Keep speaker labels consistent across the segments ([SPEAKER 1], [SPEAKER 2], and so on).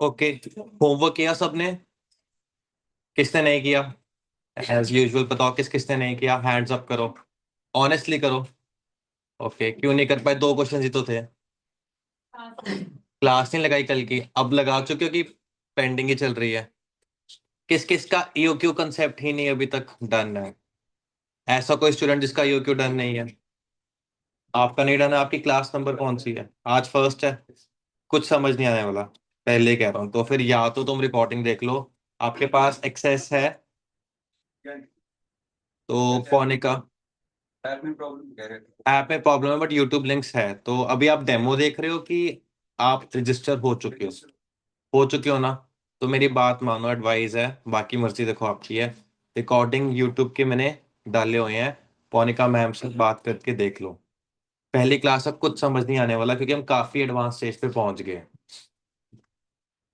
[SPEAKER 1] Okay, homework किया सबने? किसने नहीं किया? एज यूजुअल बताओ किस किसने नहीं किया, हैंड्स अप करो, ऑनेस्टली करो। ओके, क्यों नहीं कर पाए? दो क्वेश्चन ही तो थे। क्लास नहीं लगाई कल की, अब लगा चुके हो कि पेंडिंग ही चल रही है? किस किस का ईओक्यू कंसेप्ट ही नहीं अभी तक डन है? ऐसा कोई स्टूडेंट जिसका ईओक्यू डन नहीं है? आपका नहीं डन है? आपकी क्लास नंबर कौन सी है? आज फर्स्ट है। कुछ समझ नहीं आने वाला, पहले ही कह रहा हूँ। तो फिर या तो तुम रिकॉर्डिंग देख लो, आपके पास एक्सेस है तो। पौने का ऐप में प्रॉब्लम है, बट यूट्यूब लिंक्स है। तो अभी आप डेमो देख रहे हो कि आप रजिस्टर हो चुके हो? हो चुके हो ना? तो मेरी बात मानो, एडवाइस है, बाकी मर्जी देखो आपकी है। रिकॉर्डिंग यूट्यूब के मैंने डाले हुए हैं, पौनिका मैम से बात करके देख लो। पहली क्लास अब कुछ समझ नहीं आने वाला, क्योंकि हम काफी एडवांस स्टेज पे पहुंच गए।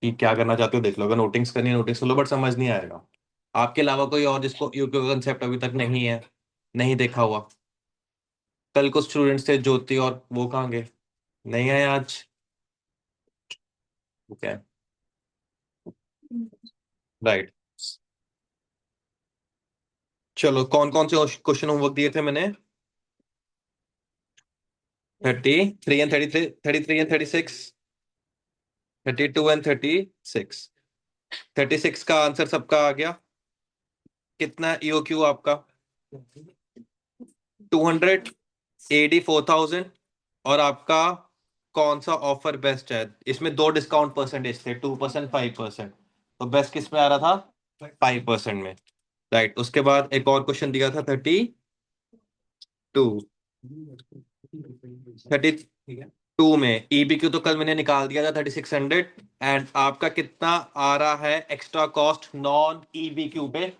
[SPEAKER 1] कि क्या करना चाहते हो देख लो, अगर नोटिंग्स करनी है नोटिंग्स कर लो, बट समझ नहीं आएगा। आपके अलावा कोई और जिसको यूट्यूब का कंसेप्ट अभी तक नहीं है, नहीं देखा हुआ? कल कुछ स्टूडेंट्स थे, ज्योति और वो कहाँ गए? नहीं आए आज? Okay, right. चलो, कौन कौन से क्वेश्चन होमवर्क दिए थे मैंने? 33 एंड 33, 33 एंड 36, 32 एंड 36। 36 का आंसर सबका आ गया। कितना ईओक्यू आपका? 200, एडी 4000। और आपका कौन सा ऑफर बेस्ट है? इसमें दो डिस्काउंट परसेंटेज थे, 2%, 5%। तो बेस्ट किस में आ रहा था? 5% में। राइट, उसके बाद एक और क्वेश्चन दिया था, 32। 32 में ईबीक्यू तो कल मैंने निकाल दिया था, 3600। एंड आपका कितना आ रहा है एक्स्ट्रा कॉस्ट नॉन ईबीक्यू पे?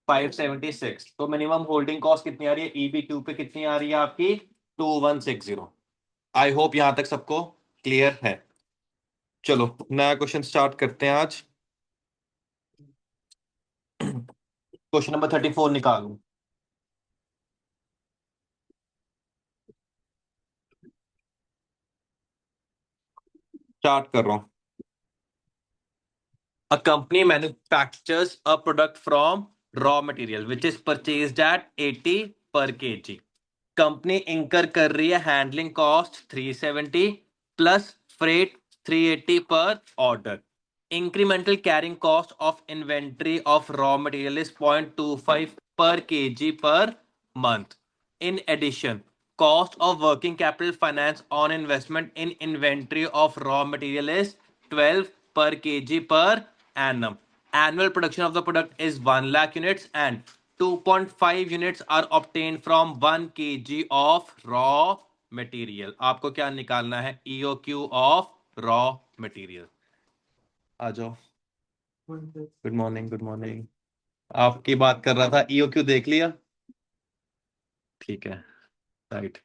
[SPEAKER 1] 576। तो मिनिमम होल्डिंग कॉस्ट कितनी आ रही है ईबीक्यू पे? कितनी आ रही है आपकी? 2160। आई होप यहां तक सबको क्लियर है। चलो, नया क्वेश्चन स्टार्ट करते हैं आज। क्वेश्चन नंबर 34 निकालू? स्टार्ट कर रहा हूं। A company manufactures a product from raw material which is purchased at 80 per kg. Company इंकर कर रही है हैंडलिंग कॉस्ट 370 प्लस फ्रेट 380 पर order. Incremental carrying cost of inventory of raw material is 0.25 per kg per month. In addition, cost of working capital finance on investment in inventory of raw material is 12 per kg per annum. Annual production of the product is 1 lakh units and 2.5 units are obtained from 1 kg of raw material. आपको क्या निकालना है? EOQ of raw material। आ जाओ। Good morning, good morning. आपकी बात कर रहा था, EOQ देख लिया? ठीक है, राइट।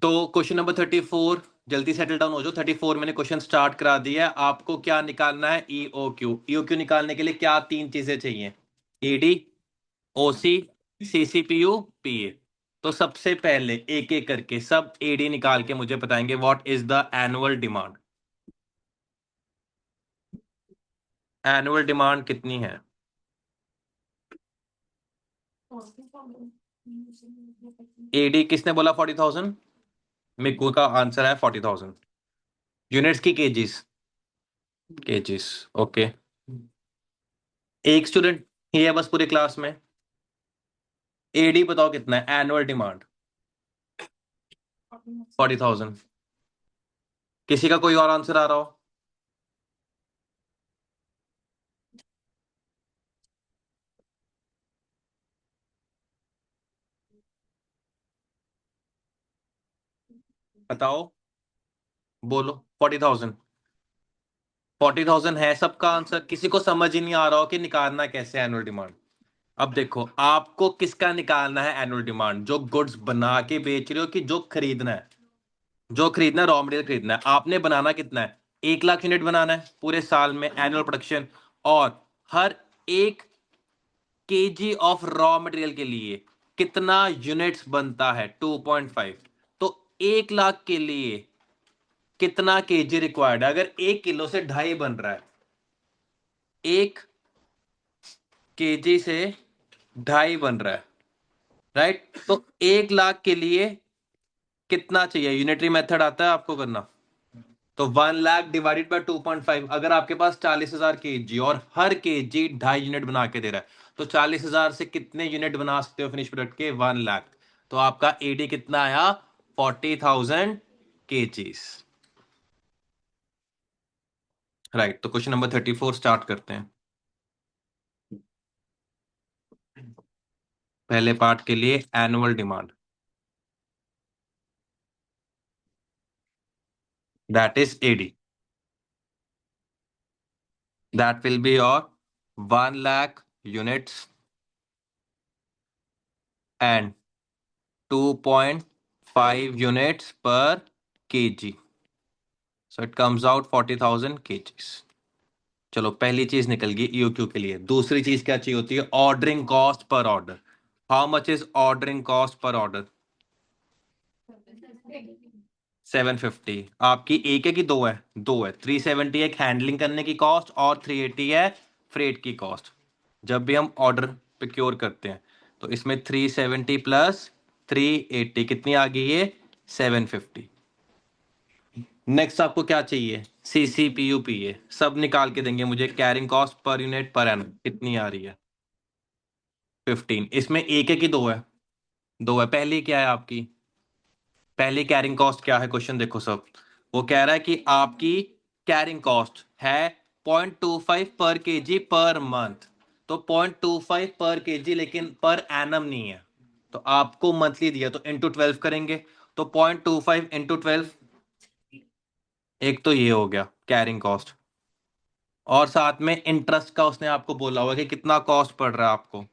[SPEAKER 1] तो क्वेश्चन नंबर 34, जल्दी सेटल डाउन हो जाओ। 34 मैंने क्वेश्चन स्टार्ट करा दिया है। आपको क्या निकालना है? ईओक्यू। ईओक्यू निकालने के लिए क्या तीन चीजें चाहिए? ईडी, ओसी, सीसीपीयू, पीए। तो सबसे पहले एक एक करके सब एडी निकाल के मुझे बताएंगे what is the annual demand. Annual demand कितनी है? एडी किसने बोला 40,000? मिक्कू का आंसर है 40,000। यूनिट्स की केजीस? Kgs, okay. एक स्टूडेंट ही है बस पूरी क्लास में। एडी बताओ कितना है एनुअल डिमांड? 40,000। किसी का कोई और आंसर आ रहा हो? बताओ, बोलो। 40,000। 40,000 है सबका आंसर? किसी को समझ ही नहीं आ रहा हो कि निकालना कैसे एनुअल डिमांड? अब देखो, आपको किसका निकालना है एनुअल डिमांड? जो गुड्स बना के बेच रहे हो कि जो खरीदना है? जो खरीदना है, रॉ मटेरियल खरीदना है। आपने बनाना कितना है? 1 लाख यूनिट बनाना है पूरे साल में एनुअल प्रोडक्शन। और हर 1 केजी ऑफ रॉ मटेरियल के लिए कितना यूनिट्स बनता है 2.5। तो 1 लाख के लिए कितना केजी रिक्वायर्ड है? अगर 1 किलो से 2.5 बन रहा है, 1 केजी से 2.5 बन रहा है, राइट? तो 1 लाख के लिए कितना चाहिए? यूनिटरी मेथड आता है आपको करना। तो 1 लाख डिवाइडेड बाय 2.5। अगर आपके पास 40,000 केजी और हर केजी 2.5 यूनिट बना के दे रहा है, तो 40,000 से कितने यूनिट बना सकते हो फिनिश प्रोडक्ट के? 1 लाख। तो आपका एडी कितना आया? 40,000 केजीज। राइट। तो क्वेश्चन नंबर 34 स्टार्ट करते हैं। पहले पार्ट के लिए annual demand, that is AD, that will be your 1 lakh units and 2.5 units per kg. So it comes out 40,000 kgs. चलो पहली चीज निकल गई ईओक्यू के लिए। दूसरी चीज क्या चाहिए होती है? ऑर्डरिंग कॉस्ट पर order. How much is ordering cost पर ऑर्डर? 750। आपकी एक है कि दो है? दो है। 370 एक हैंडलिंग करने की कॉस्ट और 380 है फ्रेट की कॉस्ट। जब भी हम ऑर्डर प्रोक्योर करते हैं तो इसमें 370 प्लस 380 कितनी आ गई है? 750। नेक्स्ट आपको क्या चाहिए? CCPUPA सब निकाल के देंगे मुझे। Carrying cost per unit per annum कितनी आ रही है? 15। इसमें एक है कि दो है? दो है। पहली क्या है आपकी? पहली कैरिंग कॉस्ट क्या है? क्वेश्चन देखो सब। वो कह रहा है कि आपकी कैरिंग कॉस्ट है 0.25 पर केजी पर मंथ। तो 0.25 पर केजी, लेकिन पर एनम नहीं है। तो आपको मंथली दिया तो इंटू 12 करेंगे। तो 0.25 इंटू 12, एक तो ये हो गया कैरिंग कॉस्ट। और साथ में इंटरेस्ट का उसने आपको बोला होगा कि कितना कॉस्ट पड़ रहा है आपको?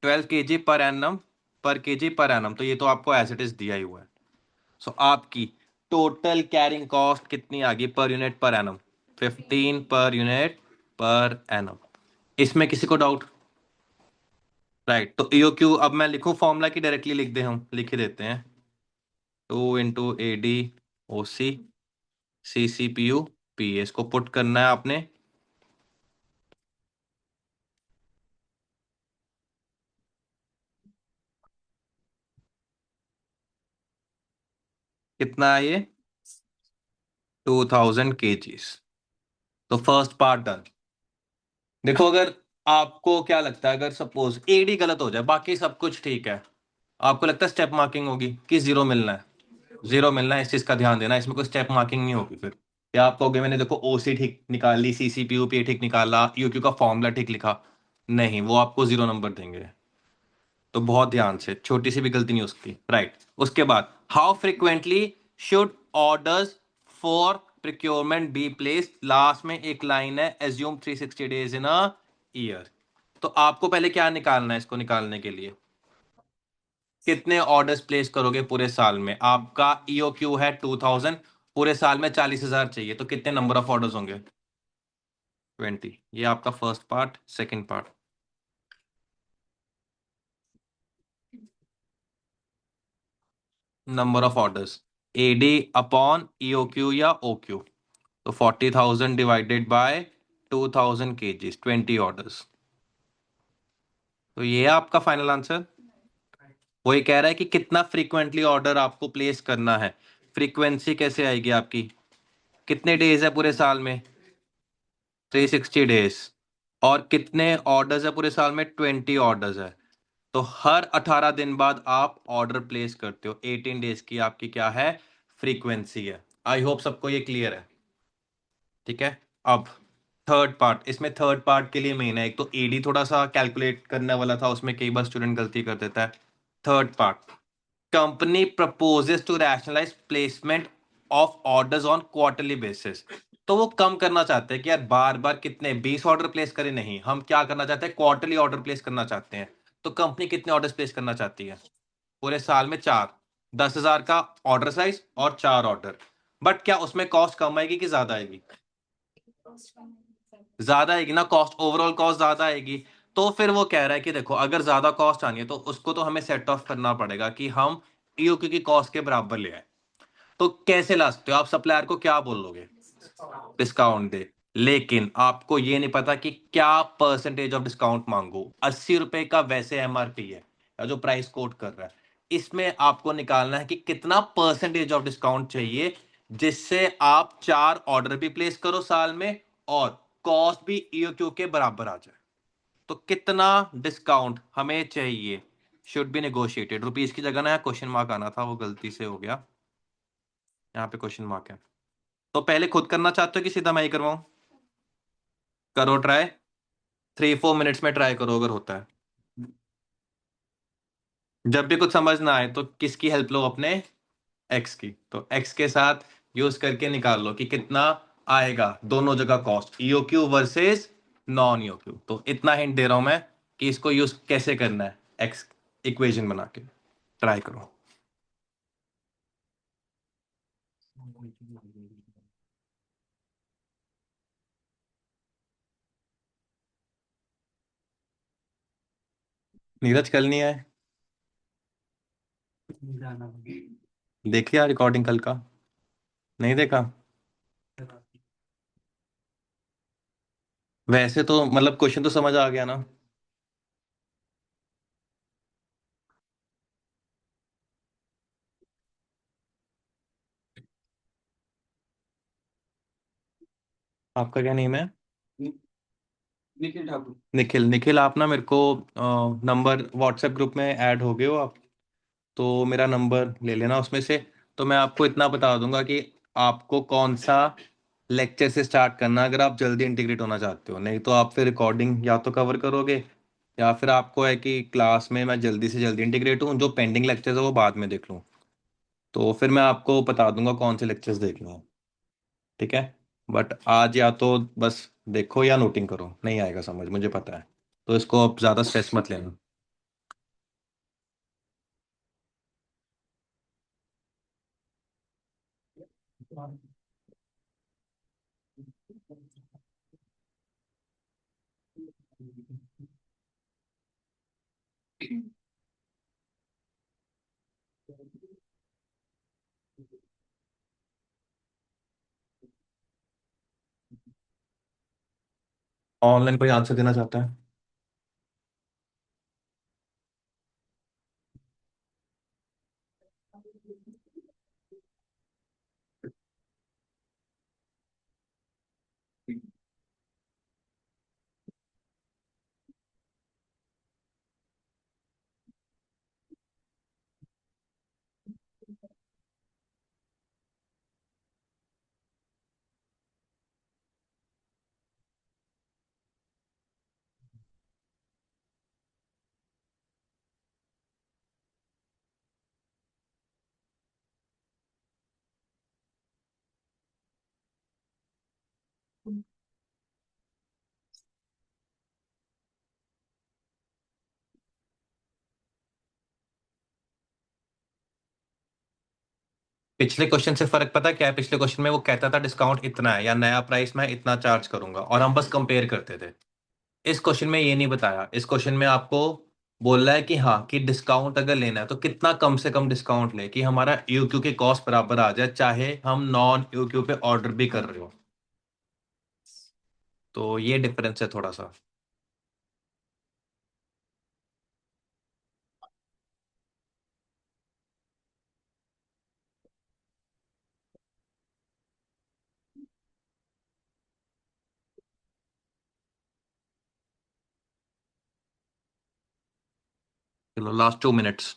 [SPEAKER 1] 12 kg पर एनम, पर केजी पर एनम। तो ये तो आपको एज इट इज दिया ही हुआ है। सो आपकी टोटल कैरिंग कॉस्ट कितनी आ गई पर यूनिट पर एनम? 15 पर यूनिट पर एनम। इसमें किसी को डाउट? राइट। तो ईओ क्यू अब मैं लिखूं फॉर्मूला की डायरेक्टली लिख दे? हम लिख ही देते हैं। 2 into AD OC इसको पुट करना है आपने। कितना है ये? 2000 kgs। तो फर्स्ट पार्ट डन। देखो अगर आपको क्या लगता है, अगर सपोज एडी गलत हो जाए, बाकी सब कुछ ठीक है, आपको लगता है स्टेप मार्किंग होगी कि जीरो मिलना है? जीरो मिलना है, इस चीज का ध्यान देना। इसमें कोई स्टेप मार्किंग नहीं होगी। फिर या आप कहोगे मैंने देखो ओसी ठीक निकाल ली, CCPUPA ठीक निकाला, यूक्यू का फॉर्मूला ठीक लिखा, नहीं, वो आपको 0 नंबर देंगे। तो बहुत ध्यान से, छोटी सी भी गलती नहीं हो सकती। राइट। उसके बाद how frequently should orders for procurement be placed? Last में एक लाइन है, assume 360 days in a year. तो आपको पहले क्या निकालना है? इसको निकालने के लिए कितने ऑर्डर्स प्लेस करोगे पूरे साल में? आपका ईओक्यू है 2000, पूरे साल में 40,000 चाहिए, तो कितने नंबर ऑफ ऑर्डर्स होंगे? 20। ये आपका first part. Second part, number of orders AD upon EOQ या ओक्यू। तो 40,000 डिवाइडेड बाय 2000 केजीज, 20 ऑर्डर्स। तो ये है आपका फाइनल आंसर। वो ये कह रहा है कि कितना फ्रीक्वेंटली ऑर्डर आपको प्लेस करना है। फ्रीक्वेंसी कैसे आएगी आपकी? कितने डेज है पूरे साल में? 360 डेज। और कितने ऑर्डर्स है पूरे साल में? 20 ऑर्डर्स है। तो हर 18 दिन बाद आप ऑर्डर प्लेस करते हो। 18 डेज की आपकी क्या है? फ्रीक्वेंसी है। आई होप सबको ये क्लियर है। ठीक है। अब थर्ड पार्ट, इसमें थर्ड पार्ट के लिए मेन है। एक तो एडी थोड़ा सा कैलकुलेट करने वाला था, उसमें कई बार स्टूडेंट गलती कर देता है। Third part, company proposes to rationalise placement of orders on quarterly basis. तो वो कम करना चाहते हैं कि यार बार बार कितने 20 ऑर्डर प्लेस करें, नहीं, हम क्या करना चाहते हैं? क्वार्टरली ऑर्डर प्लेस करना चाहते हैं। तो कंपनी कितने ऑर्डर्स प्लेस करना चाहती है पूरे साल में? 4। 10,000 का ऑर्डर साइज और 4 ऑर्डर। बट क्या उसमें कॉस्ट कम आएगी कि ज्यादा आएगी? ज्यादा आएगी ना कॉस्ट, ओवरऑल कॉस्ट ज्यादा आएगी। तो फिर वो कह रहा है कि देखो अगर ज्यादा कॉस्ट आनी है तो उसको तो हमें सेट ऑफ करना पड़ेगा कि हम ईओक्यू की कॉस्ट के बराबर ले आए। तो कैसे ला सकते हो आप? सप्लायर को क्या बोलोगे? डिस्काउंट दे। लेकिन आपको ये नहीं पता कि क्या परसेंटेज ऑफ डिस्काउंट मांगो। 80 रुपए का वैसे एमआरपी है या जो प्राइस कोट कर रहा है, इसमें आपको निकालना है कि कितना परसेंटेज ऑफ डिस्काउंट चाहिए जिससे आप 4 ऑर्डर भी प्लेस करो साल में और कॉस्ट भी ईओक्यू के बराबर आ जाए। तो कितना डिस्काउंट हमें चाहिए? Should be negotiated. रुपीज की जगह ना क्वेश्चन मार्क आना था, वो गलती से हो गया। यहाँ पे क्वेश्चन मार्क है। तो पहले खुद करना चाहते हो कि सीधा मैं ही करवाऊं? करो ट्राई। 3-4 मिनट्स में ट्राई करो अगर होता है। जब भी कुछ समझ ना आए तो किसकी हेल्प लो? अपने एक्स की। तो एक्स के साथ यूज करके निकाल लो कि कितना आएगा दोनों जगह cost, EOQ versus non EOQ. तो इतना हिंट दे रहा हूं मैं कि इसको यूज कैसे करना है, एक्स इक्वेशन बना के। ट्राई करो। नीरज कल नहीं आए? देख लिया रिकॉर्डिंग कल का? नहीं देखा? वैसे तो मतलब क्वेश्चन तो समझ आ गया ना? आपका क्या नेम है? निखिल ठाकुर। निखिल, निखिल आप ना मेरे को नंबर व्हाट्सएप ग्रुप में ऐड हो गए हो आप? तो मेरा नंबर ले लेना उसमें से। तो मैं आपको इतना बता दूंगा कि आपको कौन सा लेक्चर से स्टार्ट करना है अगर आप जल्दी इंटीग्रेट होना चाहते हो। नहीं तो आप फिर रिकॉर्डिंग या तो कवर करोगे या फिर आपको है कि क्लास में मैं जल्दी से जल्दी इंटीग्रेट हूँ, जो पेंडिंग लेक्चर्स है वो बाद में देख लूँ। तो फिर मैं आपको बता दूंगा कौन से लेक्चर्स देखने हैं। ठीक है? बट आज या तो बस देखो या नोटिंग करो, नहीं आएगा समझ मुझे पता है। तो इसको अब ज़्यादा स्ट्रेस मत लेना। ऑनलाइन कोई आंसर देना चाहता है? पिछले क्वेश्चन से फर्क पता क्या है? पिछले क्वेश्चन में वो कहता था डिस्काउंट इतना है या नया प्राइस मैं इतना चार्ज करूंगा और हम बस कंपेयर करते थे। इस क्वेश्चन में ये नहीं बताया। इस क्वेश्चन में आपको बोल रहा है कि हाँ, कि डिस्काउंट अगर लेना है तो कितना कम से कम डिस्काउंट ले कि हमारा यूक्यू के कॉस्ट बराबर आ जाए, चाहे हम नॉन यूक्यू पे ऑर्डर भी कर रहे हो। तो ये डिफरेंस है थोड़ा सा। चलो लास्ट 2 मिनट्स।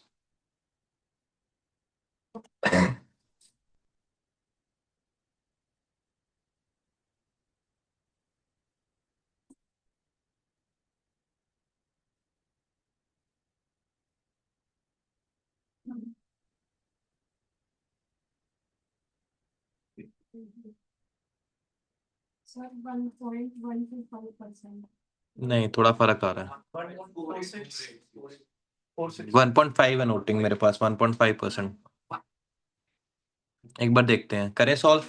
[SPEAKER 1] नहीं, थोड़ा फर्क आ रहा है। 1.5 है नोटिंग मेरे पास, 1.5%। एक बार देखते हैं, करें सॉल्व।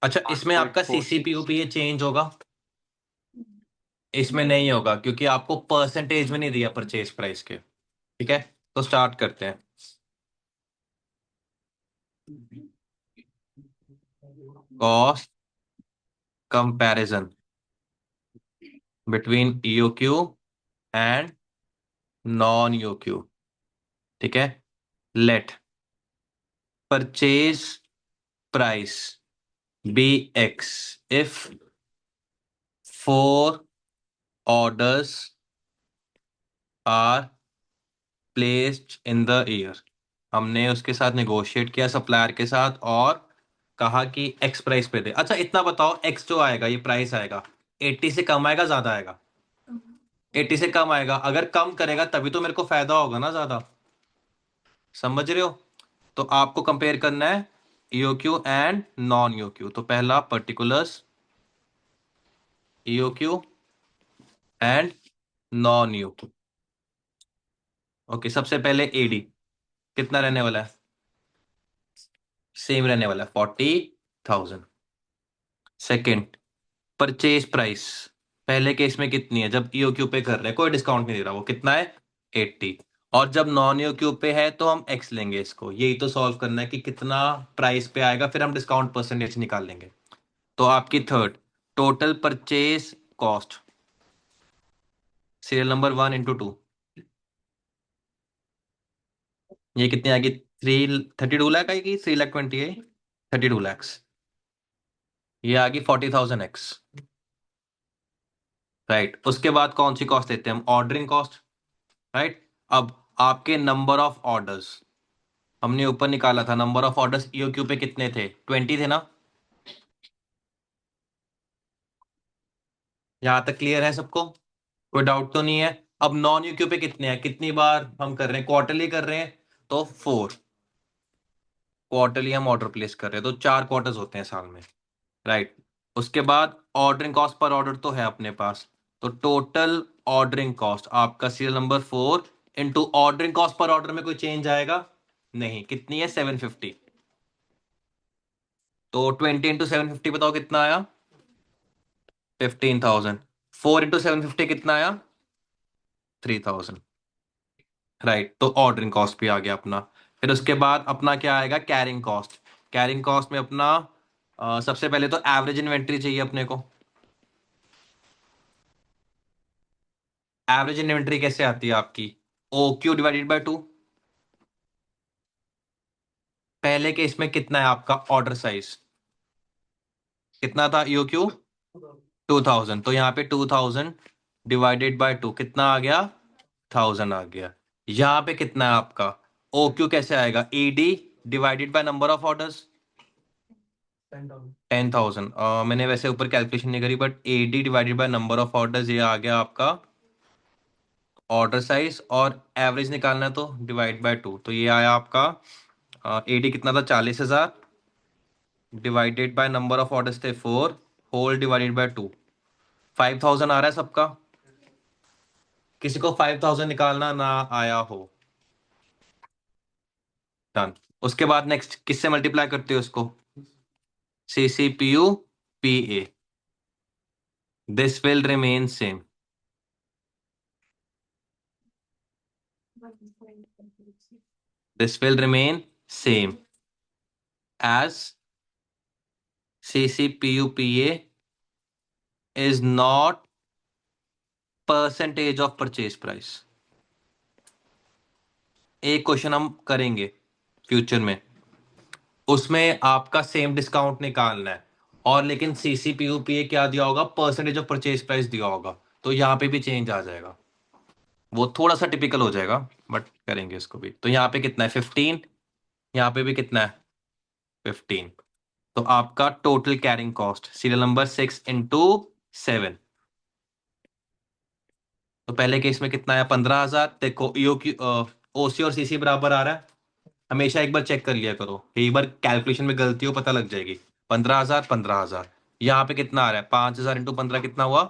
[SPEAKER 1] अच्छा, इसमें आपका सीसीपीयू पे ये चेंज होगा? इसमें नहीं होगा क्योंकि आपको परसेंटेज में नहीं दिया परचेज प्राइस के। ठीक है, तो स्टार्ट करते हैं। Cost comparison between EOQ and non EOQ. ठीक है, let purchase price be X if 4 orders are placed in the year. हमने उसके साथ नेगोशिएट किया सप्लायर के साथ और कहा कि एक्स प्राइस पे दे। अच्छा इतना बताओ, एक्स जो आएगा ये प्राइस आएगा 80 से कम आएगा ज्यादा आएगा? 80 से कम आएगा। अगर कम करेगा तभी तो मेरे को फायदा होगा ना ज्यादा। समझ रहे हो? तो आपको कंपेयर करना है ईओक्यू एंड नॉन ईओक्यू। तो पहला particulars EOQ and non EOQ. Okay, सबसे पहले एडी कितना रहने वाला है? सेम रहने वाला है 40,000। सेकेंड, परचेज प्राइस पहले केस में कितनी है? जब ईओक्यू पे कर रहे हैं कोई डिस्काउंट नहीं दे रहा, वो कितना है? 80। और जब नॉन ईओक्यू पे है तो हम एक्स लेंगे इसको। यही तो सॉल्व करना है कि कितना प्राइस पे आएगा, फिर हम डिस्काउंट परसेंटेज निकाल लेंगे। तो आपकी third, total purchase cost serial number 1 into 2, ये कितनी आएगी? 32 लाख आएगी, 3,20,000 है, 32 lakhs। ये आ गई 40,000 एक्स। राइट, उसके बाद कौन सी कॉस्ट लेते हैं हम? Ordering cost. राइट, अब आपके नंबर ऑफ ऑर्डर्स हमने ऊपर निकाला था। नंबर ऑफ ऑर्डर्स ईओक्यू पे कितने थे? 20 थे ना? यहां तक क्लियर है सबको? कोई डाउट तो नहीं है? अब नॉन ईओक्यू पे कितने हैं? कितनी बार हम कर रहे हैं? क्वार्टरली कर रहे हैं तो 4 क्वार्टरली हम ऑर्डर प्लेस कर रहे हैं, तो 4 क्वार्टर्स होते हैं साल में। राइट, उसके बाद ऑर्डरिंग कॉस्ट पर ऑर्डर तो है अपने पास। तो टोटल ऑर्डरिंग कॉस्ट आपका serial number 4 into ordering cost पर ऑर्डर में कोई चेंज आएगा नहीं। कितनी है? 750। तो 20 into 750 बताओ कितना आया? 15,000। 4 into 750 कितना आया? 3,000। राइट, तो ऑर्डरिंग कॉस्ट भी आ गया अपना। फिर उसके बाद अपना क्या आएगा? Carrying cost. कैरिंग कॉस्ट में अपना सबसे पहले तो एवरेज इन्वेंट्री चाहिए अपने को। एवरेज इन्वेंट्री कैसे आती है आपकी? O Q divided by 2। पहले केस में कितना है आपका ऑर्डर साइज? कितना था ईओ क्यू? 2,000। तो यहाँ पे 2,000 डिवाइडेड बाय 2 कितना आ गया? 1,000 आ गया। यहाँ पे कितना है आपका? ओ क्यू कैसे आएगा? ED divided by number of orders. 10,000। मैंने वैसे ऊपर कैलकुलेशन नहीं करी, but AD divided by number of orders, ये आ गया आपका ऑर्डर साइज। और एवरेज निकालना है तो डिवाइड बाय 2। तो ये आया आपका एडी कितना था? 40,000 divided by number of orders थे 4 होल डिवाइडेड बाय 2। 5,000 आ रहा है सबका? किसी को 5,000 निकालना ना आया हो? डन। उसके बाद नेक्स्ट किससे मल्टीप्लाई करते हो उसको? C C P U P A. This will remain same. This will remain same as C C P U P A is not percentage of purchase price. एक क्वेश्चन हम करेंगे future में, उसमें आपका सेम डिस्काउंट निकालना है और लेकिन सीसीपीयूपीए क्या दिया होगा? परसेंटेज ऑफ परचेज प्राइस दिया होगा। तो यहाँ पे भी चेंज आ जाएगा, वो थोड़ा सा टिपिकल हो जाएगा, बट करेंगे इसको भी। तो यहाँ पे कितना है? 15। यहाँ पे भी कितना है? 15। तो आपका total carrying cost serial number 6 into 7। तो पहले केस में कितना है? 15,000। देखो ईओ की ओसी और सीसी बराबर आ रहा है। हमेशा एक बार चेक कर लिया करो, एक बार कैलकुलेशन में गलती हो पता लग जाएगी। 15,000 15,000। यहाँ पे कितना आ रहा है? 5,000 इंटू 15 कितना हुआ?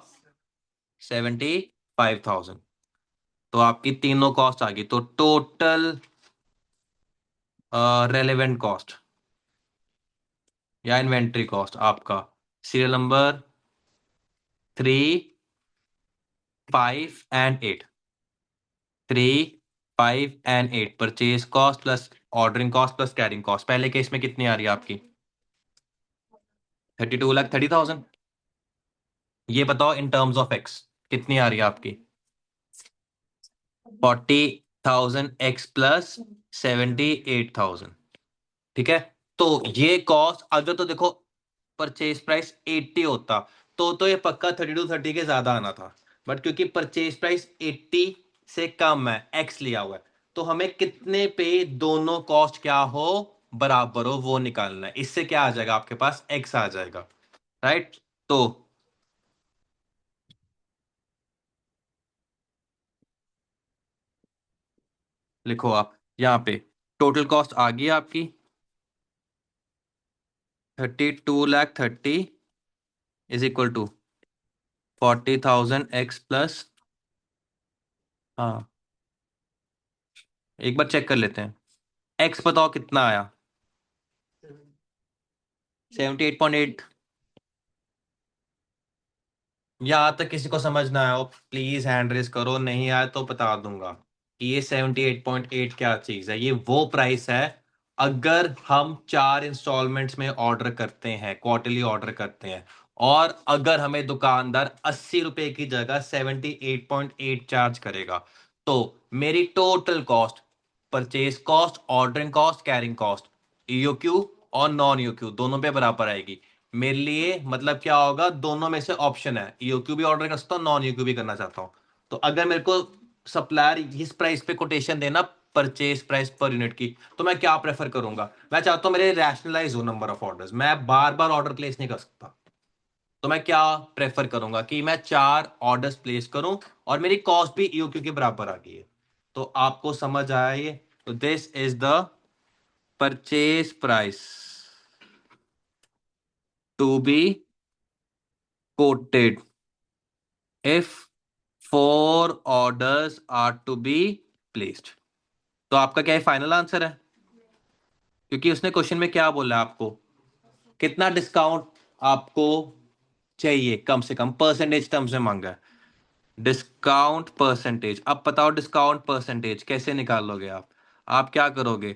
[SPEAKER 1] 75,000। तो आपकी तीनों कॉस्ट आ गई। तो टोटल रेलेवेंट कॉस्ट या इन्वेंट्री कॉस्ट आपका serial number 3 5 and 8, 3, 5 and 8 purchase cost plus ordering cost plus carrying cost. पहले केस में कितनी आ रही है आपकी? 32,30,000। ये बताओ इन टर्म्स ऑफ एक्स कितनी आ रही है आपकी? 40,000 x प्लस 78,000। ठीक है। तो ये कॉस्ट अगर तो देखो परचेज प्राइस 80 होता तो ये पक्का 32-30 के ज्यादा आना था। बट क्योंकि परचेज प्राइस 80 से कम है, एक्स लिया हुआ है, तो हमें कितने पे दोनों कॉस्ट क्या हो, बराबर हो, वो निकालना है। इससे क्या आ जाएगा आपके पास? एक्स आ जाएगा। राइट। तो लिखो आप यहाँ पे टोटल कॉस्ट आ गई आपकी 32,30,000 is equal to 40,000 X plus. हाँ, एक बार चेक कर लेते हैं। एक्स बताओ कितना आया? 78.8। यहाँ तक किसी को समझ ना आया हो प्लीज हैंड रेस करो, नहीं आया तो बता दूंगा कि ये 78.8 क्या चीज है। ये वो प्राइस है अगर हम 4 इंस्टॉलमेंट्स में ऑर्डर करते हैं, क्वार्टरली ऑर्डर करते हैं, और अगर हमें दुकानदार 80 रुपए की जगह 78.8 चार्ज करेगा, तो मेरी total cost, purchase cost, ordering cost, carrying cost, EOQ और नॉन ईओक्यू दोनों पे बराबर आएगी। मेरे लिए मतलब क्या होगा, दोनों में से ऑप्शन है, ईओक्यू भी ऑर्डर कर सकता हूँ, नॉन ईओक्यू भी करना चाहता हूँ। तो अगर मेरे को सप्लायर इस प्राइस पे कोटेशन देना परचेज प्राइस पर यूनिट की, तो मैं क्या प्रेफर करूंगा? मैं चाहता हूँ मेरे रैशनलाइज हो नंबर ऑफ ऑर्डर्स, मैं बार बार ऑर्डर प्लेस नहीं कर सकता। तो मैं क्या प्रेफर करूंगा कि मैं 4 ऑर्डर्स प्लेस करूं और मेरी कॉस्ट भी ईओक्यू के बराबर आ गई है। तो आपको समझ आया ये? तो this is the purchase price to be quoted if 4 orders are to be placed। तो आपका क्या है, फाइनल आंसर है? क्योंकि उसने क्वेश्चन में क्या बोला आपको, कितना डिस्काउंट आपको चाहिए, कम से कम परसेंटेज टर्म्स में मांगा है। डिस्काउंट परसेंटेज, अब बताओ डिस्काउंट परसेंटेज कैसे निकालोगे आप क्या करोगे?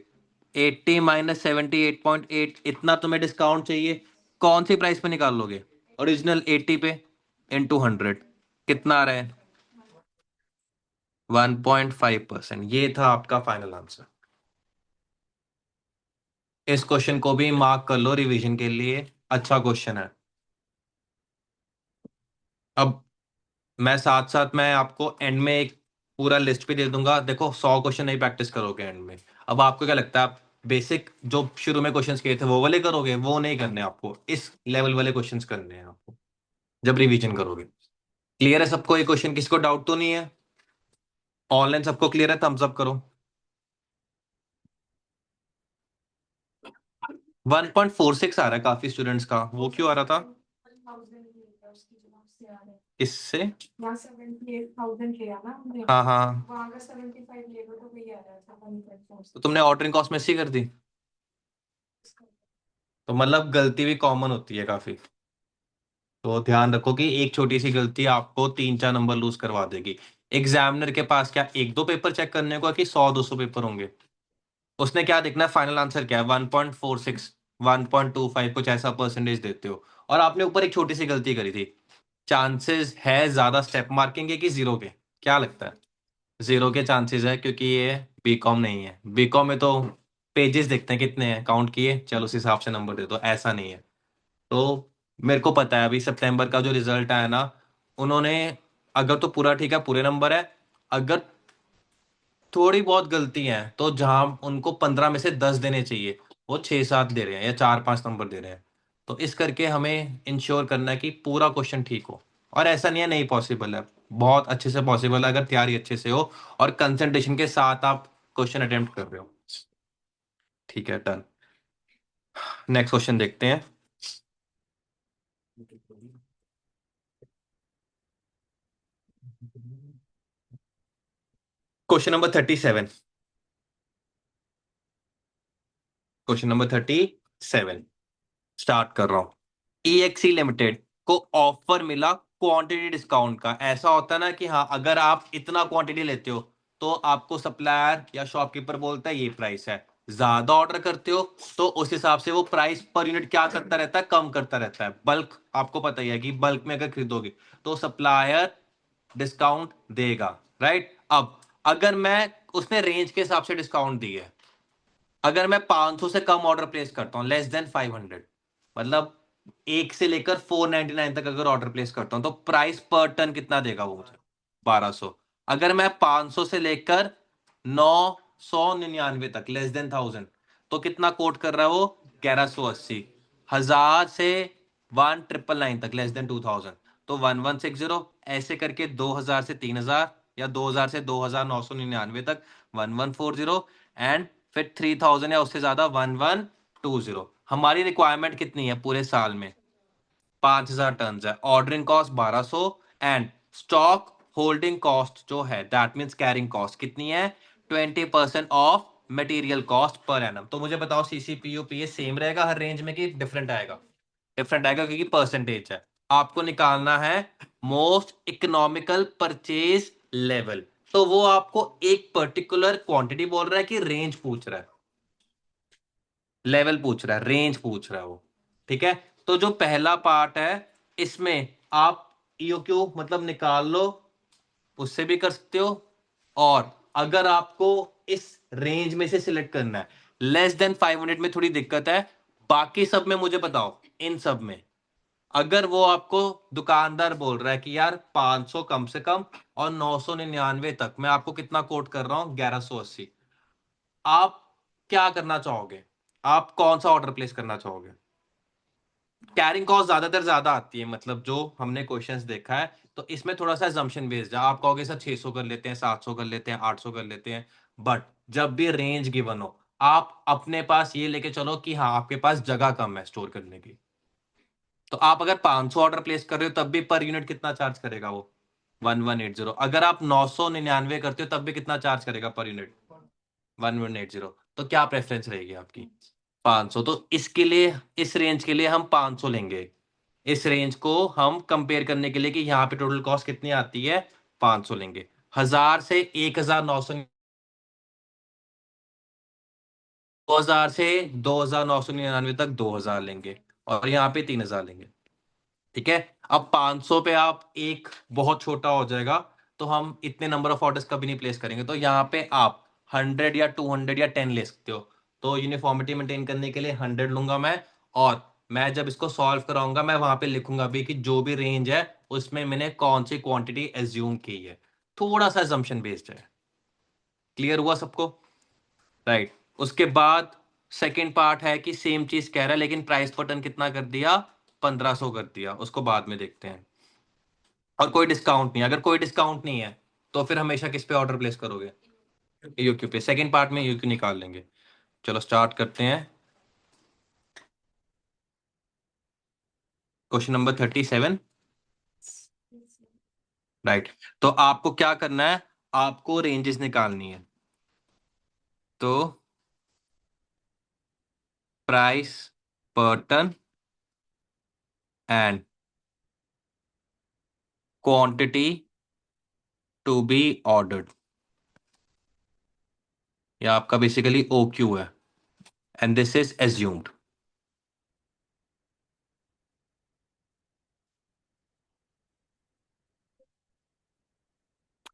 [SPEAKER 1] 80 माइनस 78.8, इतना तुम्हें डिस्काउंट चाहिए, कौन सी प्राइस पे निकालोगे? ओरिजिनल 80 पे इंटू 100, कितना आ रहा है? 1.5%। ये था आपका फाइनल आंसर। इस क्वेश्चन को भी मार्क कर लो रिवीजन के लिए, अच्छा क्वेश्चन है। अब मैं साथ साथ मैं आपको एंड में एक पूरा लिस्ट भी दे दूंगा। देखो 100 क्वेश्चन नहीं प्रैक्टिस करोगे एंड में। अब आपको क्या लगता है, आप बेसिक जो शुरू में क्वेश्चंस किए थे वो वाले करोगे? वो नहीं करने, आपको इस लेवल वाले क्वेश्चंस करने हैं आपको जब रिवीजन करोगे। क्लियर है सबको ये क्वेश्चन? किसी को डाउट तो नहीं है? ऑनलाइन सबको क्लियर है? थम्स अप करो। 1.46 आ रहा है काफी स्टूडेंट्स का, वो क्यों आ रहा था? इससे हाँ हाँ, तो तुमने ऑर्डरिंग कॉस्ट में से ही कर दी? तो मतलब गलती भी कॉमन होती है काफी। तो ध्यान रखो कि एक छोटी सी गलती आपको 3-4 नंबर लूज करवा देगी। एग्जामिनर के पास क्या 1-2 पेपर चेक करने को है कि 100-200 पेपर होंगे? उसने क्या देखना है, फाइनल आंसर क्या है? 1.46, 1.25 कुछ ऐसा परसेंटेज देते हो, और आपने ऊपर एक छोटी सी गलती करी थी। चांसेस है ज्यादा स्टेप मार्किंग के कि जीरो के? क्या लगता है? जीरो के चांसेस है, क्योंकि ये बीकॉम नहीं है। बीकॉम में तो पेजेस देखते हैं कितने हैं, काउंट किए, चलो उस हिसाब से नंबर दे दो, ऐसा नहीं है। तो मेरे को पता है अभी सितंबर का जो रिजल्ट आया ना, उन्होंने अगर तो पूरा ठीक है पूरे नंबर है, अगर थोड़ी बहुत गलती है तो जहां उनको 15 में से 10 देने चाहिए, वो 6-7 दे रहे हैं या 4-5 नंबर दे रहे हैं। तो इस करके हमें इंश्योर करना है कि पूरा क्वेश्चन ठीक हो। और ऐसा नहीं है नहीं पॉसिबल है, बहुत अच्छे से पॉसिबल है अगर तैयारी अच्छे से हो और कंसंट्रेशन के साथ आप क्वेश्चन अटेम्प्ट कर रहे हो। ठीक है, डन। नेक्स्ट क्वेश्चन देखते हैं। Question number 37। Question number 37 start कर रहा हूं। EXE लिमिटेड को ऑफर मिला क्वांटिटी डिस्काउंट का ऐसा होता है ना कि हाँ, अगर आप इतना क्वांटिटी लेते हो तो आपको सप्लायर या शॉपकीपर बोलता है ये प्राइस है। ज्यादा ऑर्डर करते हो तो उस हिसाब से वो प्राइस पर यूनिट क्या करता रहता है, कम करता रहता है। बल्क आपको पता ही है कि बल्क में अगर खरीदोगे तो सप्लायर डिस्काउंट देगा, राइट। अब अगर मैं, उसने रेंज के हिसाब से डिस्काउंट दी है, अगर मैं 500 से कम ऑर्डर प्लेस करता हूँ, लेस देन 500, मतलब 1 से लेकर 499 तक अगर ऑर्डर प्लेस करता हूँ, तो प्राइस पर टन कितना देगा वो मुझे? 1200। अगर मैं 500 से लेकर 999 तक, लेस देन 1000, तो कितना कोट कर रहा है वो? 1180। 1000 से 1999 तक, लेस देन 2000, तो 1160। ऐसे करके 2000 से 3000, या 2000 से 2999 तक 1140, एंड फिर 3000 या उससे ज्यादा 1120। हमारी रिक्वायरमेंट कितनी है पूरे साल में? 5000 टन है। Ordering cost 1200, and stock holding cost जो है, दैट मीन्स कैरिंग कॉस्ट कितनी है? 20% of material cost per annum. तो मुझे बताओ, सीसीपीयू पीए सेम रहेगा हर रेंज में कि डिफरेंट आएगा? डिफरेंट आएगा, क्योंकि परसेंटेज है। आपको निकालना है मोस्ट इकोनॉमिकल परचेज लेवल। तो वो आपको एक पर्टिकुलर क्वांटिटी बोल रहा है कि रेंज पूछ रहा है? लेवल पूछ रहा है, रेंज पूछ रहा है वो। ठीक है। तो जो पहला पार्ट है, इसमें आप ईओक्यू मतलब निकाल लो, उससे भी कर सकते हो। और अगर आपको इस रेंज में से सिलेक्ट करना है, लेस देन 500 में थोड़ी दिक्कत है, बाकी सब में मुझे बताओ, इन सब में अगर वो आपको दुकानदार बोल रहा है कि यार 500 कम से कम और 999 तक, मैं आपको कितना कोट कर रहा हूं? 1180। आप क्या करना चाहोगे? आप कौन सा ऑर्डर प्लेस करना चाहोगे? कैरिंग कॉस्ट ज्यादातर ज्यादा आती है, मतलब जो हमने क्वेश्चंस देखा है, तो इसमें थोड़ा सा assumption बेस्ड है। आप कहोगे सर 600 कर लेते हैं, 700 कर लेते हैं, 800 कर लेते हैं, बट जब भी रेंज गिवन हो, आप अपने पास ये लेके चलो कि हाँ, आपके पास जगह कम है स्टोर करने की। तो आप अगर 500 ऑर्डर प्लेस कर रहे हो तब भी पर यूनिट कितना चार्ज करेगा वो? 1180। अगर आप 999 करते हो तब भी कितना चार्ज करेगा पर यूनिट? 1180। तो क्या प्रेफरेंस रहेगी आपकी? 500। तो इसके लिए, इस रेंज के लिए हम 500 लेंगे। इस रेंज को हम कंपेयर करने के लिए कि यहाँ पे टोटल कॉस्ट कितनी आती है, 500 लेंगे। 1000 से 1900, 2000 से 2999 तक 2000 लेंगे, और यहाँ पे 3000 लेंगे। ठीक है। अब 500 पे आप एक बहुत छोटा हो जाएगा, तो हम इतने नंबर ऑफ ऑर्डर्स कभी नहीं प्लेस करेंगे, तो यहाँ पे आप 100 या 200 या 10 ले सकते हो। तो यूनिफॉर्मिटी मेंटेन करने के लिए 100 लूंगा मैं। और मैं जब इसको सॉल्व कराऊंगा, मैं वहां पे लिखूंगा भी कि जो भी रेंज है उसमें मैंने कौन सी क्वांटिटी एज्यूम की है। थोड़ा सा assumption बेस्ड है। क्लियर हुआ सबको? राइट। उसके बाद सेकंड पार्ट है कि सेम चीज कह रहा है, लेकिन प्राइस पर टन कितना कर दिया? 1500 कर दिया। उसको बाद में देखते हैं। और कोई डिस्काउंट नहीं, अगर कोई डिस्काउंट नहीं है तो फिर हमेशा किस पे ऑर्डर प्लेस करोगे? यूक्यू पे। सेकंड पार्ट में यूक्यू निकाल लेंगे। चलो स्टार्ट करते हैं। Question number 37। राइट। तो आपको क्या करना है? आपको रेंजेस निकालनी है। तो price per ton and quantity to be ordered, या आपका बेसिकली ओ क्यू है, and this is assumed.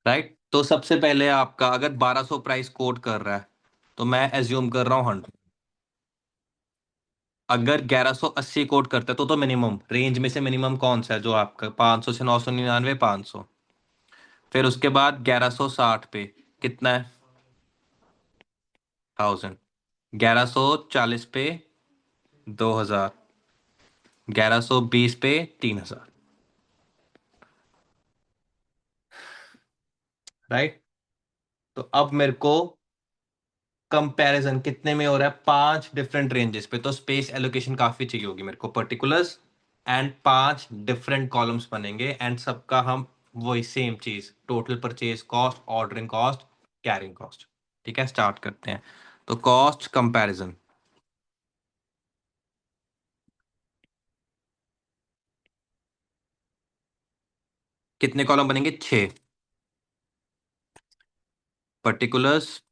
[SPEAKER 1] Right. तो सबसे पहले आपका अगर 1200 प्राइस कोट कर रहा है, तो मैं एज्यूम कर रहा हूँ 100। अगर 1180 कोट करते हैं तो मिनिमम रेंज में से मिनिमम कौन सा है? जो आपका 500 से 999, 500। फिर उसके बाद 1160 पे कितना है? 1000। 1140 पे 2000। 1120 पे 3000। राइट। तो अब मेरे को कंपैरिजन कितने में हो रहा है? 5 डिफरेंट रेंजेस पे, तो स्पेस एलोकेशन काफी चाहिए होगी मेरे को, पर्टिकुलर्स एंड 5 डिफरेंट कॉलम्स बनेंगे, एंड सबका हम वही सेम चीज, total purchase cost, ordering cost, carrying cost. ठीक है, स्टार्ट करते हैं। तो कॉस्ट कंपैरिजन। कितने कॉलम बनेंगे? 6। Particulars,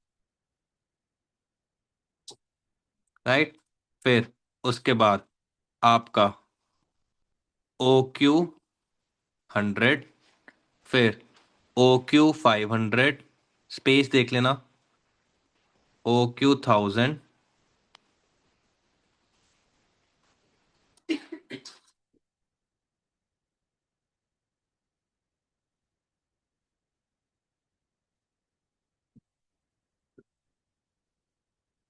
[SPEAKER 1] right. फिर उसके बाद आपका OQ 100, फिर OQ 500, स्पेस देख लेना, OQ 1000,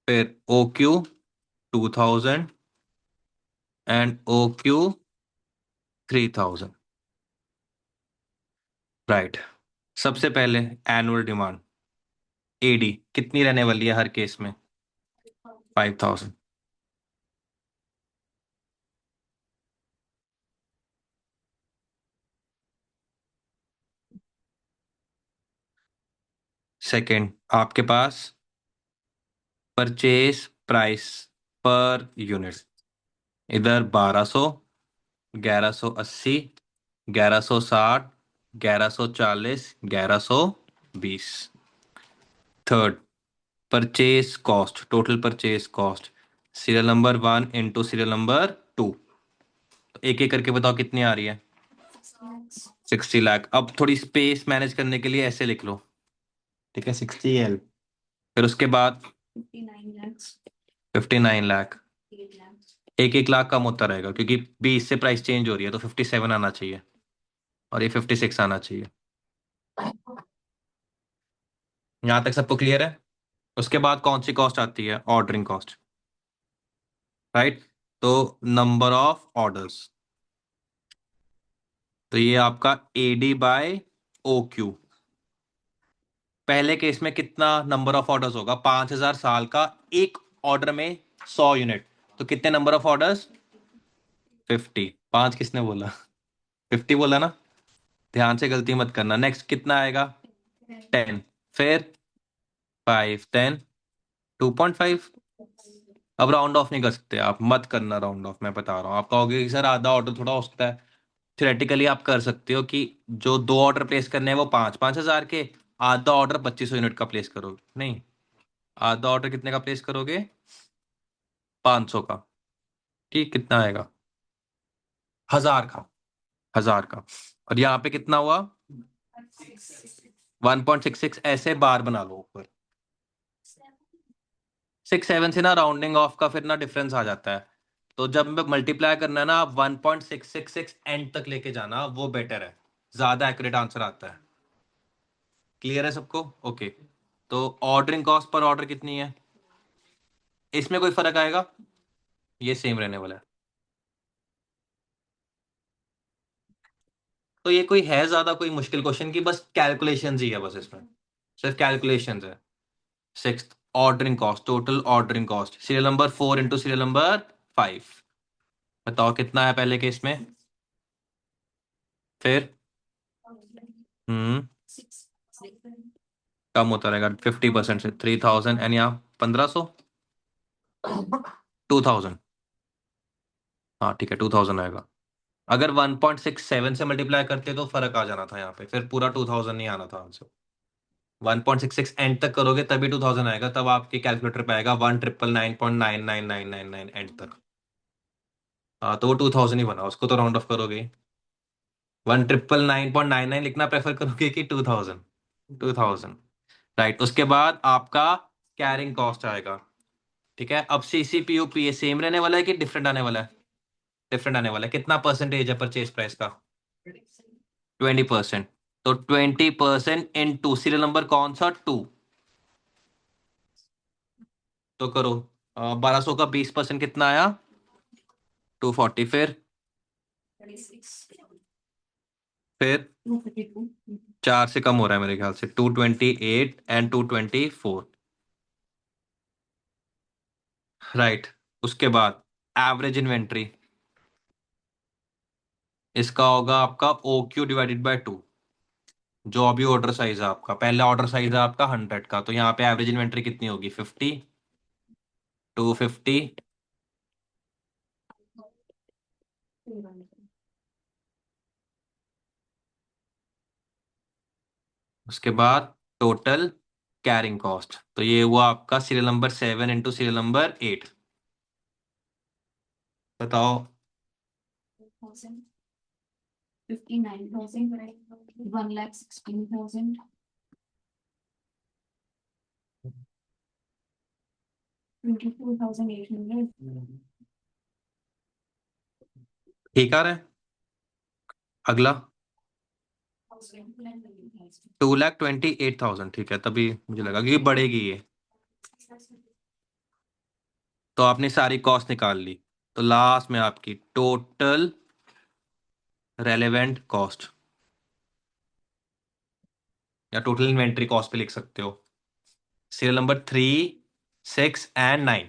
[SPEAKER 1] फिर OQ 2000 एंड OQ 3000। राइट। सबसे पहले एनुअल डिमांड AD कितनी रहने वाली है हर केस में? 5000। सेकंड, आपके पास परचेज प्राइस पर यूनिट, इधर 1200, 1180, 1160, 1140, 1120। Third, purchase cost, total purchase cost, serial number 1 into serial number 2। तो एक एक करके बताओ कितनी आ रही है? 60 लाख। अब थोड़ी स्पेस मैनेज करने के लिए ऐसे लिख लो, ठीक है, 60L। फिर उसके बाद 59 लाख। एक एक लाख कम होता रहेगा क्योंकि 20 से प्राइस चेंज हो रही है, तो 57 आना चाहिए और ये 56 आना चाहिए। यहाँ तक सबको क्लियर है? उसके बाद कौन सी कॉस्ट आती है? Ordering cost, right. तो नंबर ऑफ ऑर्डर्स, तो ये आपका AD/OQ। पहले केस में कितना नंबर ऑफ ऑर्डर्स होगा? 5000 साल का, एक ऑर्डर में 100 यूनिट, तो कितने नंबर ऑफ ऑर्डर्स? 50। पांच किसने बोला? 50 बोला ना? ध्यान से गलती मत करना। नेक्स्ट कितना आएगा? 10। फिर 5, 10, 2.5। अब राउंड ऑफ नहीं कर सकते आप, मत करना राउंड ऑफ, मैं बता रहा हूँ। आप कहोगे कि सर आधा ऑर्डर थोड़ा हो सकता है। थियोरेटिकली आप कर सकते हो कि जो दो ऑर्डर प्लेस करने हैं वो 5-5 हजार के, आधा ऑर्डर 2500 यूनिट का प्लेस करोगे। नहीं, आधा ऑर्डर कितने का प्लेस करोगे? 500 का। ठीक, कितना आएगा? 1000 का। 1000 का। और यहाँ पे कितना हुआ? 1.66। ऐसे बार बना लो ऊपर। 6-7 से ना राउंडिंग ऑफ का फिर ना डिफरेंस आ जाता है। तो जब मल्टीप्लाई करना है ना, आप 1.666 एंड तक लेके जाना, वो बेटर है, ज्यादा एक्यूरेट आंसर आता है। क्लियर है सबको? ओके। तो ऑर्डरिंग कॉस्ट पर ऑर्डर कितनी है? इसमें कोई फर्क आएगा? ये सेम रहने वाला है। तो ये कोई है ज्यादा कोई मुश्किल क्वेश्चन की? बस कैलकुलेशंस ही है, बस इसमें सिर्फ कैलकुलेशंस है। Six, ordering cost, total ordering cost, serial number 4 into serial number 5। बताओ कितना है पहले केस में? फिर हम्म कम होता रहेगा 50% से, 3000 एंड यहाँ 1500, 2000। हाँ ठीक है, 2000 आएगा। अगर 1.67 से मल्टीप्लाई करते तो फर्क आ जाना था यहाँ पे, फिर पूरा 2000 नहीं आना था आंसर। 1.66 एंड तक करोगे तभी 2000 आएगा, तब आपके कैलकुलेटर पे आएगा 1,999,99999 एंड तक। हाँ, तो वो 2000 ही बना, उसको तो राउंड ऑफ करोगे। 1,999,999 लिखना प्रेफर करोगे कि 2000? 2000। राइट। उसके बाद आपका कैरिंग कॉस्ट आएगा। ठीक है, अब CCPUP ये सेम रहने वाला है कि डिफरेंट आने वाला है? डिफरेंट आने वाला है। कितना परसेंटेज है परचेज प्राइस का? 20%। तो 20% इन टू सीरियल नंबर कौन सा? 2। तो करो, 1200 का 20% कितना आया? 240। फिर 4 से कम हो रहा है मेरे ख्याल से, 228 एंड 224। राइट। उसके बाद एवरेज इन्वेंट्री, इसका होगा आपका OQ/2। जो अभी ऑर्डर साइज है आपका, पहला ऑर्डर साइज है आपका 100 का, तो यहाँ पे एवरेज इन्वेंट्री कितनी होगी? 50, 250, उसके बाद टोटल कैरिंग कॉस्ट, तो ये हुआ आपका serial number 7 into serial number 8। बताओ।
[SPEAKER 2] 59,000, 1,16,000, 24,800,
[SPEAKER 1] ठीक आ रहा है। अगला 2,28,000, ठीक है, तभी मुझे लगा कि बढ़ेगी ये। तो आपने सारी कॉस्ट निकाल ली, तो लास्ट में आपकी टोटल रेलेवेंट कॉस्ट या टोटल इन्वेंट्री कॉस्ट पे लिख सकते हो। Serial number 3, 6 and 9।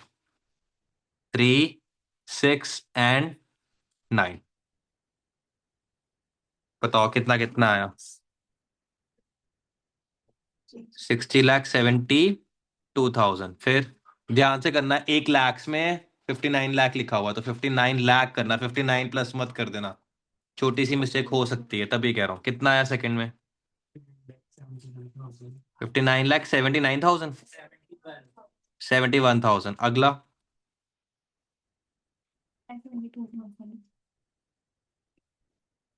[SPEAKER 1] 3, 6 एंड 9। बताओ कितना कितना आया। 60,72,000। फिर ध्यान से करना, 1 लाख में 59 लाख लिखा हुआ, तो 59 लाख करना, 59 प्लस मत कर देना, छोटी सी मिस्टेक हो सकती है, तभी कह रहा हूँ। कितना आया सेकंड में? 59,79,000, 71,000। अगला
[SPEAKER 2] 72,000,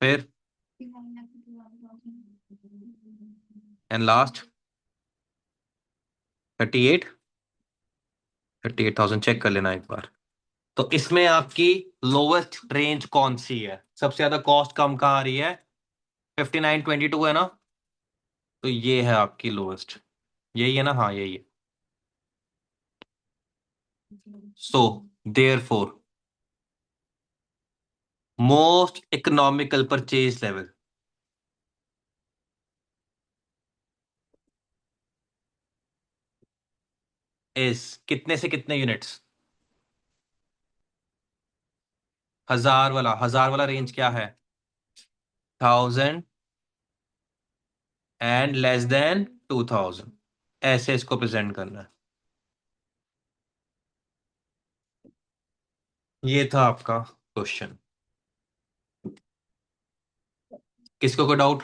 [SPEAKER 1] फिर
[SPEAKER 2] 59,000,
[SPEAKER 1] एंड लास्ट 38,000 चेक कर लेना एक बार। तो इसमें आपकी लोवेस्ट रेंज कौन सी है? सबसे ज्यादा कॉस्ट कम कहाँ आ रही है? 5922 है ना, तो ये है आपकी लोवेस्ट। यही है ना? हाँ यही है। So therefore most economical purchase level is कितने से कितने यूनिट्स? 1,000 वाला रेंज क्या है? 1,000 एंड लेस देन 2,000। ऐसे इसको प्रेजेंट करना है। ये था आपका क्वेश्चन। किसको कोई डाउट?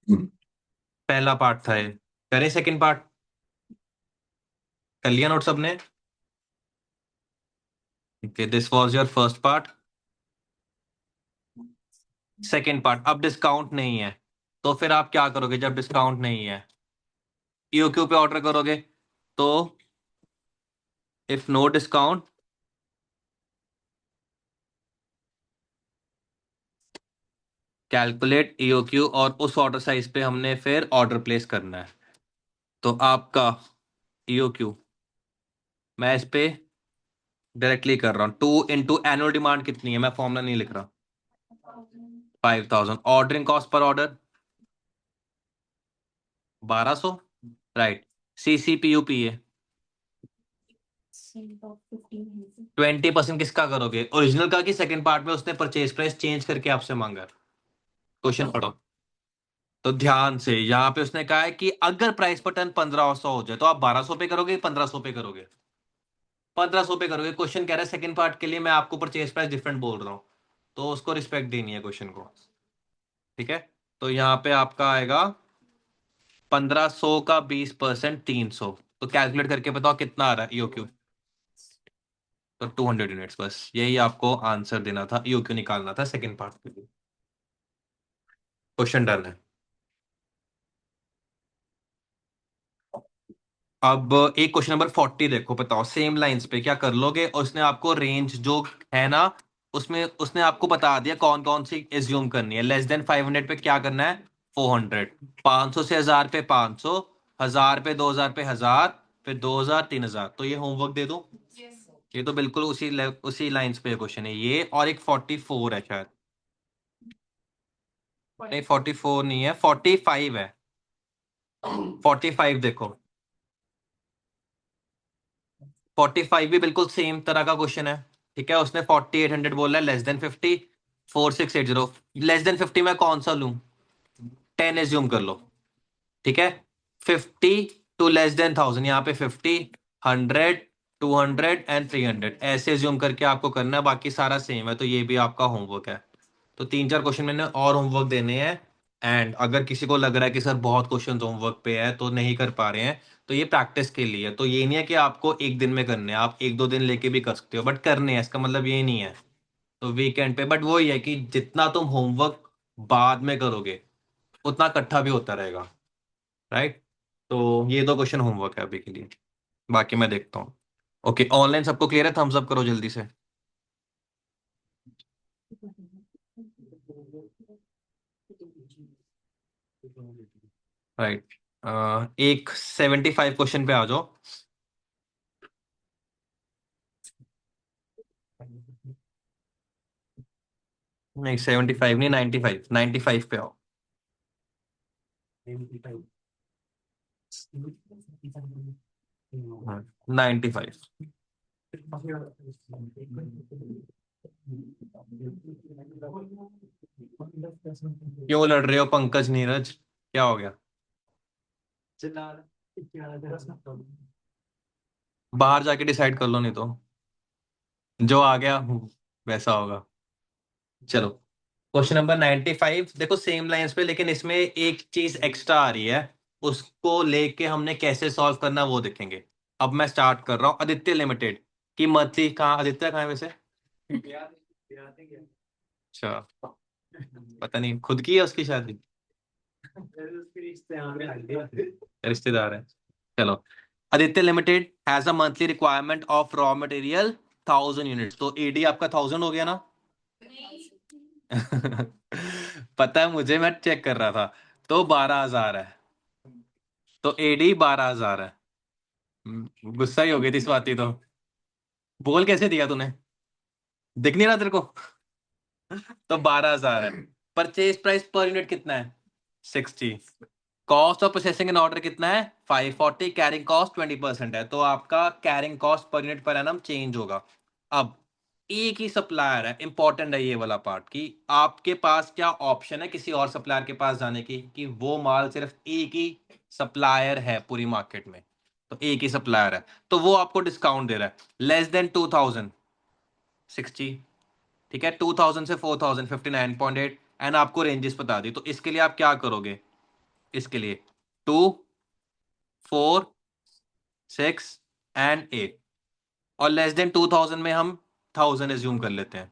[SPEAKER 1] पहला पार्ट था ये, करें सेकंड पार्ट? कर लिया नोट सबने? Okay, this was your first part. Second part, अब डिस्काउंट नहीं है, तो फिर आप क्या करोगे जब डिस्काउंट नहीं है? ईओक्यू पे ऑर्डर करोगे, तो if no discount calculate EOQ, और उस ऑर्डर साइज पे हमने फिर ऑर्डर प्लेस करना है। तो आपका ईओक्यू मैं इस पे डायरेक्टली कर रहा हूँ, 2 इंटू एनुअल डिमांड कितनी है, मैं फॉर्मूला नहीं लिख रहा। 5,000 ऑर्डरिंग कॉस्ट पर ऑर्डर 1,200, राइट। सीसीपीयूपीए
[SPEAKER 2] 15,000,
[SPEAKER 1] 20% किसका करोगे, ओरिजिनल का कि सेकंड पार्ट में उसने परचेज प्राइस चेंज करके आपसे मांगा? क्वेश्चन पढ़ो तो ध्यान से। यहाँ पे उसने कहा है कि अगर प्राइस पर टन 1,500 हो जाए तो आप 1,200 पे करोगे, 1,500 पे करोगे? 1,500 पे करोगे। क्वेश्चन कह रहा है सेकंड पार्ट के लिए मैं आपको परचेज प्राइस डिफरेंट बोल रहा हूँ, तो उसको रिस्पेक्ट देनी है क्वेश्चन को, ठीक है। तो यहाँ पे आपका आएगा 1,500 का 20% 300, तो कैलकुलेट करके बताओ कितना आ रहा है ईओक्यू। तो 200 यूनिट्स, बस यही आपको आंसर देना था, ईओक्यू निकालना था सेकंड पार्ट के लिए। क्वेश्चन डन है। अब एक क्वेश्चन नंबर 40 देखो, बताओ सेम लाइंस पे क्या कर लोगे। और उसने आपको रेंज जो है ना, उसमें उसने आपको बता दिया कौन कौन सी एज्यूम करनी है। लेस देन 500 पे क्या करना है? 400। 500 से 1,000 पे 500, 1,000 पे 2,000 पे 1,000, फिर 2,000 3,000। तो ये होमवर्क दे दूं? ये तो बिल्कुल उसी लाइंस पे क्वेश्चन है ये। और एक 44 है शायद, नहीं 44 नहीं है, 45 है। 45 देखो, 45 भी बिल्कुल सेम तरह का क्वेश्चन है, ठीक है। उसने 4,800 बोला है, लेस देन 50, 4,680। लेस देन 50 में कौन सा लूं? 10 एज्यूम कर लो, ठीक है। 50 टू लेस देन 1,000, यहाँ पे 50, 100, 200 एंड 300 ऐसे एज्यूम करके आपको करना है। बाकी सारा सेम है, तो ये भी आपका होमवर्क है। तो 3-4 क्वेश्चन मैंने और होमवर्क देने हैं, एंड अगर किसी को लग रहा है कि सर बहुत क्वेश्चन होमवर्क पे है तो नहीं कर पा रहे हैं, तो ये प्रैक्टिस के लिए है। तो ये नहीं है कि आपको एक दिन में करने हैं, आप एक दो दिन लेके भी कर सकते हो, बट करने हैं इसका मतलब ये नहीं है। तो वीकेंड पे, बट वो ही है कि जितना तुम होमवर्क बाद में करोगे उतना इकट्ठा भी होता रहेगा, राइट। तो ये दो क्वेश्चन होमवर्क है अभी के लिए, बाकी मैं देखता हूँ। ओके, ऑनलाइन सबको क्लियर है? थम्स अप करो जल्दी से। राइट। एक 75 क्वेश्चन पे आ जाओ। नहीं 75 नहीं, 95, 95 पे आओ। 95। क्यों लड़ रहे हो पंकज नीरज, क्या हो गया? बाहर जाके डिसाइड कर लो, नहीं तो जो आ गया वैसा होगा। चलो, क्वेश्चन नंबर 95 देखो, सेम लाइंस पे, लेकिन इसमें एक चीज एक्स्ट्रा आ रही है। उसको लेके हमने कैसे सॉल्व करना वो देखेंगे। अब मैं स्टार्ट कर रहा हूँ। आदित्य लिमिटेड की मंथली, कहाँ आदित्य, कहाँ है वैसे? अच्छा, पता नहीं, खुद की है उसकी शादी? रिश्तेदार है। चलो, Aditya limited has a monthly requirement of raw material 1000 units. तो एडी आपका 1000 हो गया ना? पता है मुझे, मैं चेक कर रहा था। तो 12,000 है। तो एडी 12,000 है। गुस्सा ही हो गई थी स्वाति तो। बोल कैसे दिया तूने? दिख नहीं रहा तेरे को? तो 12,000 है। परचेज प्राइस पर यूनिट कितना है? 60। Cost of processing an order कितना है? 540। कैरिंग कॉस्ट 20% है, तो आपका carrying cost per unit per annum change होगा। अब एक ही सप्लायर है, इंपॉर्टेंट है ये वाला पार्ट, कि आपके पास क्या ऑप्शन है किसी और सप्लायर के पास जाने की, कि वो माल सिर्फ एक ही सप्लायर है पूरी मार्केट में। तो एक ही सप्लायर है, तो वो आपको डिस्काउंट दे रहा है लेस देन 2000, 60। ठीक है, 2000 से 4000, 59.8। एंड आपको रेंजेस बता दी, तो इसके लिए आप क्या करोगे? इसके लिए 2, 4, 6 एंड 8। और लेस देन 2000 में हम 1000 एज्यूम कर लेते हैं,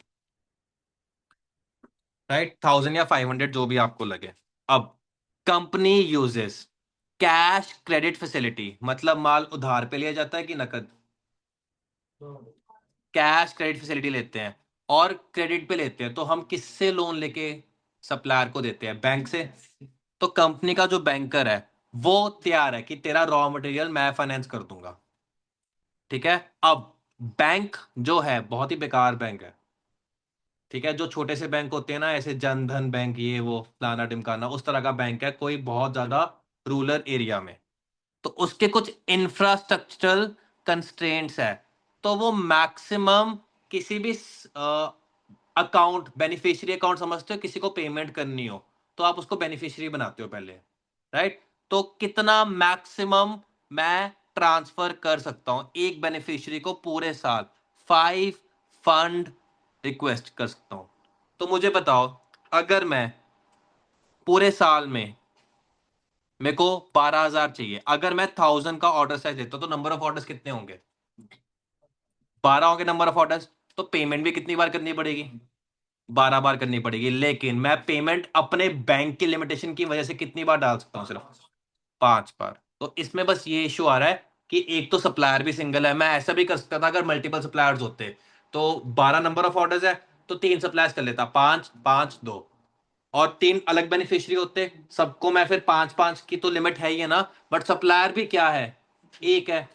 [SPEAKER 1] राइट। 1000 या 500 जो भी आपको लगे। अब company uses cash credit facility, मतलब माल उधार पे लिया जाता है कि नकद? कैश क्रेडिट फैसिलिटी लेते हैं। और क्रेडिट पे लेते हैं तो हम किससे लोन लेके सप्लायर को देते हैं? बैंक से। तो कंपनी का जो बैंकर है वो तैयार है कि तेरा रॉ मटेरियल मैं फाइनेंस कर दूंगा। ठीक है। अब बैंक जो है बहुत ही बेकार बैंक है। ठीक है, जो छोटे से बैंक होते हैं ना, ऐसे जन धन बैंक, ये वो फलाना ढिमकाना, उस तरह का बैंक है, कोई बहुत ज्यादा रूरल एरिया में। तो उसके कुछ इंफ्रास्ट्रक्चरल कंस्ट्रेंट्स है। तो वो मैक्सिमम किसी भी अकाउंट, बेनिफिशियरी अकाउंट समझते हो, किसी को पेमेंट करनी हो तो आप उसको बेनिफिशियरी बनाते हो पहले, राइट। तो कितना मैक्सिमम मैं ट्रांसफर कर सकता हूं एक बेनिफिशियरी को पूरे साल? 5 फंड रिक्वेस्ट कर सकता हूं। तो मुझे बताओ, अगर मैं पूरे साल में, मेरे को 12,000 चाहिए, अगर मैं 1000 का ऑर्डर साइज देता हूं तो नंबर ऑफ ऑर्डर्स कितने होंगे? 12 होंगे नंबर ऑफ ऑर्डर्स। तो पेमेंट भी कितनी बार करनी पड़ेगी? 12 बार करनी पड़ेगी। लेकिन मैं पेमेंट अपने बैंक की लिमिटेशन की वजह से कितनी बार डाल सकता हूँ? सिर्फ 5 बार। तो इसमें बस ये इशू आ रहा है कि एक तो सप्लायर भी सिंगल है। मैं ऐसा भी कर सकता था अगर मल्टीपल सप्लायर्स होते, तो 12 नंबर ऑफ ऑर्डर्स है तो 3 सप्लायर्स कर लेता, 5 5 2, और 3 अलग बेनिफिशियरी होते, सबको मैं फिर 5 5 की तो लिमिट है ही है ना। बट सप्लायर भी क्या है? एक है।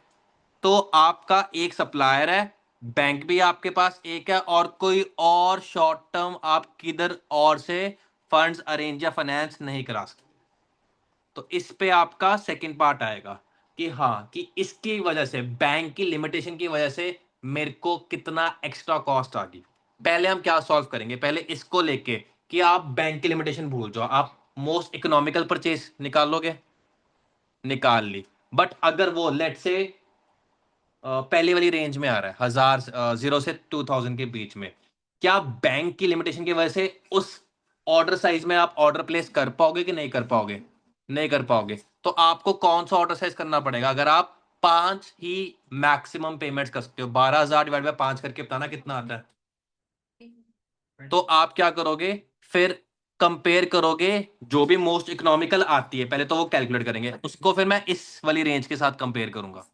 [SPEAKER 1] तो आपका एक सप्लायर है, बैंक भी आपके पास एक है, और कोई और शॉर्ट टर्म आप किधर और से फंड्स अरेंज या फाइनेंस नहीं करा सकते। तो इस पे आपका सेकंड पार्ट आएगा कि हाँ, कि इसकी वजह से, बैंक की लिमिटेशन की वजह से मेरे को कितना एक्स्ट्रा कॉस्ट आ गई। पहले हम क्या सॉल्व करेंगे? पहले इसको लेके कि आप बैंक की लिमिटेशन भूल जाओ, आप मोस्ट इकोनॉमिकल परचेज निकाल लोगे, निकाल ली। बट अगर वो लेट से पहले वाली रेंज में आ रहा है, 1000, 0 से 2000 के बीच में, क्या बैंक की लिमिटेशन की वजह से उस ऑर्डर साइज में आप ऑर्डर प्लेस कर पाओगे कि नहीं कर पाओगे? नहीं कर पाओगे। तो आपको कौन सा ऑर्डर साइज करना पड़ेगा? अगर आप 5 ही मैक्सिमम पेमेंट्स कर सकते हो, 12,000 डिवाइड बाय 5 करके बताना कितना आता है। तो आप क्या करोगे फिर? कंपेयर करोगे जो भी मोस्ट इकोनॉमिकल आती है, पहले तो वो कैलकुलेट करेंगे, उसको फिर मैं इस वाली रेंज के साथ कंपेयर करूंगा।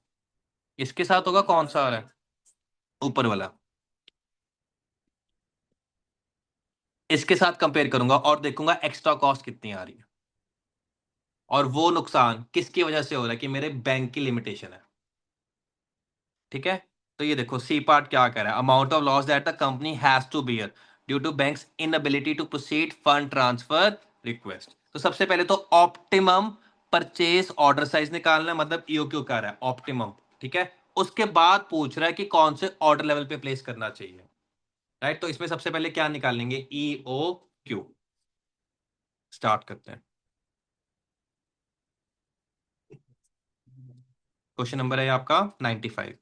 [SPEAKER 1] इसके साथ होगा, कौन सा आ रहा है? ऊपर वाला। इसके साथ कंपेयर करूंगा और देखूंगा एक्स्ट्रा कॉस्ट कितनी आ रही है, और वो नुकसान किसकी वजह से हो रहा है कि मेरे बैंक की लिमिटेशन है। ठीक है। तो ये देखो सी पार्ट क्या कह रहा है, amount of loss that the company has to bear due to banks inability to proceed fund transfer request. तो सबसे पहले तो ऑप्टिमम परचेज ऑर्डर साइज निकालना है, मतलब ईओक्यू कह रहा है ऑप्टिमम। ठीक है। उसके बाद पूछ रहा है कि कौन से ऑर्डर लेवल पे प्लेस करना चाहिए। राइट। तो इसमें सबसे पहले क्या निकालेंगे? E O Q. स्टार्ट करते हैं। क्वेश्चन नंबर है आपका 95।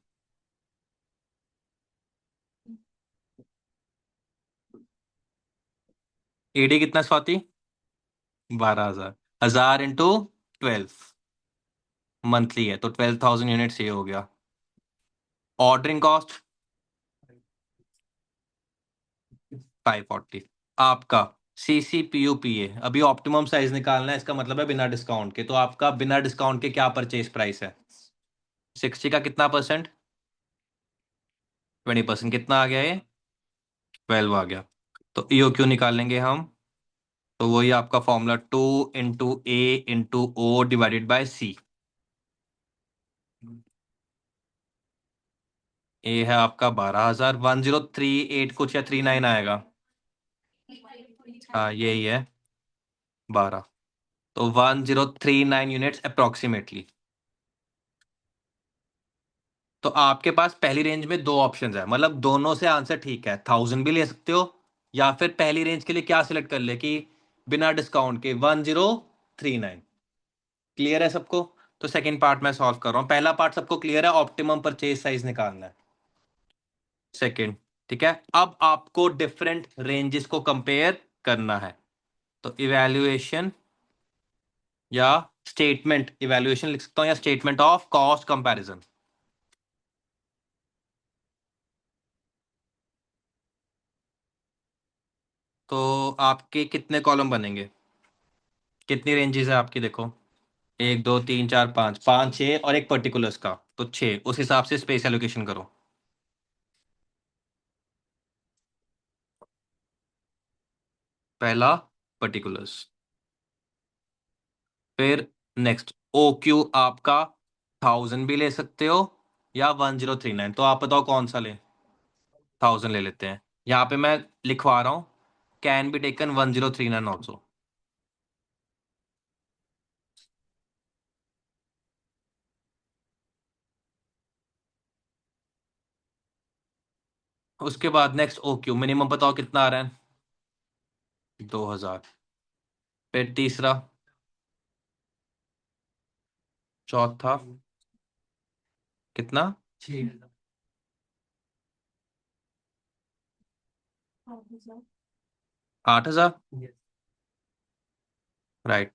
[SPEAKER 1] एडी कितना स्वाति? 12,000। 1000 इंटू 12 मंथली है, तो 12,000 यूनिट्स ये हो गया। Ordering cost 540। आपका सीसीपीयूपीए अभी ऑप्टिमम साइज निकालना है, इसका मतलब है बिना डिस्काउंट के। तो आपका बिना डिस्काउंट के क्या परचेज प्राइस है? 60 का कितना परसेंट? 20%। कितना आ गया ये? 12 आ गया। तो ईओ क्यू निकालेंगे हम। तो वही आपका formula 2 into A into O divided by C. A है आपका 12,000, 1038 कुछ या 39 आएगा। हाँ यही है 12। तो 1039 यूनिट्स अप्रोक्सीमेटली। तो आपके पास पहली रेंज में दो ऑप्शंस है, मतलब दोनों से आंसर ठीक है। 1000 भी ले सकते हो, या फिर पहली रेंज के लिए क्या सिलेक्ट कर ले कि बिना डिस्काउंट के 1039। क्लियर है सबको? तो सेकंड पार्ट मैं सॉल्व कर रहा हूँ। पहला पार्ट सबको क्लियर है, ऑप्टिमम परचेज साइज निकालना है। सेकंड। ठीक है। अब आपको डिफरेंट रेंजेस को कंपेयर करना है। तो इवैल्यूएशन या स्टेटमेंट, इवैल्यूएशन लिख सकता हूँ या स्टेटमेंट ऑफ कॉस्ट कंपैरिजन। तो आपके कितने कॉलम बनेंगे? कितनी रेंजेस है आपकी? देखो, 1 2 3 4 5, 5 6 और एक पर्टिकुलर्स का, तो 6। उस हिसाब से स्पेस एलोकेशन करो। पहला पर्टिकुलर्स, फिर नेक्स्ट ओ क्यू आपका 1000 भी ले सकते हो या 1039। तो आप बताओ कौन सा ले? 1000 ले लेते हैं। यहाँ पे मैं लिखवा रहा हूँ, कैन बी टेकन 1039 ऑल्सो। उसके बाद नेक्स्ट ओ क्यू मिनिमम बताओ कितना आ रहा है? 2000। फिर तीसरा, चौथा कितना? 8,000। राइट।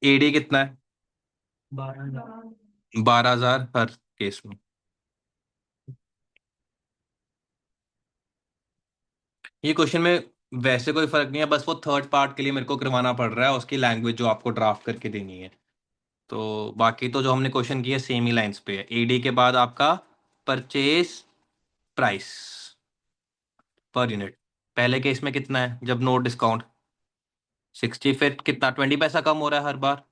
[SPEAKER 1] एडी कितना है? 12,000 हर केस में। ये क्वेश्चन में वैसे कोई फर्क नहीं है, बस वो थर्ड पार्ट के लिए मेरे को करवाना पड़ रहा है, उसकी लैंग्वेज जो आपको ड्राफ्ट करके देनी है। तो बाकी तो जो हमने क्वेश्चन किया सेम ही लाइंस पे है। एडी के बाद आपका परचेज प्राइस पर यूनिट, पहले केस में कितना है जब नो डिस्काउंट? 60। फिर कितना 20 पैसा कम हो रहा है हर बार?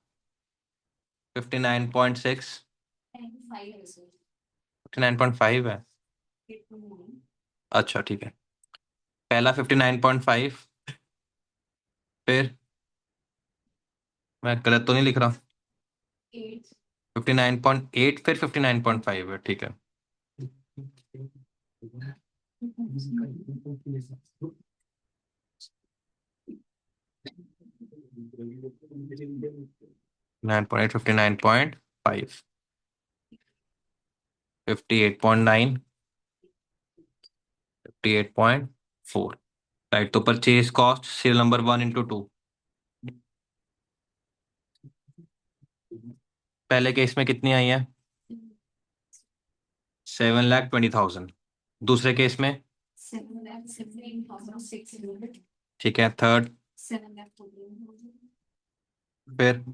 [SPEAKER 1] 59.6। 59.5 है। अच्छा ठीक है। पहला 59.5, फिर मैं गलत तो नहीं लिख रहा? 59.8 फिर 59.5 है। ठीक है। 9.8 59.5। 58.9, 58.4। राइट, तो purchase cost serial number 1 into 2। पहले केस में कितनी आई है? 7,20,000। दूसरे केस में?
[SPEAKER 2] 7,17,600.
[SPEAKER 1] ठीक है, थर्ड?
[SPEAKER 2] 7,14,000.
[SPEAKER 1] फिर?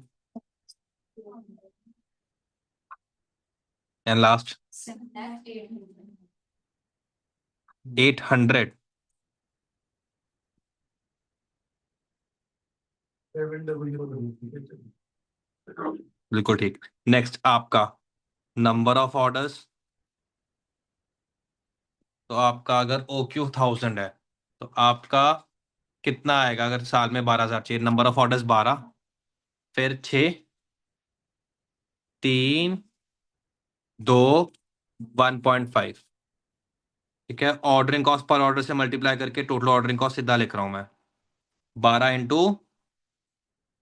[SPEAKER 1] And last?
[SPEAKER 2] 7,800.
[SPEAKER 1] 800। बिल्कुल ठीक। नेक्स्ट आपका नंबर ऑफ ऑर्डर्स। तो आपका अगर OQ 1000 है तो आपका कितना आएगा? अगर साल में 12,000 चाहिए, नंबर ऑफ ऑर्डर्स 12, फिर 6, 3, 2, 1.5। ठीक है, ऑर्डरिंग कॉस्ट पर ऑर्डर से मल्टीप्लाई करके टोटल ऑर्डरिंग कॉस्ट सीधा लिख रहा हूं मैं। 12 into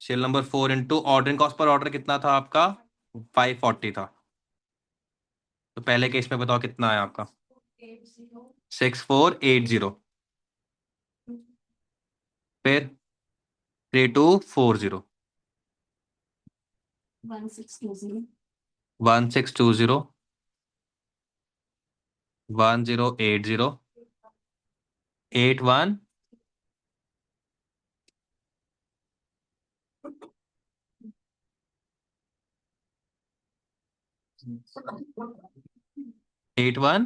[SPEAKER 1] cell number 4 into ordering cost पर ऑर्डर कितना था आपका? 540 था। तो पहले केस में बताओ कितना है आपका? 6480। फिर 3240।
[SPEAKER 2] 1,620.
[SPEAKER 1] 1620। 1080। 81। 810।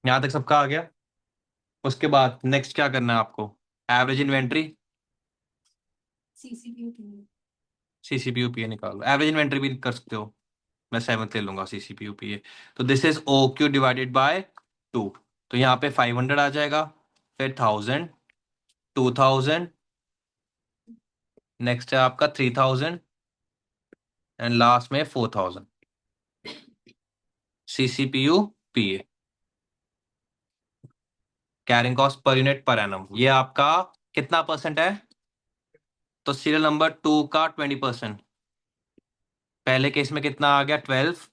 [SPEAKER 1] यहां तक सबका आ गया? उसके बाद नेक्स्ट क्या करना है आपको? Average inventory.
[SPEAKER 2] CCPU.
[SPEAKER 1] CCPUPA निकालो, एवरेज इन्वेंट्री भी कर सकते हो। मैं 7th ले लूंगा CCPUPA। तो this is OQ divided by 2। तो यहाँ पे 500 आ जाएगा, फिर 1000, 2000, नेक्स्ट है आपका 3000, एंड लास्ट में 4000। CCPUPA, carrying cost per unit per annum, ये आपका कितना परसेंट है? तो सीरियल नंबर 2 का 20%। पहले केस में कितना आ गया? 12।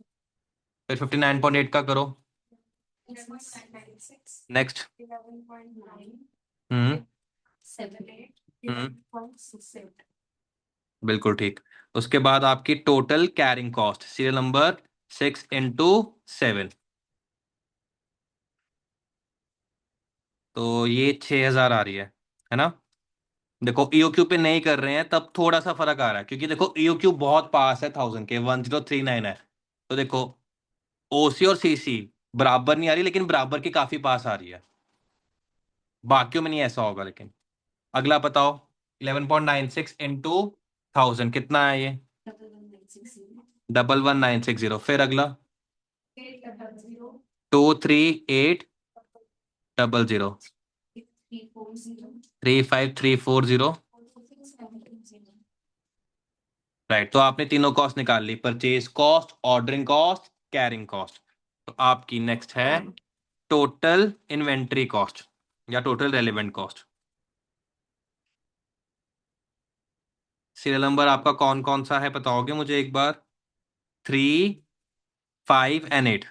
[SPEAKER 1] फिर 59.8 का करो।
[SPEAKER 2] 11.96.
[SPEAKER 1] नेक्स्ट?
[SPEAKER 2] 11.9.
[SPEAKER 1] हम्म
[SPEAKER 2] 78.
[SPEAKER 1] हम्म
[SPEAKER 2] 11.68.
[SPEAKER 1] बिल्कुल ठीक। उसके बाद आपकी total carrying cost serial number 6 into 7। तो ये 6,000 आ रही है ना? देखो EOQ पे नहीं कर रहे हैं तब थोड़ा सा फर्क आ रहा है, क्योंकि देखो EOQ बहुत पास है 1000 के, 1039 है। तो देखो OC और CC बराबर नहीं आ रही, लेकिन बराबर के काफी पास आ रही है। बाकियों में नहीं ऐसा होगा। लेकिन अगला बताओ, 11.96 into 1000 कितना है ये?
[SPEAKER 2] 11,960.
[SPEAKER 1] 11,960। फिर अगला
[SPEAKER 2] 800.
[SPEAKER 1] 23800।
[SPEAKER 2] 340.
[SPEAKER 1] 35340।
[SPEAKER 2] 4,670.
[SPEAKER 1] राइट, तो आपने तीनों कॉस्ट निकाल ली, purchase cost, ordering cost, carrying cost. तो आपकी नेक्स्ट है टोटल इन्वेंट्री कॉस्ट या total relevant cost. Serial number आपका कौन कौन सा है बताओगे मुझे एक बार? 3, 5 and 8।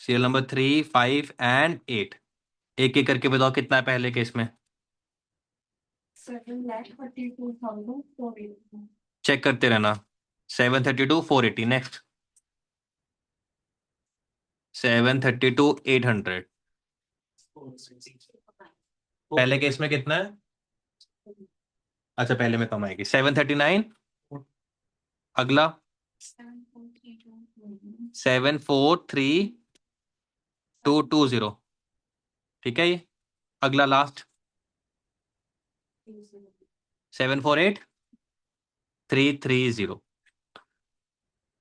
[SPEAKER 1] Serial number 3, 5 and 8। एक एक करके बताओ कितना है पहले केस में?
[SPEAKER 2] 7,32,480.
[SPEAKER 1] चेक करते रहना। 732 480। नेक्स्ट? 732 800। पहले केस में कितना है? अच्छा, पहले में कम आएगी, 739। अगला
[SPEAKER 2] 7,432.
[SPEAKER 1] 743,220। ठीक है ये। अगला लास्ट 748,330।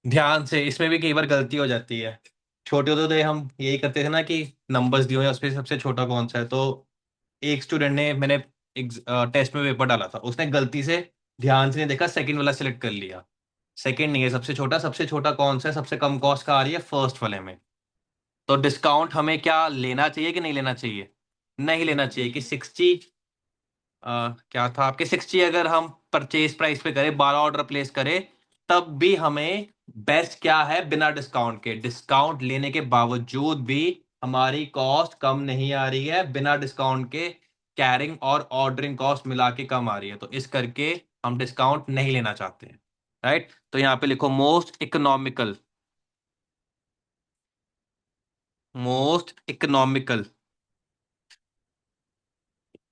[SPEAKER 1] ध्यान से, इसमें भी कई बार गलती हो जाती है। छोटे होते तो हम यही करते थे ना कि नंबर्स दिए हुए हैं उसमें सबसे छोटा कौन सा है। तो एक स्टूडेंट ने, मैंने एक टेस्ट में पेपर डाला था, उसने गलती से ध्यान से नहीं देखा, सेकंड वाला सिलेक्ट कर लिया। सेकंड नहीं है सबसे छोटा कौन सा है, सबसे कम कॉस्ट का आ रही है फर्स्ट वाले में। तो डिस्काउंट हमें क्या लेना चाहिए कि नहीं लेना चाहिए? नहीं लेना चाहिए कि 60 क्या था आपके 60, अगर हम परचेज प्राइस पे करें, 12 ऑर्डर प्लेस करें, तब भी हमें बेस्ट क्या है, बिना डिस्काउंट के, डिस्काउंट लेने के बावजूद भी हमारी कॉस्ट कम नहीं आ रही है, बिना डिस्काउंट के कैरिंग और ऑर्डरिंग कॉस्ट मिला के कम आ रही है, तो इस करके हम डिस्काउंट नहीं लेना चाहते हैं। राइट, तो यहाँ पे लिखो मोस्ट इकोनॉमिकल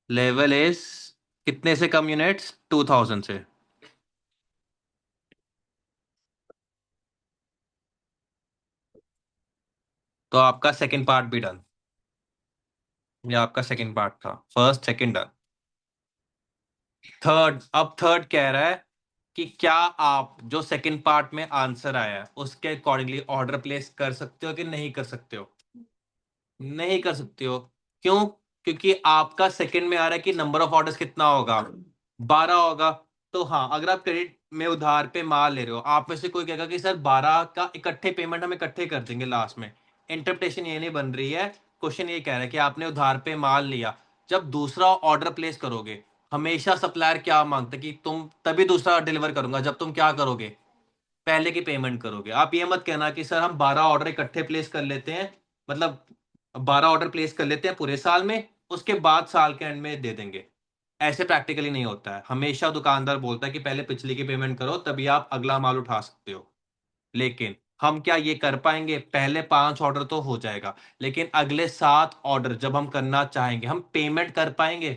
[SPEAKER 1] लेवल इज, कितने से कम यूनिट्स, 2000 से। तो आपका सेकंड पार्ट भी डन। ये आपका सेकंड पार्ट था, फर्स्ट सेकंड डन। थर्ड, अब थर्ड कह रहा है कि क्या आप जो सेकंड पार्ट में आंसर आया है उसके अकॉर्डिंगली ऑर्डर प्लेस कर सकते हो कि नहीं कर सकते हो। नहीं कर सकते हो। क्यों? क्योंकि आपका सेकंड में आ रहा है कि नंबर ऑफ ऑर्डर्स कितना होगा, 12 होगा। तो हाँ, अगर आप क्रेडिट में उधार पे माल ले रहे हो, आप में से कोई कहेगा कि सर 12 का इकट्ठे पेमेंट हम इकट्ठे कर देंगे लास्ट में। इंटरप्रिटेशन ये नहीं बन रही है। क्वेश्चन ये कह रहा है कि आपने उधार पे माल लिया, जब दूसरा ऑर्डर प्लेस करोगे, हमेशा सप्लायर क्या मांगता है कि तुम तभी दूसरा डिलीवर करूंगा जब तुम क्या करोगे, पहले की पेमेंट करोगे। आप ये मत कहना कि सर हम 12 ऑर्डर इकट्ठे प्लेस कर लेते हैं, मतलब 12 ऑर्डर प्लेस कर लेते हैं पूरे साल में, उसके बाद साल के एंड में दे देंगे। ऐसे प्रैक्टिकली नहीं होता है। हमेशा दुकानदार बोलता है कि पहले पिछली की पेमेंट करो तभी आप अगला माल उठा सकते हो। लेकिन हम क्या ये कर पाएंगे? पहले 5 ऑर्डर तो हो जाएगा, लेकिन अगले 7 ऑर्डर जब हम करना चाहेंगे, हम पेमेंट कर पाएंगे?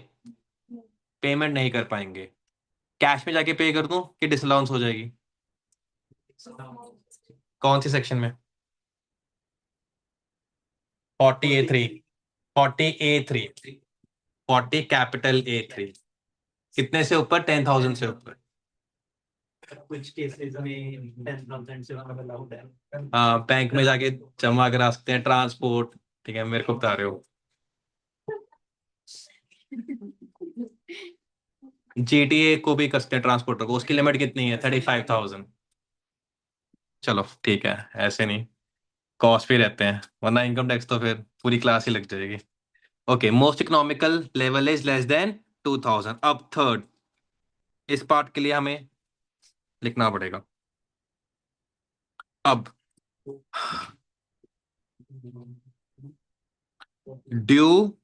[SPEAKER 1] पेमेंट नहीं कर पाएंगे। कैश में जाके पे कर दूं कि डिसअलाउंस हो जाएगी? कौन सी सेक्शन में? 40A3। 40A3। 40 capital A3। कितने से ऊपर? 10,000 से ऊपर।
[SPEAKER 3] कुछ केसेस में 10,000 से ऊपर अलाउड है।
[SPEAKER 1] हाँ, बैंक में जाके जमा करा सकते हैं, ट्रांसपोर्ट। ठीक है, मेरे को बता रहे हो। GTA को भी कर सकते हैं ट्रांसपोर्टर को, उसकी लिमिट कितनी है? 35,000। चलो ठीक है, ऐसे नहीं, कॉस्ट भी रहते हैं, वरना इनकम टैक्स तो फिर पूरी क्लास ही लग जाएगी। Okay, most economical level is less than 2000। अब थर्ड, इस पार्ट के लिए हमें लिखना पड़ेगा। अब due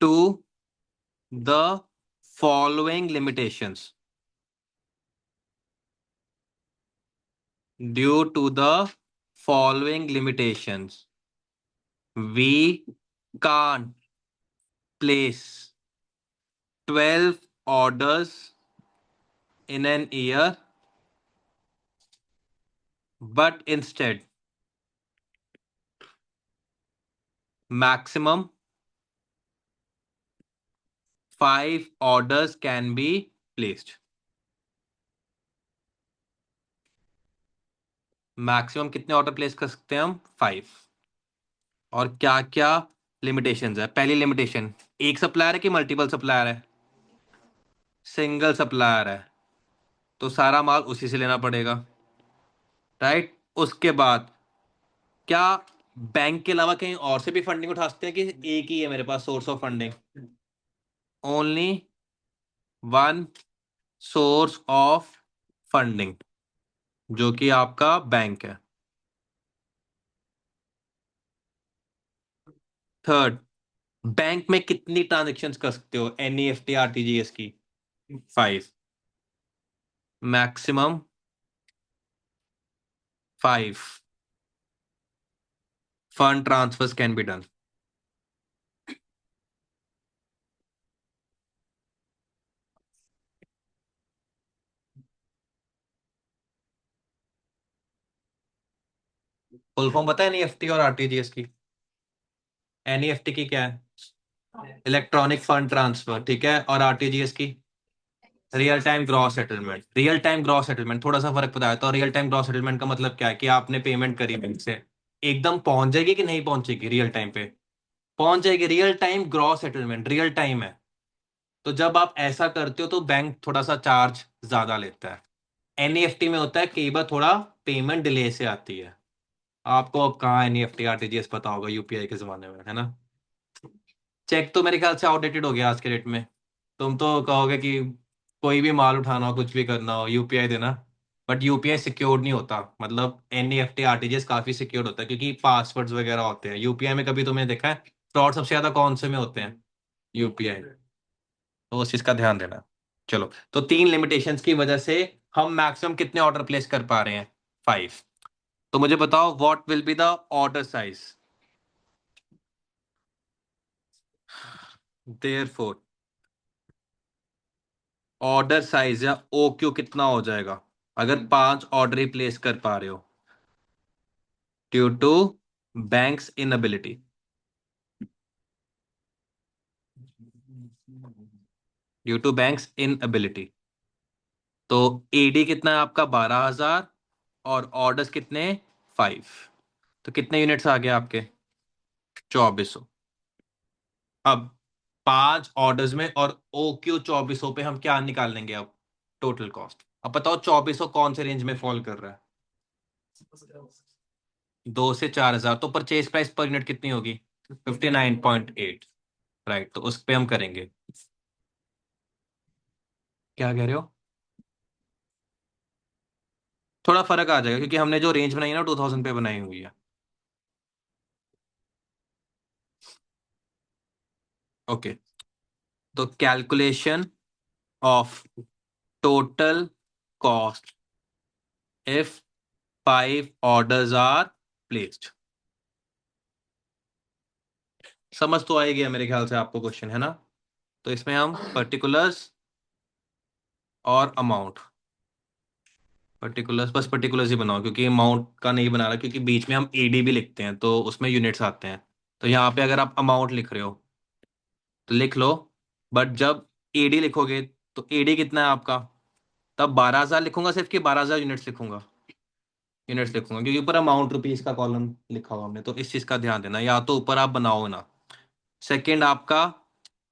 [SPEAKER 1] to the following limitations, due to the following limitations, we can't place 12 orders in an year, but instead maximum 5 orders can be placed। Maximum कितने order place कर सकते हैं हम? 5। और क्या क्या लिमिटेशंस है? पहली लिमिटेशन, एक सप्लायर है कि मल्टीपल सप्लायर है? सिंगल सप्लायर है, तो सारा माल उसी से लेना पड़ेगा। राइट, उसके बाद क्या बैंक के अलावा कहीं और से भी फंडिंग उठा सकते हैं कि एक ही है मेरे पास source of funding? Only one source of funding, जो कि आपका बैंक है। थर्ड, बैंक में कितनी ट्रांजेक्शन्स कर सकते हो NEFT RTGS की? 5। Maximum 5 fund transfers can be done. Full form पता है NEFT और RTGS की? NEFT की क्या है? इलेक्ट्रॉनिक फंड ट्रांसफर, ठीक है। और RTGS की? Real time gross settlement. Real time gross settlement, थोड़ा सा फर्क बताया तो। रियल टाइम ग्रॉस सेटलमेंट का मतलब क्या है कि आपने पेमेंट करी बैंक से, एकदम पहुंच जाएगी कि नहीं पहुंचेगी रियल टाइम पे? पहुंच जाएगी। Real time gross settlement, real time है। तो जब आप ऐसा करते हो तो बैंक थोड़ा सा चार्ज ज्यादा लेता है। NEFT में होता है कई बार थोड़ा पेमेंट डिले से आती है। आपको अब कहाँ NEFT RTGS पता होगा UPI के जमाने में, है ना? चेक तो मेरे ख्याल से आउटडेटेड हो गया आज के डेट में। तुम तो कहोगे कि कोई भी माल उठाना हो, कुछ भी करना हो, यूपीआई देना। बट यूपीआई सिक्योर नहीं होता, मतलब एनईएफटी आरटीजीएस काफी सिक्योर होता है क्योंकि पासवर्ड्स वगैरह होते हैं। यूपीआई में कभी तुमने देखा है फ्रॉड सबसे ज्यादा कौन से में होते हैं? यूपीआई। तो उस चीज का ध्यान देना। चलो, तो 3 लिमिटेशंस की वजह से हम मैक्सिमम कितने ऑर्डर प्लेस कर पा रहे हैं? 5। तो मुझे बताओ what will be the order size. Therefore order size या ओ क्यू कितना हो जाएगा अगर 5 ऑर्डर ही प्लेस कर पा रहे हो? Due to banks inability. Due to banks inability. तो एडी कितना है आपका? 12,000। और ऑर्डर्स कितने? 5। तो कितने यूनिट्स आ गए आपके? 2400। अब 5 ऑर्डर्स में और ओ क्यू 2400 पे हम क्या निकाल लेंगे अब? Total cost. अब बताओ 2400 कौन से रेंज में फॉल कर रहा है? 2 से 4,000। तो परचेज प्राइस पर यूनिट कितनी होगी? 59.8। राइट, तो उस पे हम करेंगे। क्या कह रहे हो? थोड़ा फर्क आ जाएगा क्योंकि हमने जो रेंज बनाई है ना 2000 पे बनाई हुई है। ओके, तो calculation of total cost if 5 orders are placed. समझ तो आएगी मेरे ख्याल से आपको, क्वेश्चन है ना? तो इसमें हम पर्टिकुलर्स और अमाउंट, पर्टिकुलर्स बस पर्टिकुलर्स ही बनाओ क्योंकि अमाउंट का नहीं बना रहा, क्योंकि बीच में हम एडी भी लिखते हैं तो उसमें यूनिट्स आते हैं। तो यहाँ पे अगर आप अमाउंट लिख रहे हो तो लिख लो, बट जब एडी लिखोगे तो एडी कितना है आपका? तब 12,000 लिखूंगा सिर्फ कि 12,000 यूनिट्स लिखूंगा? यूनिट्स लिखूंगा क्योंकि ऊपर अमाउंट रुपीस का कॉलम लिखा हुआ हमने, तो इस चीज का ध्यान देना, या तो ऊपर आप बनाओ ना। सेकंड आपका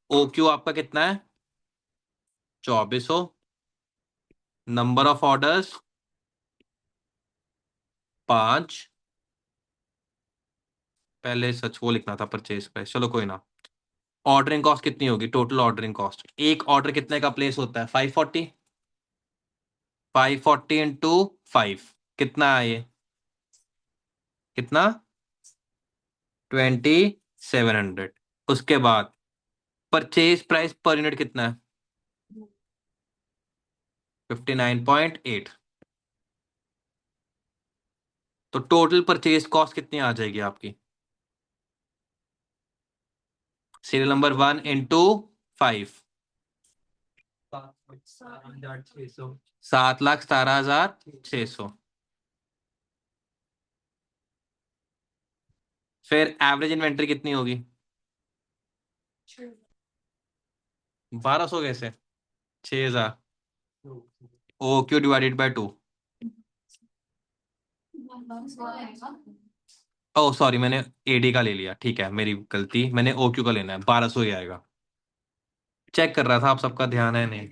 [SPEAKER 1] ओ क्यू आपका कितना है? 2400। Number of orders 5। पहले सच वो लिखना था परचेज प्राइस, चलो कोई ना। ऑर्डरिंग कॉस्ट कितनी होगी? टोटल ऑर्डरिंग कॉस्ट, एक ऑर्डर कितने का प्लेस होता है? 540। 540 इंटू 5 कितना है ये? कितना? 2700। उसके बाद परचेज प्राइस पर यूनिट कितना है? 59.8। तो टोटल परचेज कॉस्ट कितनी आ जाएगी आपकी? Serial number 1 into 5।
[SPEAKER 3] 7,600।
[SPEAKER 1] 7,17,600। फिर एवरेज इन्वेंट्री कितनी होगी? 1200 कैसे? 6,000। O Q divided by 2। Oh sorry, मैंने एडी का ले लिया, ठीक है मेरी गलती, मैंने ओ क्यू का लेना है। 1200 ही आएगा। चेक कर रहा था आप सबका ध्यान है नहीं।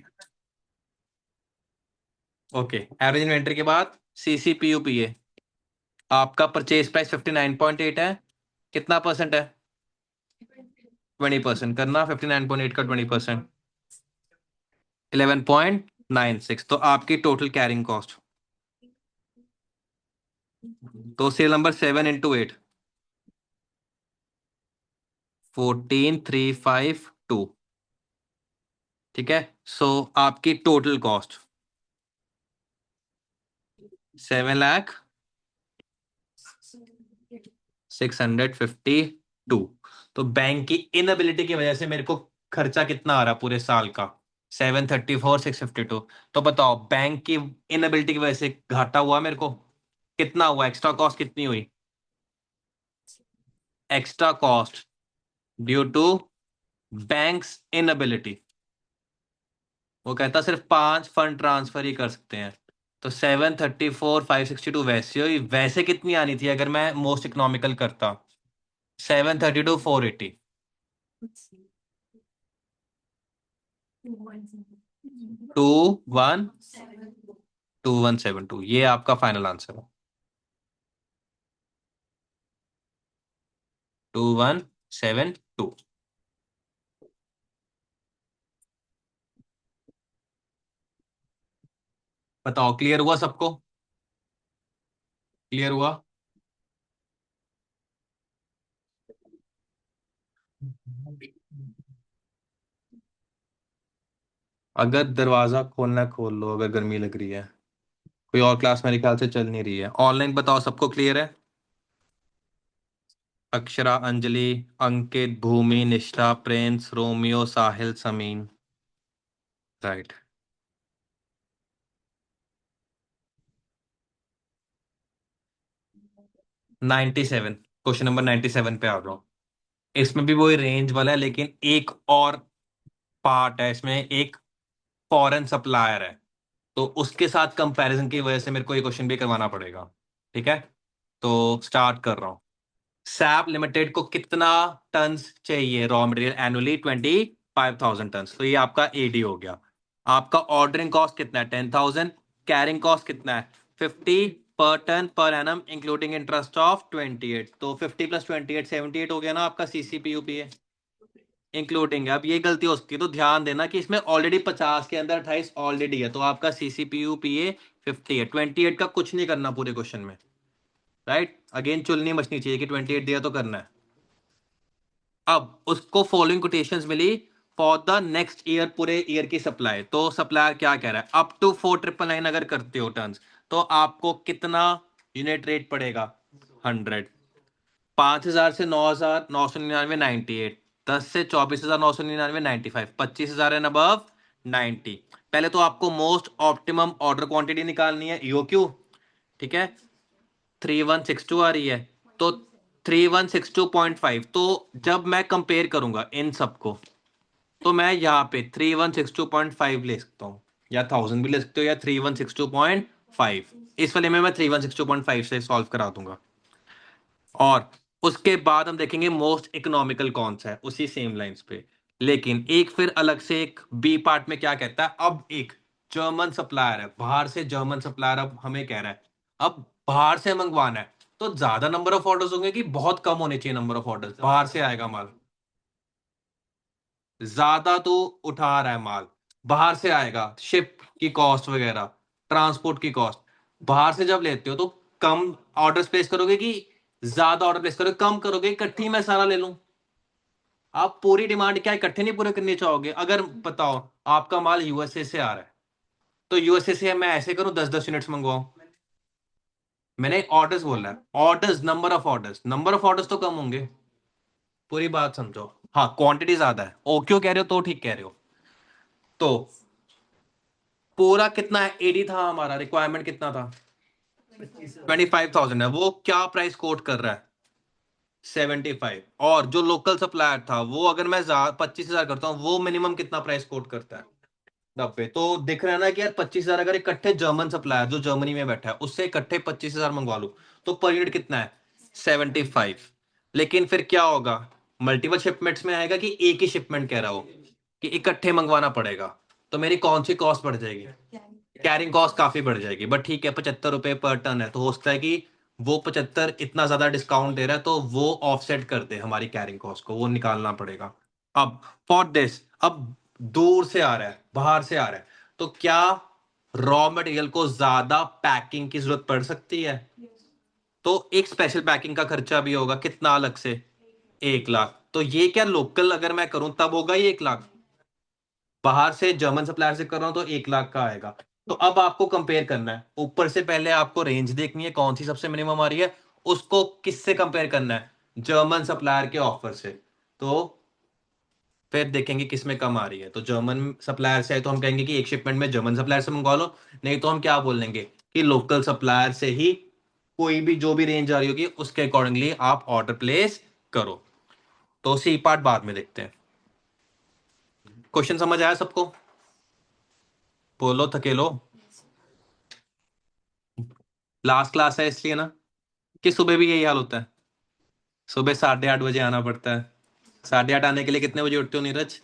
[SPEAKER 1] ओके, एवरेज इन्वेंट्री के बाद सीसीपीयूपीए। आपका परचेज प्राइस 59.8 है। कितना परसेंट है? 20% करना। 59.8 का 20%, 11.96। तो आपकी टोटल कैरिंग कॉस्ट, तो सेल नंबर 7 इंटू 8, 14,352। ठीक है, सो आपकी टोटल कॉस्ट 7,06,552। तो बैंक की इनएबिलिटी की वजह से मेरे को खर्चा कितना आ रहा पूरे साल का? 734,652। तो बताओ बैंक की इनएबिलिटी की वजह से घाटा हुआ मेरे को कितना हुआ? एक्स्ट्रा कॉस्ट कितनी हुई? Extra cost due to banks inability. वो कहता सिर्फ 5 फंड ट्रांसफर ही कर सकते हैं। तो 734,562 वैसे ही वैसे कितनी आनी थी अगर मैं मोस्ट इकोनॉमिकल करता? 732,480। 2172। ये आपका फाइनल आंसर है। 2172। बताओ, क्लियर हुआ सबको? क्लियर हुआ? अगर दरवाजा खोलना है, खोल लो अगर गर्मी लग रही है। कोई और क्लास मेरे ख्याल से चल नहीं रही है। ऑनलाइन बताओ, सबको क्लियर है? अक्षरा, अंजलि, अंकित, भूमि, निष्ठा, प्रिंस, रोमियो, साहिल, समीन। राइट। 97, क्वेश्चन नंबर 97 पे आ जाओ। इसमें भी वही रेंज वाला है, लेकिन एक और पार्ट है इसमें, एक फॉरेन सप्लायर है। तो उसके साथ कंपैरिजन की वजह से मेरे को ये क्वेश्चन भी करवाना पड़ेगा। ठीक है, तो स्टार्ट कर रहा हूँ। सैप लिमिटेड को कितना टन्स चाहिए रॉ मटेरियल एनुअली? 25,000 टन्स। तो ये आपका एडी हो गया। आपका ऑर्डरिंग कॉस्ट कितना है? 10,000। कैरिंग कॉस्ट कितना है? 50 पर ton per annum including interest of 28। तो 50 प्लस 28 78 हो गया ना आपका सीसीपीयूपीए, इंक्लूडिंग। अब ये गलती हो सकती है, तो ध्यान देना कि इसमें ऑलरेडी 50 के अंदर 28 ऑलरेडी है, तो आपका सीसीपीयूपीए 50 है। 28 का कुछ नहीं करना पूरे क्वेश्चन में। राइट, अगेन चुलनी मचनी चाहिए कि 28 दिया तो करना है। अब उसको फॉलोइंग कोटेशंस मिली फॉर द नेक्स्ट ईयर, पूरे ईयर की सप्लाई। तो सप्लायर क्या कह रहा है? अप टू 4999 अगर करते हो टन्स, तो आपको कितना यूनिट रेट पड़ेगा? 100। 5,000 से 9,999 98। 10 से 24,999 95। 25,000 एंड अबव 90। पहले तो आपको मोस्ट ऑप्टिमम ऑर्डर क्वांटिटी निकालनी है, ईओक्यू। ठीक है, 3162 आ रही है, तो 3162.5। तो जब मैं कंपेयर करूंगा इन सबको, तो मैं यहाँ पे 3162.5 ले सकता हूँ, या 1000 भी ले सकते हो, या 3162.5। इस वाले में मैं 3162.5 से सॉल्व करा दूंगा। और उसके बाद हम देखेंगे मोस्ट इकोनॉमिकल कौन सा है, उसी सेम लाइंस पे। लेकिन एक फिर अलग से एक बी पार्ट में क्या कहता है, अब एक जर्मन सप्लायर है, बाहर से जर्मन सप्लायर अब हमें कह रहा है, अब बाहर से मंगवाना है, तो ज्यादा नंबर ऑफ ऑर्डर्स होंगे कि बहुत कम होने चाहिए नंबर ऑफ ऑर्डर्स? बाहर से आएगा माल, ज्यादा तो उठा रहा है माल, बाहर से आएगा, शिप की कॉस्ट वगैरह, ट्रांसपोर्ट की कॉस्ट। बाहर से जब लेते हो तो कम ऑर्डर प्लेस करोगे कि ज्यादा ऑर्डर प्लेस करोगे? कम करोगे, इकट्ठी मैं सारा ले लूं? आप पूरी डिमांड क्या इकट्ठे नहीं पूरे करनी चाहोगे? अगर बताओ आपका माल यूएसए से आ रहा है, तो यूएसए से मैं ऐसे करूं 10-10 यूनिट्स मंगवाऊं? मैंने ऑर्डर्स बोला है, ऑर्डर्स, नंबर ऑफ ऑर्डर्स तो कम होंगे। पूरी बात समझो। हाँ, क्वांटिटी ज्यादा है, ओ क्यों कह रहे हो, तो ठीक कह रहे हो। तो पूरा कितना है एडी था हमारा, रिक्वायरमेंट कितना था? 25,000 है। वो क्या प्राइस कोट कर रहा है? 75। और जो लोकल सप्लायर था वो, अगर मैं 25,000 करता हूँ, वो मिनिमम कितना प्राइस कोट करता है? 90। तो दिख रहा है ना कि यार 25,000 अगर इकट्ठे जर्मन सप्लायर जो जर्मनी में बैठा है उससे इकट्ठे 25,000 मंगवा लूं, तो पर यूनिट कितना है? 75। लेकिन फिर क्या होगा, मल्टीपल शिपमेंट्स में आएगा कि एक ही शिपमेंट कह रहा हो कि इकट्ठे मंगवाना पड़ेगा? तो मेरी कौन सी कॉस्ट बढ़ जाएगी? कैरिंग कॉस्ट काफी बढ़ जाएगी। बट ठीक है, 75 रुपए पर टन है, तो हो सकता है कि वो 75 इतना ज्यादा डिस्काउंट दे रहा है, तो वो ऑफसेट कर दे हमारी कैरिंग कॉस्ट को, वो निकालना पड़ेगा। अब फॉर दिस, अब दूर से आ रहा है, बाहर से आ रहा है, तो क्या रॉ मटेरियल को ज्यादा पैकिंग की जरूरत पड़ सकती है? तो एक स्पेशल पैकिंग का खर्चा भी होगा, कितना अलग से? 1 लाख। तो ये क्या लोकल अगर मैं करूं तब होगा ये 1 लाख? बाहर से जर्मन सप्लायर से कर रहा हूं तो 1 लाख का आएगा। तो अब आपको कंपेयर करना है, ऊपर से पहले आपको रेंज देखनी है कौन सी सबसे मिनिमम आ रही है, उसको किससे कंपेयर करना है? जर्मन सप्लायर के ऑफर से। तो फिर देखेंगे किस में कम आ रही है। तो जर्मन सप्लायर से है तो हम कहेंगे कि एक शिपमेंट में जर्मन सप्लायर से मंगवा लो, नहीं तो हम क्या बोलेंगे कि लोकल सप्लायर से ही कोई भी जो भी रेंज आ रही होगी उसके अकॉर्डिंगली आप ऑर्डर प्लेस करो। तो सी पार्ट बाद में देखते हैं। क्वेश्चन समझ आया सबको? बोलो थकेलो। लास्ट क्लास है इसलिए ना, कि सुबह भी यही हाल होता है? सुबह 8:30 बजे आना पड़ता है। 8:30 आने के लिए कितने बजे उठते हो नीरज?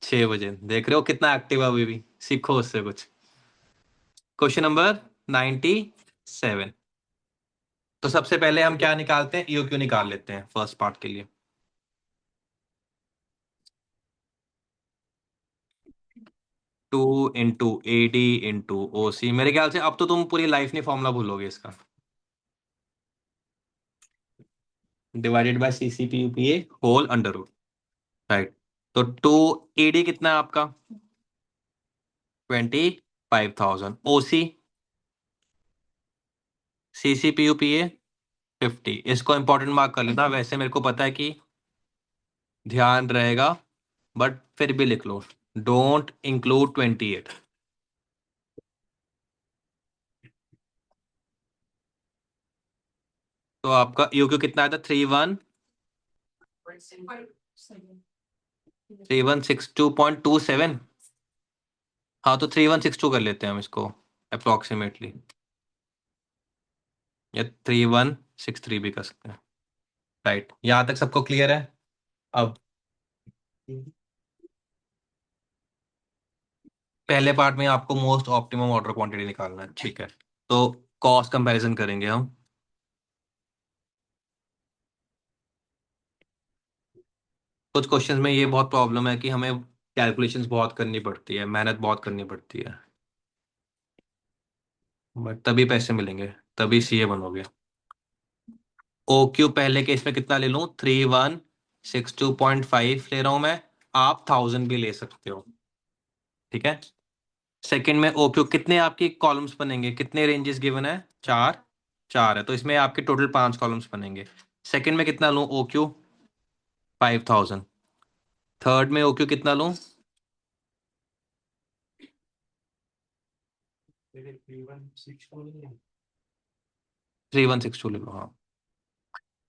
[SPEAKER 1] 6 बजे। देख रहे हो कितना एक्टिव है अभी भी, सीखो उससे कुछ। Question number 97। तो सबसे पहले हम क्या निकालते हैं, ईओक्यू निकाल लेते हैं फर्स्ट पार्ट के लिए। 2 × AD × OC। मेरे ख्याल से अब तो तुम पूरी लाइफ नहीं फॉर्मूला भूलोगे इसका। Divided by CCPUPA whole under root. Right. तो 2 AD कितना है आपका? 25,000। OC CCPUPA 50। इसको इंपॉर्टेंट मार्क कर लेना, वैसे मेरे को पता है कि ध्यान रहेगा, बट फिर भी लिख लो। Don't include 28। तो आपका यूक्यू कितना आया था? 3162.27। हाँ, तो 3162 कर लेते हैं हम इसको अप्रोक्सीमेटली, या 3163 भी कर सकते हैं। राइट, यहाँ तक सबको क्लियर है? अब पहले पार्ट में आपको मोस्ट ऑप्टिमम ऑर्डर क्वांटिटी निकालना है, ठीक है? तो कॉस्ट कंपैरिजन करेंगे हम। कुछ क्वेश्चंस में ये बहुत प्रॉब्लम है कि हमें कैलकुलेशंस बहुत करनी पड़ती है, मेहनत बहुत करनी पड़ती है, बट तभी पैसे मिलेंगे, तभी सीए बनोगे। ओ क्यू पहले केस में कितना ले लूं? 3162.5 ले रहा हूं मैं। आप 1000 भी ले सकते हो, ठीक है? सेकंड में ओ क्यू कितने आपकी कॉलम्स बनेंगे? कितने रेंजेस गिवन है? चार। चार है, तो इसमें आपके टोटल 5 कॉलम्स बनेंगे। सेकंड में कितना लूं ओ क्यू? 5000। थर्ड में ओ क्यू कितना लूं? 3162 ले लो, हाँ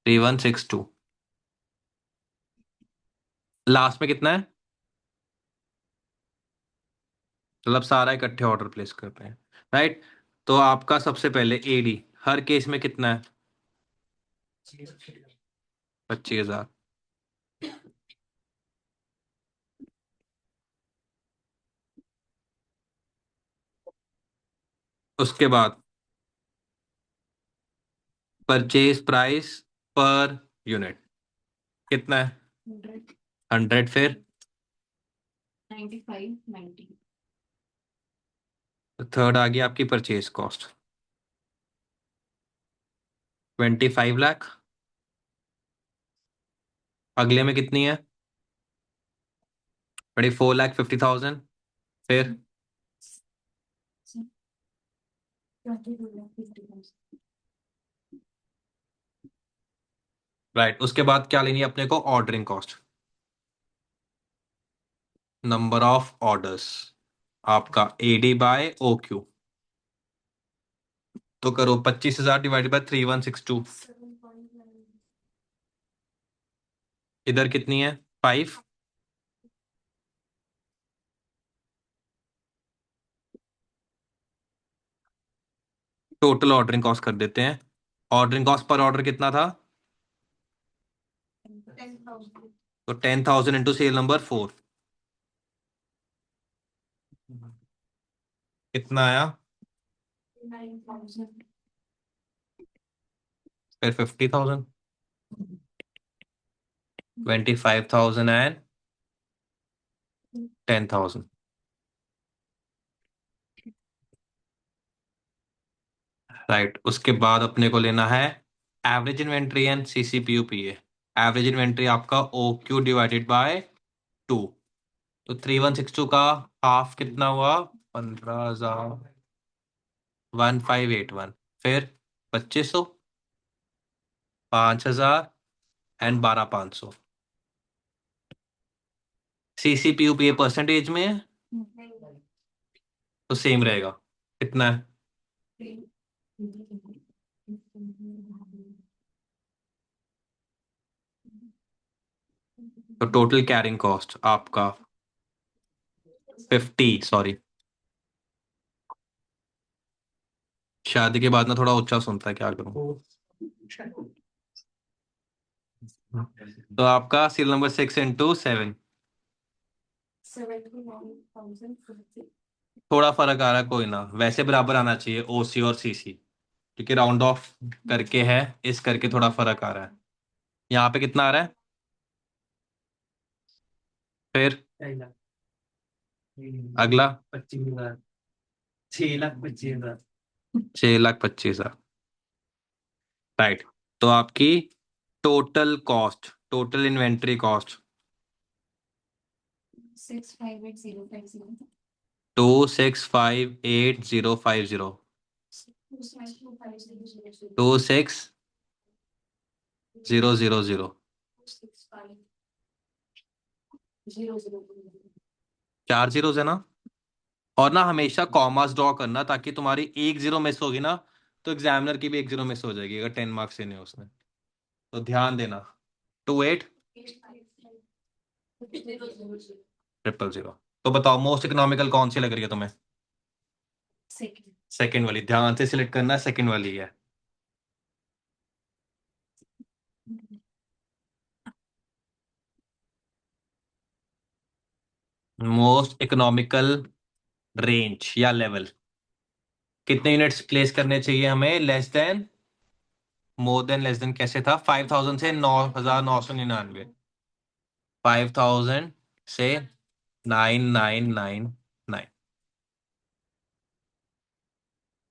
[SPEAKER 1] 3162। लास्ट में कितना है? मतलब सारा इकट्ठे ऑर्डर प्लेस करते हैं, राइट? तो आपका सबसे पहले एडी हर केस में कितना है? 25,000। उसके बाद परचेज प्राइस पर यूनिट कितना है? 100। फिर
[SPEAKER 2] 95 90।
[SPEAKER 1] थर्ड आ गई आपकी परचेज कॉस्ट 25 लाख। अगले में कितनी है? 24,50,000। फिर
[SPEAKER 2] 22 लाख 50,000।
[SPEAKER 1] राइट, उसके बाद क्या लेनी है अपने को? Ordering cost, number of orders, आपका एडी बाय ओ क्यू। तो करो 25,000 डिवाइडेड बाय 3162।
[SPEAKER 2] 7.9।
[SPEAKER 1] इधर कितनी है? 5। टोटल ऑर्डरिंग कॉस्ट कर देते हैं। ऑर्डरिंग कॉस्ट पर ऑर्डर कितना था?
[SPEAKER 2] 10,000।
[SPEAKER 1] तो 10,000 इंटू सेल नंबर 4 कितना आया?
[SPEAKER 2] 9,000।
[SPEAKER 1] फिर 50,000, 25,000 एंड 10,000। राइट, उसके बाद अपने को लेना है average inventory and CCPUPA। Average inventory आपका ओ क्यू डिवाइडेड बाय 2। तो 3162 का हाफ कितना हुआ? 15,000, 1581। फिर 2500, 5,000 एंड 12,500। CCPUPA परसेंटेज में है, तो सेम रहेगा। कितना है? तो टोटल कैरिंग कॉस्ट आपका 50, सॉरी, शादी के बाद ना थोड़ा ऊंचा सुनता है, क्या करूं? तो आपका सील नंबर 6 × 7।
[SPEAKER 2] 79,050।
[SPEAKER 1] थोड़ा फर्क आ रहा है, कोई ना, वैसे बराबर आना चाहिए ओसी और सीसी, क्योंकि राउंड ऑफ करके है, इस करके थोड़ा फर्क आ रहा है। यहाँ पे कितना आ रहा है? फिर अगला
[SPEAKER 3] 25,000, 6,25,000।
[SPEAKER 1] 6,25,000। राइट। तो आपकी total cost, total inventory cost
[SPEAKER 2] 658,050.
[SPEAKER 1] 2658050।
[SPEAKER 2] 262,500.
[SPEAKER 1] 26000।
[SPEAKER 2] 265,000.
[SPEAKER 1] 4 zeros है ना। और ना हमेशा कॉमास ड्रॉ करना, ताकि तुम्हारी एक जीरो मिस होगी ना तो एग्जामिनर की भी एक जीरो मिस हो जाएगी, अगर 10 मार्क्स देने हैं उसने। तो ध्यान देना। 28 ट्रिपल जीरो। तो बताओ मोस्ट इकोनॉमिकल कौन सी लग रही है तुम्हें?
[SPEAKER 2] Second.
[SPEAKER 1] सेकंड वाली, ध्यान से सिलेक्ट करना है, सेकंड वाली है। मोस्ट इकोनॉमिकल रेंज या लेवल, कितने यूनिट्स प्लेस करने चाहिए हमें? Less than, more than, less than कैसे था? 5,000 से 9,999। 5,000 से 9,999।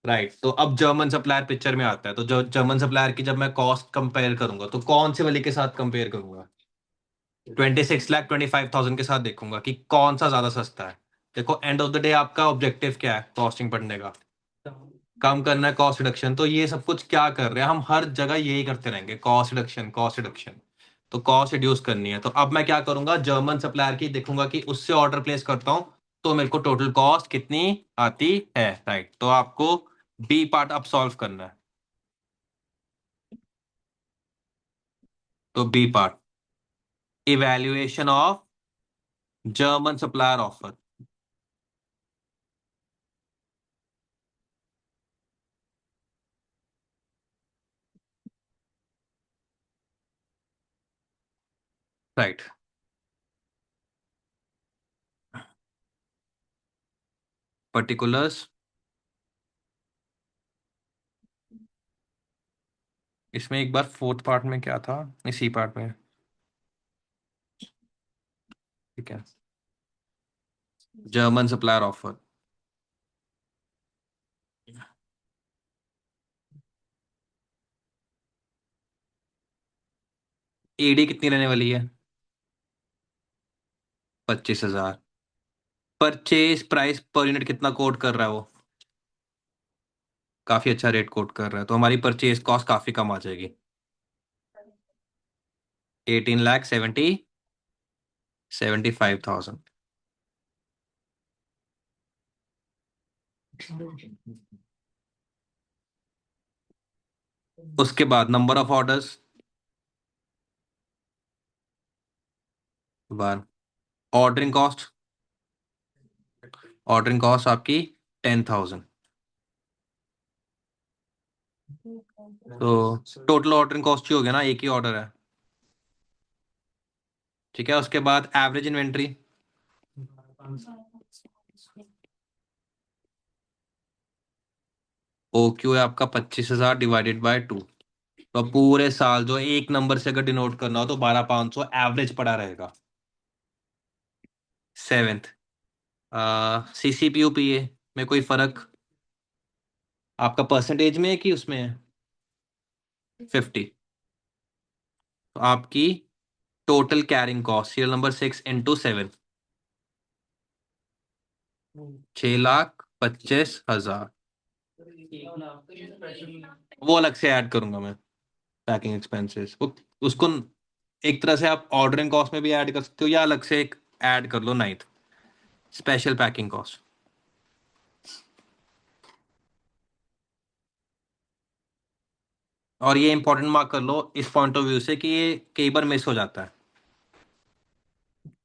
[SPEAKER 1] राइट। तो अब जर्मन सप्लायर पिक्चर में आता है। तो जो जर्मन सप्लायर की जब मैं कॉस्ट कंपेयर करूंगा तो कौन से वाले के साथ कंपेयर करूंगा? 26,25,000 के साथ देखूंगा कि कौन सा ज्यादा सस्ता है। देखो एंड ऑफ द डे आपका ऑब्जेक्टिव क्या है कॉस्टिंग पढ़ने का? कम करना है, कॉस्ट रिडक्शन। तो ये सब कुछ क्या कर रहे हैं हम? हर जगह यही करते रहेंगे, कॉस्ट रिडक्शन, कॉस्ट रिडक्शन। तो कॉस्ट रिड्यूस करनी है। तो अब मैं क्या करूंगा? जर्मन सप्लायर की देखूंगा कि उससे ऑर्डर प्लेस करता हूं तो मेरे को टोटल कॉस्ट कितनी आती है। राइट। तो आपको बी पार्ट अब सॉल्व करना है। तो B part, evaluation of German supplier offer. Right. Particulars, इसमें एक बार फोर्थ पार्ट में क्या था, इसी पार्ट में। ठीक है। जर्मन सप्लायर ऑफर, ईडी कितनी रहने वाली है? 25,000। परचेज प्राइस पर यूनिट कितना कोट कर रहा है वो? काफी अच्छा रेट कोट कर रहा है, तो हमारी परचेज कॉस्ट काफी कम आ जाएगी। 18,75,000। उसके बाद number of orders, one. Ordering cost, ordering cost आपकी 10,000। तो टोटल ऑर्डरिंग कॉस्ट ही हो गया ना, एक ही ऑर्डर है। ठीक है। उसके बाद एवरेज इन्वेंट्री, ओ क्यू है आपका 25,000 डिवाइडेड बाय 2। तो पूरे साल जो एक नंबर से अगर डिनोट करना हो तो 12,500 एवरेज पड़ा रहेगा। सेवेंथ, CCPUPA में कोई फर्क आपका परसेंटेज में है कि उसमें है? 50। तो आपकी total carrying cost serial number 6 × 7, 6,25,000। वो अलग से ऐड करूंगा मैं, पैकिंग एक्सपेंसेस वो, उसको एक तरह से आप ऑर्डरिंग कॉस्ट में भी ऐड कर सकते हो, या अलग से एक ऐड कर लो, नाइन्थ, स्पेशल पैकिंग कॉस्ट। और ये इंपॉर्टेंट मार्क कर लो इस पॉइंट ऑफ व्यू से कि ये कई बार मिस हो जाता है,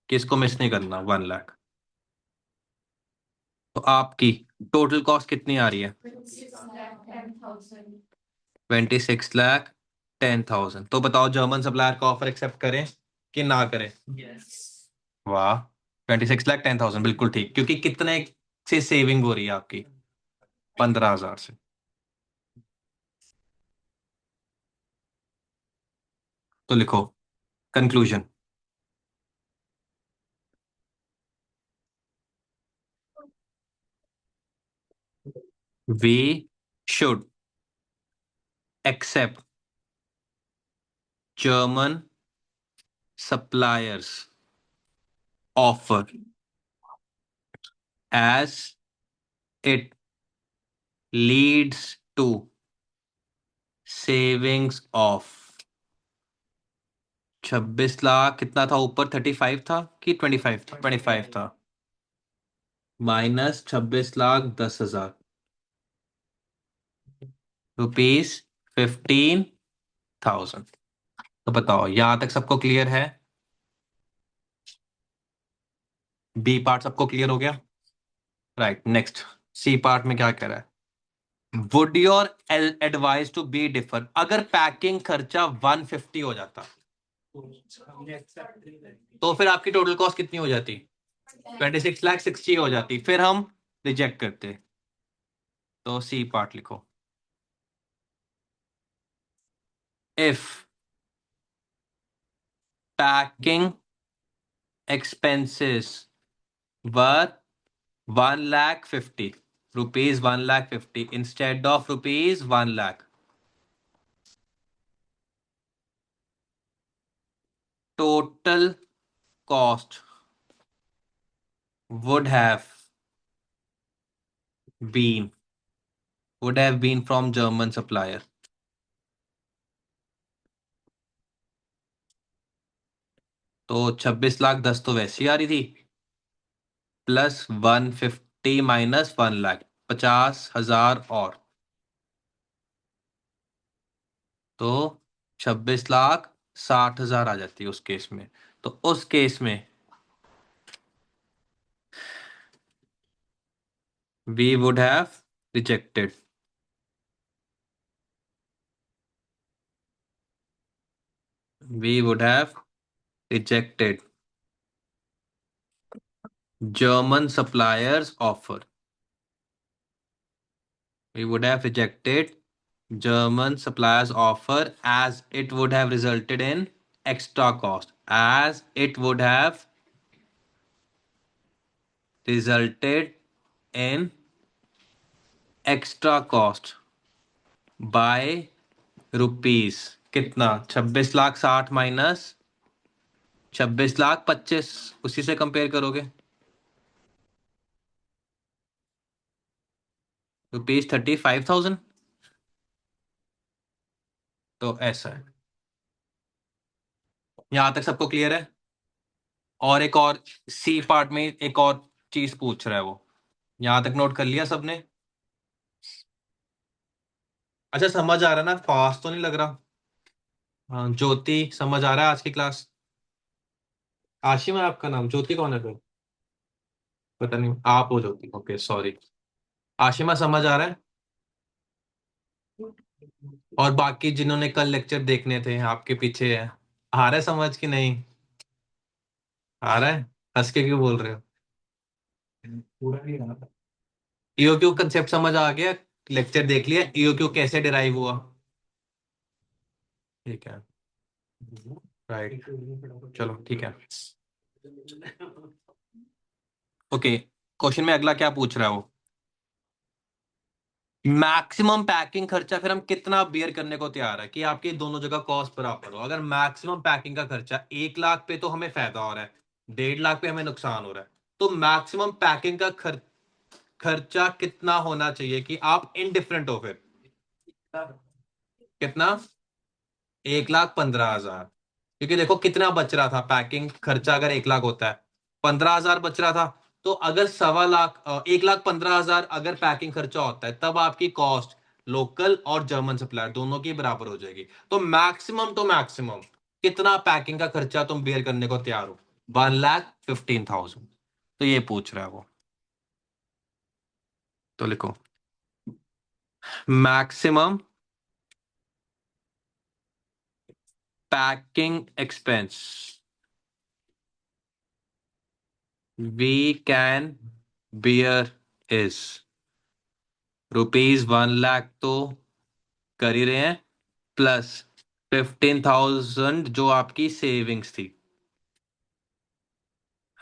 [SPEAKER 1] कि इसको मिस नहीं करना। 1 लाख। तो आपकी टोटल कॉस्ट कितनी आ रही है?
[SPEAKER 2] 26,10,000.
[SPEAKER 1] 26,10,000। तो बताओ जर्मन सप्लायर का ऑफर एक्सेप्ट करें कि ना करें?
[SPEAKER 3] Yes.
[SPEAKER 1] वाह, 26,10,000 बिल्कुल ठीक, क्योंकि कितने से सेविंग हो रही है आपकी? 15,000 से। तो लिखो conclusion. we should accept German suppliers offer as it leads to savings of 26 lakh कितना था ऊपर 35 था कि 25 था 25 था माइनस 26 लाख 10 हजार रुपीज 15,000। तो बताओ यहां तक सबको क्लियर है? बी पार्ट सबको क्लियर हो गया? राइट नेक्स्ट सी पार्ट में क्या कह रहा है? Would your advice to be differ अगर पैकिंग खर्चा 150 हो जाता तो फिर आपकी टोटल कॉस्ट कितनी हो जाती? 26 लाख 60 हो जाती, फिर हम रिजेक्ट करते। तो सी पार्ट लिखो। If packing expenses were 1,50,000 rupees 1,50,000 instead of rupees 1,00,000 total cost would have been from German supplier। तो 26 लाख 10 तो वैसी आ रही थी प्लस 150 माइनस 1,00,000 50,000 और तो 26,60,000 आ जाती है उस केस में। तो उस केस में we would have rejected German suppliers offer। We would have rejected German suppliers offer as it would have resulted in extra cost as it would have resulted in extra cost by rupees कितना 26 lakh 60 minus 26 lakh 25 उसी से compare करोगे ₹35,000। तो ऐसा है। यहां तक सबको क्लियर है? और एक और सी पार्ट में एक और चीज पूछ रहा है वो, यहां तक नोट कर लिया सबने? अच्छा समझ आ रहा है ना? फास्ट तो नहीं लग रहा? हाँ ज्योति समझ आ रहा है आज की क्लास? आशिम है आपका नाम? ज्योति कौन है फिर? पता नहीं, आप हो ज्योति, ओके सॉरी। आशिमा समझ आ रहा है? और बाकी जिन्होंने कल लेक्चर देखने थे आपके पीछे है, आ रहा है समझ कि नहीं? आ रहा है? हंस के क्यों बोल रहे हो? पूरा नहीं आ रहा। ईओक्यू कंसेप्ट समझ आ गया? लेक्चर देख लिया ईओक्यू कैसे डिराइव हुआ? ठीक है राइट चलो ठीक है। ओके क्वेश्चन में अगला क्या पूछ रहा है वो? मैक्सिमम पैकिंग खर्चा फिर हम कितना बियर करने को तैयार है कि आपकी दोनों जगह कॉस्ट बराबर हो। अगर मैक्सिमम पैकिंग का खर्चा 1 लाख पे तो हमें फायदा हो रहा है, 1.5 लाख पे हमें नुकसान हो रहा है, तो मैक्सिमम पैकिंग का खर्चा कितना होना चाहिए कि आप इनडिफरेंट हो? फिर कितना? 1,15,000। क्योंकि देखो कितना बच रहा था पैकिंग खर्चा, अगर 1 लाख होता है 15,000 बच रहा था। तो अगर 1,15,000 1,15,000 अगर पैकिंग खर्चा होता है तब आपकी कॉस्ट लोकल और जर्मन सप्लायर दोनों की बराबर हो जाएगी। तो मैक्सिमम कितना पैकिंग का खर्चा तुम बेयर करने को तैयार हो? 1,15,000। तो ये पूछ रहा है वो। तो लिखो maximum packing expense we can bear is ₹1,00,000 तो कर ही रहे हैं प्लस 15,000 जो आपकी सेविंग्स थी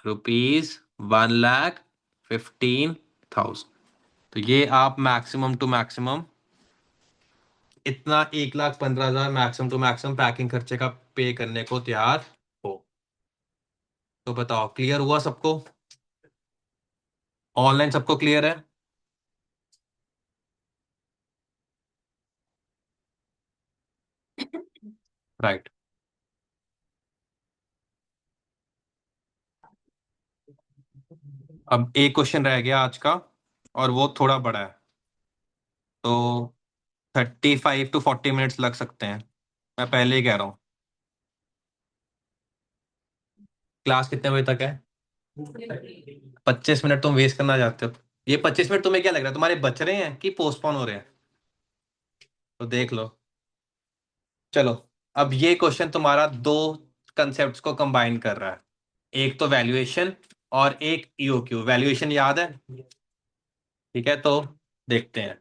[SPEAKER 1] ₹1,15,000। तो ये आप मैक्सिमम टू मैक्सिमम इतना 1,15,000 मैक्सिमम टू मैक्सिमम पैकिंग खर्चे का पे करने को तैयार हो। तो बताओ क्लियर हुआ सबको? ऑनलाइन सबको क्लियर है? राइट। अब एक क्वेश्चन रह गया आज का और वो थोड़ा बड़ा है, तो 35 to 40 मिनट्स लग सकते हैं, मैं पहले ही कह रहा हूँ। क्लास कितने बजे तक है? 25 मिनट तुम वेस्ट करना चाहते हो? ये 25 मिनट तुम्हें क्या लग रहा है, तुम्हारे बच रहे हैं कि पोस्टपोन हो रहे हैं? तो देख लो। चलो, अब ये क्वेश्चन तुम्हारा दो कंसेप्ट्स को कंबाइन कर रहा है, एक तो वैल्यूएशन और एक ईओक्यू। वैल्यूएशन याद है? ठीक है, तो देखते हैं।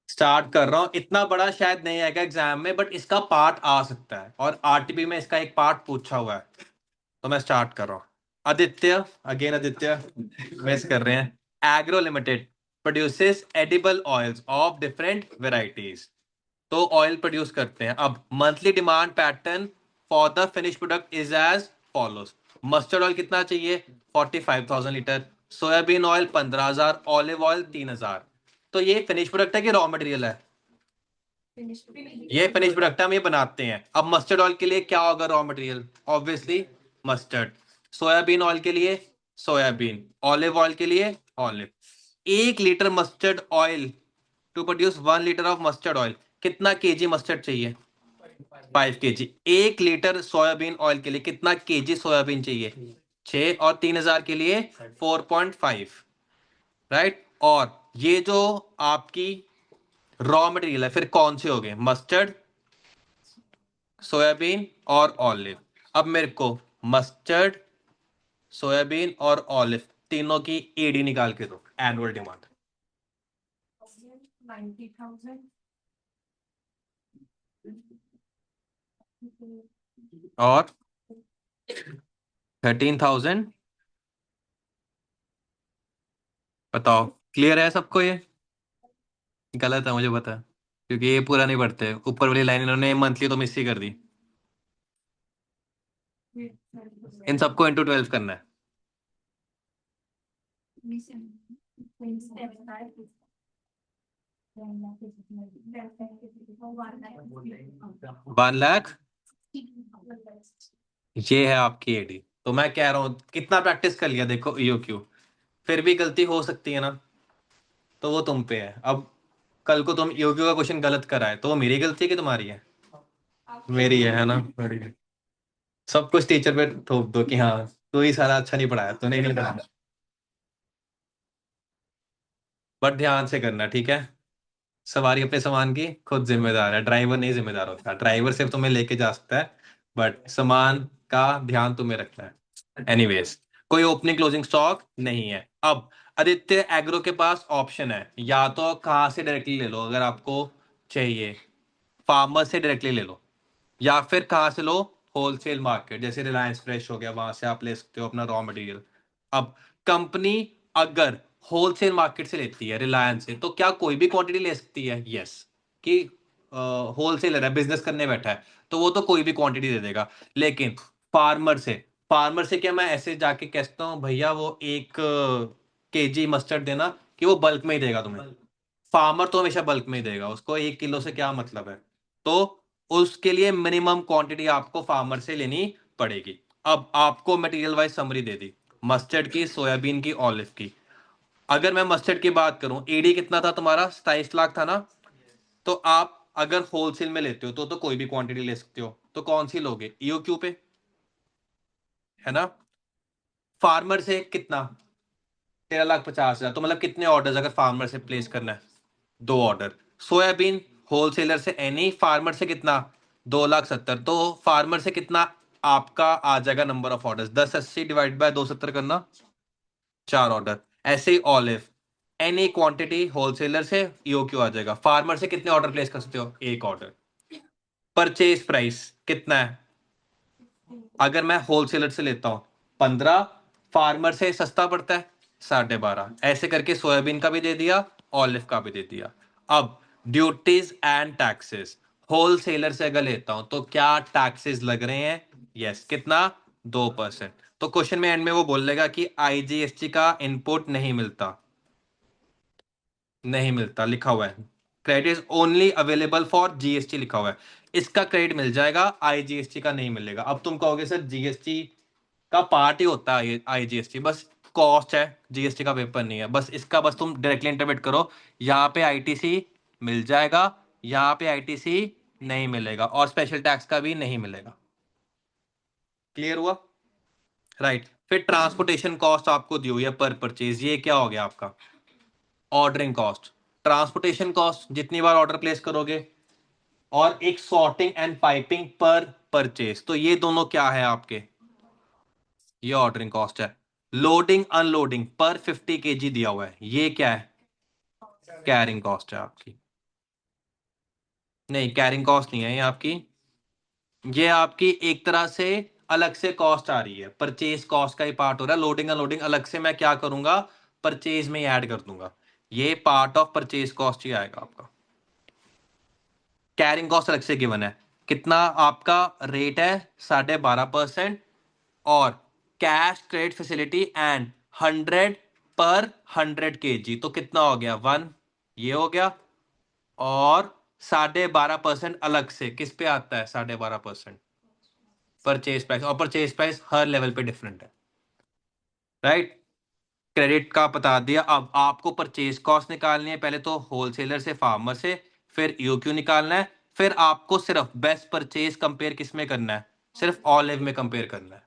[SPEAKER 1] स्टार्ट कर रहा हूं, इतना बड़ा शायद नहीं आएगा एग्जाम में, बट इसका पार्ट आ सकता है और आरटीपी में इसका एक पार्ट पूछा हुआ है। तो मैं स्टार्ट कर रहा हूँ। आदित्य, अगेन आदित्य मिस कर रहे हैं। Agro limited produces edible oils of different varieties. तो ऑयल प्रोड्यूस करते हैं। अब monthly demand pattern for the finish product is as follows. Mustard oil कितना चाहिए? 45,000 litre. Soyabean oil 15,000। Olive oil 3,000। तो ये फिनिश प्रोडक्ट है कि रॉ मटेरियल है? ये फिनिश प्रोडक्ट है, हम ये बनाते हैं। अब मस्टर्ड ऑयल के लिए क्या होगा raw material? Obviously mustard. Soyabean oil के लिए सोयाबीन। ऑलिव ऑयल के लिए olive. 1 litre mustard oil to produce 1 litre of mustard oil, कितना केजी मस्टर्ड चाहिए? 5 kg। 1 लीटर सोयाबीन ऑयल के लिए कितना केजी सोयाबीन चाहिए? 6। और 3,000 के लिए 4.5। राइट। और ये जो आपकी रॉ मटेरियल है, फिर कौन से हो गए? मस्टर्ड, सोयाबीन और ऑलिव। अब मेरे को मस्टर्ड, सोयाबीन और ऑलिव तीनों की एडी निकाल के दो, एनुअल डिमांड।
[SPEAKER 2] 90,000
[SPEAKER 1] और 13,000। बताओ क्लियर है सबको? ये गलत है मुझे पता है, क्योंकि ये पूरा नहीं पढ़ते। ऊपर वाली लाइन इन्होंने मंथली तो मिस ही कर दी। इन सबको इंटू 12 करना है। 1 लाख, ये है आपकी एडी। तो मैं कह रहा हूँ कितना प्रैक्टिस कर लिया, देखो ईओ क्यू, फिर भी गलती हो सकती है ना, तो वो तुम पे है। अब कल को तुम ईओ क्यू का क्वेश्चन गलत कराए तो वो मेरी गलती है कि तुम्हारी है? मेरी है ना? मेरी है। सब कुछ टीचर पे थोप दो कि हाँ तू ही सारा अच्छा नहीं पढ़ाया, तूने नहीं पढ़ाया। बट ध्यान से करना, ठीक है? सवारी अपने सामान की खुद जिम्मेदार है, ड्राइवर नहीं जिम्मेदार होता। ड्राइवर सिर्फ तुम्हें लेके जा सकता है, बट सामान का ध्यान तुम्हें रखना है। एनीवेज, कोई ओपनिंग क्लोजिंग स्टॉक नहीं है। अब आदित्य एग्रो के पास ऑप्शन है, या तो कहाँ से डायरेक्टली ले लो अगर आपको चाहिए, फार्मर से डायरेक्टली ले लो, या फिर कहाँ से लो? होलसेल मार्केट, जैसे रिलायंस फ्रेश हो गया, वहां से आप ले सकते हो अपना रॉ मटेरियल। अब कंपनी अगर होलसेल मार्केट से लेती है, रिलायंस से, तो क्या कोई भी क्वांटिटी ले सकती है? यस। कि होलसेलर है, बिजनेस करने बैठा है, तो वो तो कोई भी क्वांटिटी दे देगा। लेकिन फार्मर से, फार्मर से क्या मैं ऐसे जाके कहता हूँ भैया वो 1 kg मस्टर्ड देना, कि वो बल्क में ही देगा तुम्हें? फार्मर तो हमेशा बल्क में ही देगा, उसको 1 किलो से क्या मतलब है। तो उसके लिए मिनिमम क्वांटिटी आपको फार्मर से लेनी पड़ेगी। अब आपको मटेरियल वाइज समरी दे दी, मस्टर्ड की, सोयाबीन की, ऑलिव की। अगर मैं मस्टर्ड की बात करूं, एडी कितना था तुम्हारा? 27 लाख था ना? तो आप अगर होलसेल में लेते हो तो कोई भी क्वांटिटी ले सकते हो, तो कौन सी लोगे? ईओक्यू पे, है ना? फार्मर से कितना? 13,50,000। तो मतलब कितने ऑर्डर्स अगर फार्मर से प्लेस करना है? 2 ऑर्डर। सोयाबीन होलसेलर से एनी, फार्मर से कितना? 2,70,000। तो फार्मर से कितना आपका आ जाएगा number of orders? 1080 divide by 270 करना, 4 ऑर्डर। ऐसे ही ऑलिव, एनी क्वांटिटी होलसेलर से ईओक्यू आ जाएगा। फार्मर से कितने ऑर्डर प्लेस कर सकते हो? 1 ऑर्डर। परचेज प्राइस कितना है अगर मैं होलसेलर से लेता हूं? 15। फार्मर से सस्ता पड़ता है, 12.5, ऐसे करके सोयाबीन का भी दे दिया, ऑलिव का भी दे दिया। अब ड्यूटीज एंड टैक्सेस, होलसेलर से अगर लेता हूं तो क्या टैक्सेस लग रहे हैं? यस, कितना? 2%। तो क्वेश्चन में एंड में वो बोलेगा कि आईजीएसटी का इनपुट नहीं मिलता, नहीं मिलता लिखा हुआ है, credit is only available for GST लिखा हुआ है। इसका क्रेडिट मिल जाएगा, आईजीएसटी का नहीं मिलेगा। अब तुम कहोगे सर जीएसटी का पार्ट ही होता है आईजीएसटी, बस कॉस्ट है, जीएसटी का पेपर नहीं है। बस इसका बस तुम डायरेक्टली इंटरप्रेट करो, यहाँ पे आईटीसी मिल जाएगा, यहाँ पे आईटीसी नहीं मिलेगा, और स्पेशल टैक्स का भी नहीं मिलेगा। क्लियर हुआ? राइट। फिर ट्रांसपोर्टेशन कॉस्ट आपको दी हुई है पर परचेज, ये क्या हो गया आपका? Ordering cost. ट्रांसपोर्टेशन कॉस्ट जितनी बार ऑर्डर प्लेस करोगे, और एक सॉर्टिंग एंड पाइपिंग पर परचेज, तो ये दोनों क्या है आपके? ये ऑर्डरिंग कॉस्ट है। लोडिंग अनलोडिंग पर 50 केजी दिया हुआ है, ये क्या है? कैरिंग कॉस्ट है आपकी। नहीं, कैरिंग कॉस्ट नहीं है ये आपकी, ये आपकी एक तरह से अलग से कॉस्ट आ रही है, परचेज कॉस्ट का ही पार्ट हो रहा है। लोडिंग अनलोडिंग अलग से मैं क्या करूंगा, परचेज में ही ऐड कर दूंगा, ये पार्ट ऑफ परचेज कॉस्ट ही आएगा आपका। कैरिंग कॉस्ट अलग से गिवन है, कितना आपका रेट है? 12.5%, और कैश क्रेडिट फैसिलिटी एंड 100 पर 100 kg, तो कितना हो गया? 1, ये हो गया। और 12.5% अलग से किस पे आता है? 12.5% परचेज प्राइस, और परचेज प्राइस हर लेवल पे डिफरेंट है, राइट। क्रेडिट का बता दिया। अब आपको परचेज कॉस्ट निकालनी है, पहले तो होलसेलर से, फार्मर से, फिर ईओक्यू निकालना है, फिर आपको सिर्फ बेस्ट परचेज कंपेयर किस में करना है? सिर्फ ऑलिव में कंपेयर करना है,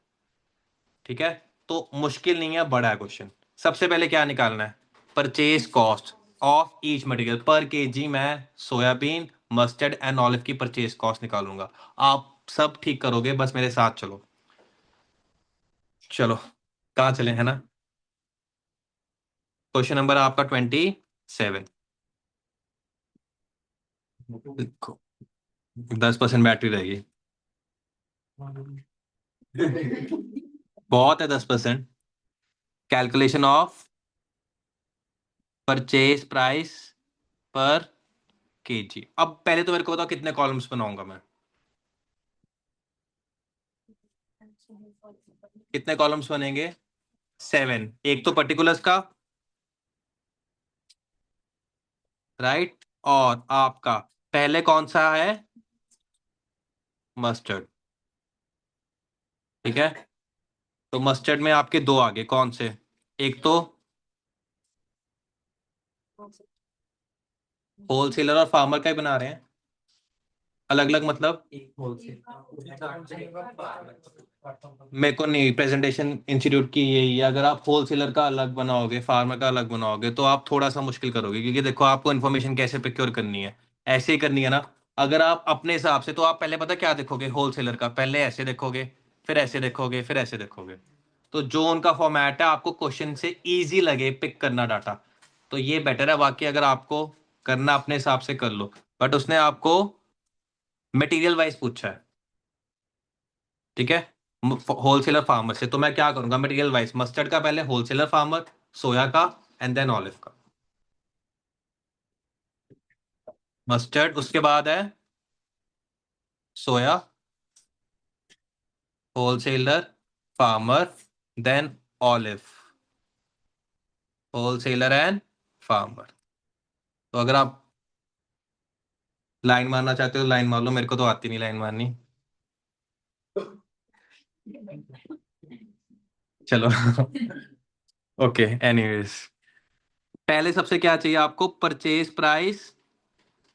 [SPEAKER 1] ठीक है। तो मुश्किल नहीं है, बड़ा है क्वेश्चन। सबसे पहले क्या निकालना है? Purchase cost of each material पर केजी, मैं सोयाबीन, मस्टर्ड एंड ऑलिव की परचेज कॉस्ट निकालूंगा। आप सब ठीक करोगे, बस मेरे साथ चलो। चलो, कहाँ चले, है ना? क्वेश्चन नंबर आपका 27। देखो, 10% बैटरी रहेगी, बहुत है 10%। कैलकुलेशन ऑफ परचेज प्राइस पर केजी। अब पहले तो मेरे को बताओ कितने कॉलम्स बनाऊंगा मैं? कितने कॉलम्स बनेंगे? 7। एक तो पर्टिकुलर्स का, राइट, और आपका पहले कौन सा है? मस्टर्ड, ठीक है। तो मस्टर्ड में आपके दो आगे कौन से? एक तो होलसेलर और फार्मर का ही बना रहे हैं, अलग अलग मतलब।
[SPEAKER 3] एक होलसेल
[SPEAKER 1] मेरे को नहीं, प्रेजेंटेशन इंस्टीट्यूट की यही है, अगर आप होलसेलर का अलग बनाओगे, फार्मर का अलग बनाओगे, तो आप थोड़ा सा मुश्किल करोगे, क्योंकि देखो आपको इन्फॉर्मेशन कैसे प्रोक्योर करनी है, ऐसे ही करनी है ना। अगर आप अपने हिसाब से, तो आप पहले पता क्या देखोगे? होलसेलर का पहले ऐसे देखोगे, फिर ऐसे देखोगे, फिर ऐसे देखोगे। तो जो उनका फॉर्मेट है, आपको क्वेश्चन से इजी लगे पिक करना डाटा, तो ये बेटर है। बाकी अगर आपको करना अपने हिसाब से कर लो, बट उसने आपको मटेरियल वाइज पूछा है, ठीक है, होलसेलर फार्मर से। तो मैं क्या करूंगा, मटेरियल वाइज मस्टर्ड का पहले होलसेलर फार्मर, सोया का, एंड देन ऑलिव का। मस्टर्ड, उसके बाद है soya, wholesaler, farmer, then olive, wholesaler and farmer. तो अगर आप लाइन मारना चाहते हो लाइन मार लो, मेरे को तो आती नहीं लाइन मारनी। चलो ओके, एनीवेज, पहले सबसे क्या चाहिए आपको? परचेज प्राइस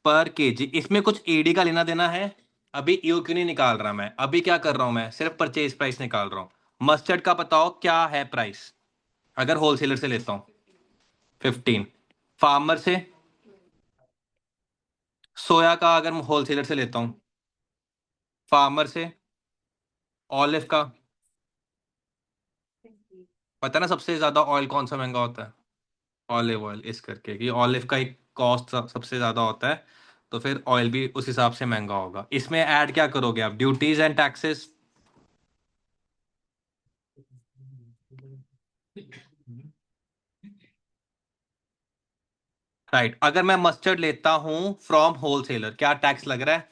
[SPEAKER 1] पर केजी। इसमें कुछ एडी का लेना देना है? अभी ईओक्यू नहीं निकाल रहा मैं, अभी क्या कर रहा हूं मैं? सिर्फ परचेज प्राइस निकाल रहा हूं। मस्टर्ड का बताओ क्या है प्राइस, अगर होलसेलर से लेता हूं? 15। फार्मर से? सोया का अगर होलसेलर से लेता हूं? फार्मर से? ऑलिव का? पता ना सबसे ज्यादा ऑयल कौन सा महंगा होता है? ऑलिव ऑयल, इस करके कि ऑलिव का एक कॉस्ट सबसे ज्यादा होता है, तो फिर ऑयल भी उस हिसाब से महंगा होगा। इसमें ऐड क्या करोगे आप? Duties and taxes. राइट। अगर मैं मस्टर्ड लेता हूं फ्रॉम होलसेलर, क्या टैक्स लग रहा है?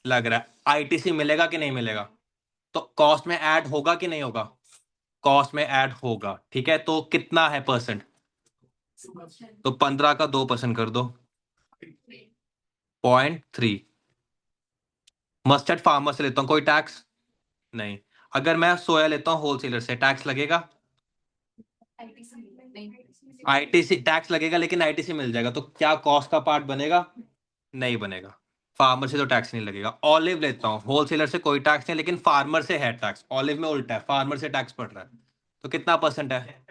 [SPEAKER 1] लग रहा है। आईटीसी मिलेगा कि नहीं मिलेगा? तो कॉस्ट में ऐड होगा कि नहीं होगा? कॉस्ट में ऐड होगा। ठीक है, तो कितना है परसेंट? तो 15 का 2% कर दो, 0.3। मस्टर्ड फार्मर से लेता हूँ, कोई टैक्स नहीं। अगर मैं सोया लेता हूँ होलसेलर से, टैक्स लगेगा? आईटीसी टैक्स लगेगा, लेकिन आईटीसी मिल जाएगा, तो क्या कॉस्ट का पार्ट बनेगा? नहीं बनेगा। फार्मर से तो टैक्स नहीं लगेगा। ऑलिव लेता हूँ होलसेलर से, कोई टैक्स नहीं, लेकिन फार्मर से है टैक्स। ऑलिव में उल्टा है, फार्मर से टैक्स पड़ रहा है। तो कितना परसेंट है?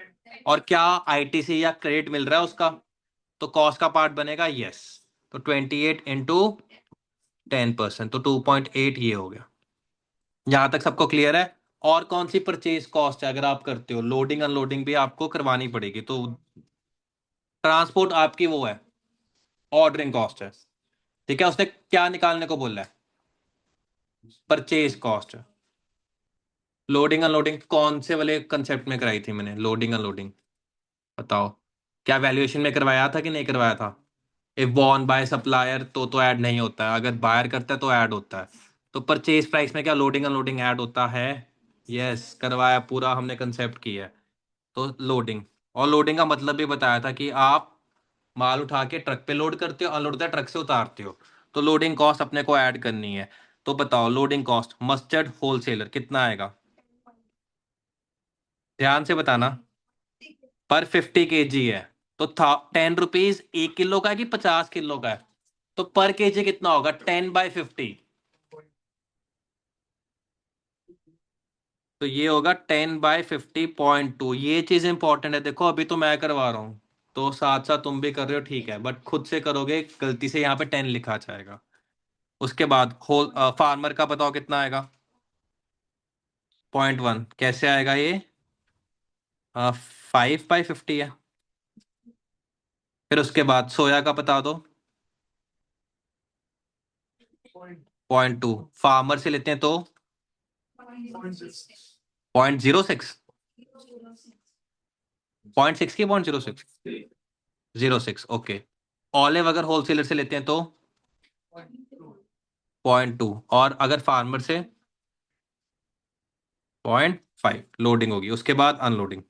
[SPEAKER 1] और क्या आईटीसी या क्रेडिट मिल रहा है उसका? तो कॉस्ट का पार्ट बनेगा, यस। तो 28 इंटू 10%, तो 2.8 ये हो गया। यहां तक सबको क्लियर है? और कौन सी परचेज कॉस्ट है? अगर आप करते हो लोडिंग अनलोडिंग भी आपको करवानी पड़ेगी, तो ट्रांसपोर्ट आपकी वो है, ऑर्डरिंग कॉस्ट है। ठीक है, उसने क्या निकालने को बोला है? Purchase cost. लोडिंग अनलोडिंग कौन से वाले कंसेप्ट में कराई थी मैंने? लोडिंग अनलोडिंग बताओ, क्या वैल्यूएशन में करवाया था कि नहीं करवाया था? इफ वॉन बाय सप्लायर तो ऐड नहीं होता है, अगर बायर करता है तो ऐड होता है। तो परचेज प्राइस में क्या लोडिंग अनलोडिंग ऐड होता है? यस, करवाया, पूरा हमने कंसेप्ट किया है। तो लोडिंग, और लोडिंग का मतलब भी बताया था कि आप माल उठा के ट्रक पे लोड करते हो, अनलोड होता है ट्रक से उतारते हो, तो लोडिंग कॉस्ट अपने को ऐड करनी है। तो बताओ लोडिंग कॉस्ट मस्टर्ड होलसेलर कितना आएगा? ध्यान से बताना। पर 50 kg है, तो था 10 रुपीज 1 किलो का है कि 50 किलो का है? तो पर केजी कितना होगा? 10/50। तो ये होगा 10/50.2। ये चीज इंपॉर्टेंट है, देखो अभी तो मैं करवा रहा हूँ, तो साथ साथ तुम भी कर रहे हो, ठीक है, बट खुद से करोगे गलती से यहाँ पे 10 लिखा जाएगा। उसके बाद होल फार्मर का बताओ कितना आएगा? 0.1 कैसे आएगा ये? 5/50 है। फिर उसके बाद सोया का बता दो। 0.2 फार्मर से लेते हैं तो 0.06। 0.6 की 0.06? 0.6, ओके। ऑलिव अगर होलसेलर से लेते हैं तो 0.2, और अगर फार्मर से 0.5 लोडिंग होगी। उसके बाद अनलोडिंग।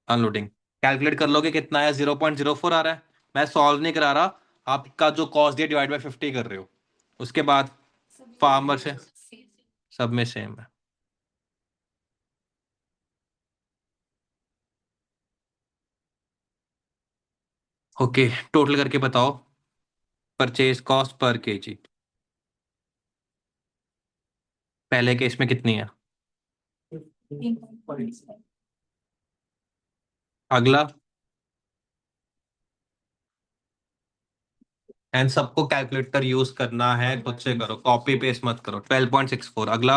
[SPEAKER 1] अनलोडिंग कैलकुलेट कर लोगे कितना है? 0.04 आ रहा है। मैं सॉल्व नहीं करा रहा, आपका जो कॉस्ट दिया डिवाइड बाय 50 कर रहे हो। उसके बाद फार्मर से, सब में सेम है। ओके, टोटल करके बताओ परचेज कॉस्ट पर केजी। पहले केस में कितनी है? अगला, एंड सबको कैलकुलेटर यूज करना है, खुद से करो, कॉपी पेस्ट मत करो। 12.64। अगला,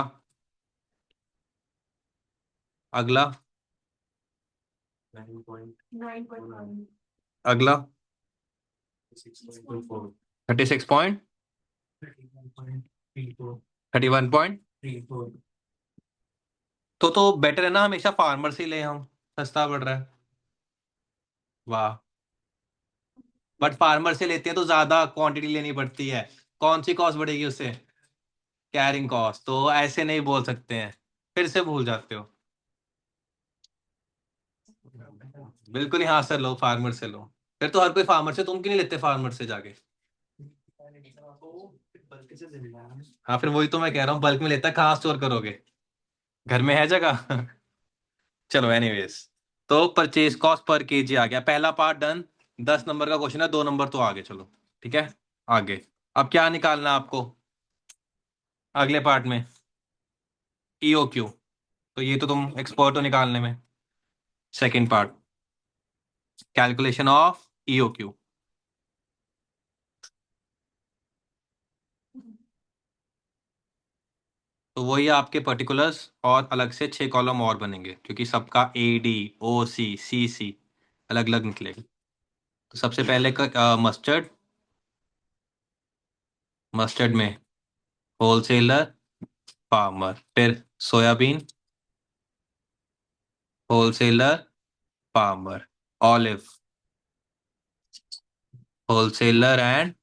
[SPEAKER 1] अगला,
[SPEAKER 2] 9.1।
[SPEAKER 1] अगला 36 पॉइंट 31 पॉइंट। तो बेटर है ना, हमेशा फार्मर से ही ले, हम सस्ता पड़ रहा है। वाह। बट फार्मर से लेते हैं तो ज्यादा क्वांटिटी लेनी पड़ती है, कौन सी कॉस्ट बढ़ेगी उससे? Carrying cost. तो ऐसे नहीं बोल सकते हैं, फिर से भूल जाते हो। बिल्कुल ही हाँ सर, लो फार्मर से लो। फिर तो हर कोई फार्मर से, तुम क्यों नहीं लेते फार्मर से जाके? हाँ, फिर वही तो मैं कह रहा हूँ, बल्क में लेता कहाँ स्टोर करोगे? घर में है जगह? चलो एनीवेज, तो परचेज कॉस्ट पर केजी आ गया, पहला पार्ट डन। 10 नंबर का क्वेश्चन है, 2 नंबर तो आगे, चलो ठीक है। आगे अब क्या निकालना है आपको अगले पार्ट में? ईओक्यू। तो ये तो तुम एक्सपर्ट हो निकालने में। Second part, calculation of EOQ. तो वही आपके पर्टिकुलर्स, और अलग से 6 कॉलम और बनेंगे, क्योंकि सबका AD OC CC अलग अलग निकलेगा। तो सबसे पहले का मस्टर्ड, मस्टर्ड में होलसेलर, फार्मर। फिर soybean, wholesaler, farmer, olive, wholesaler and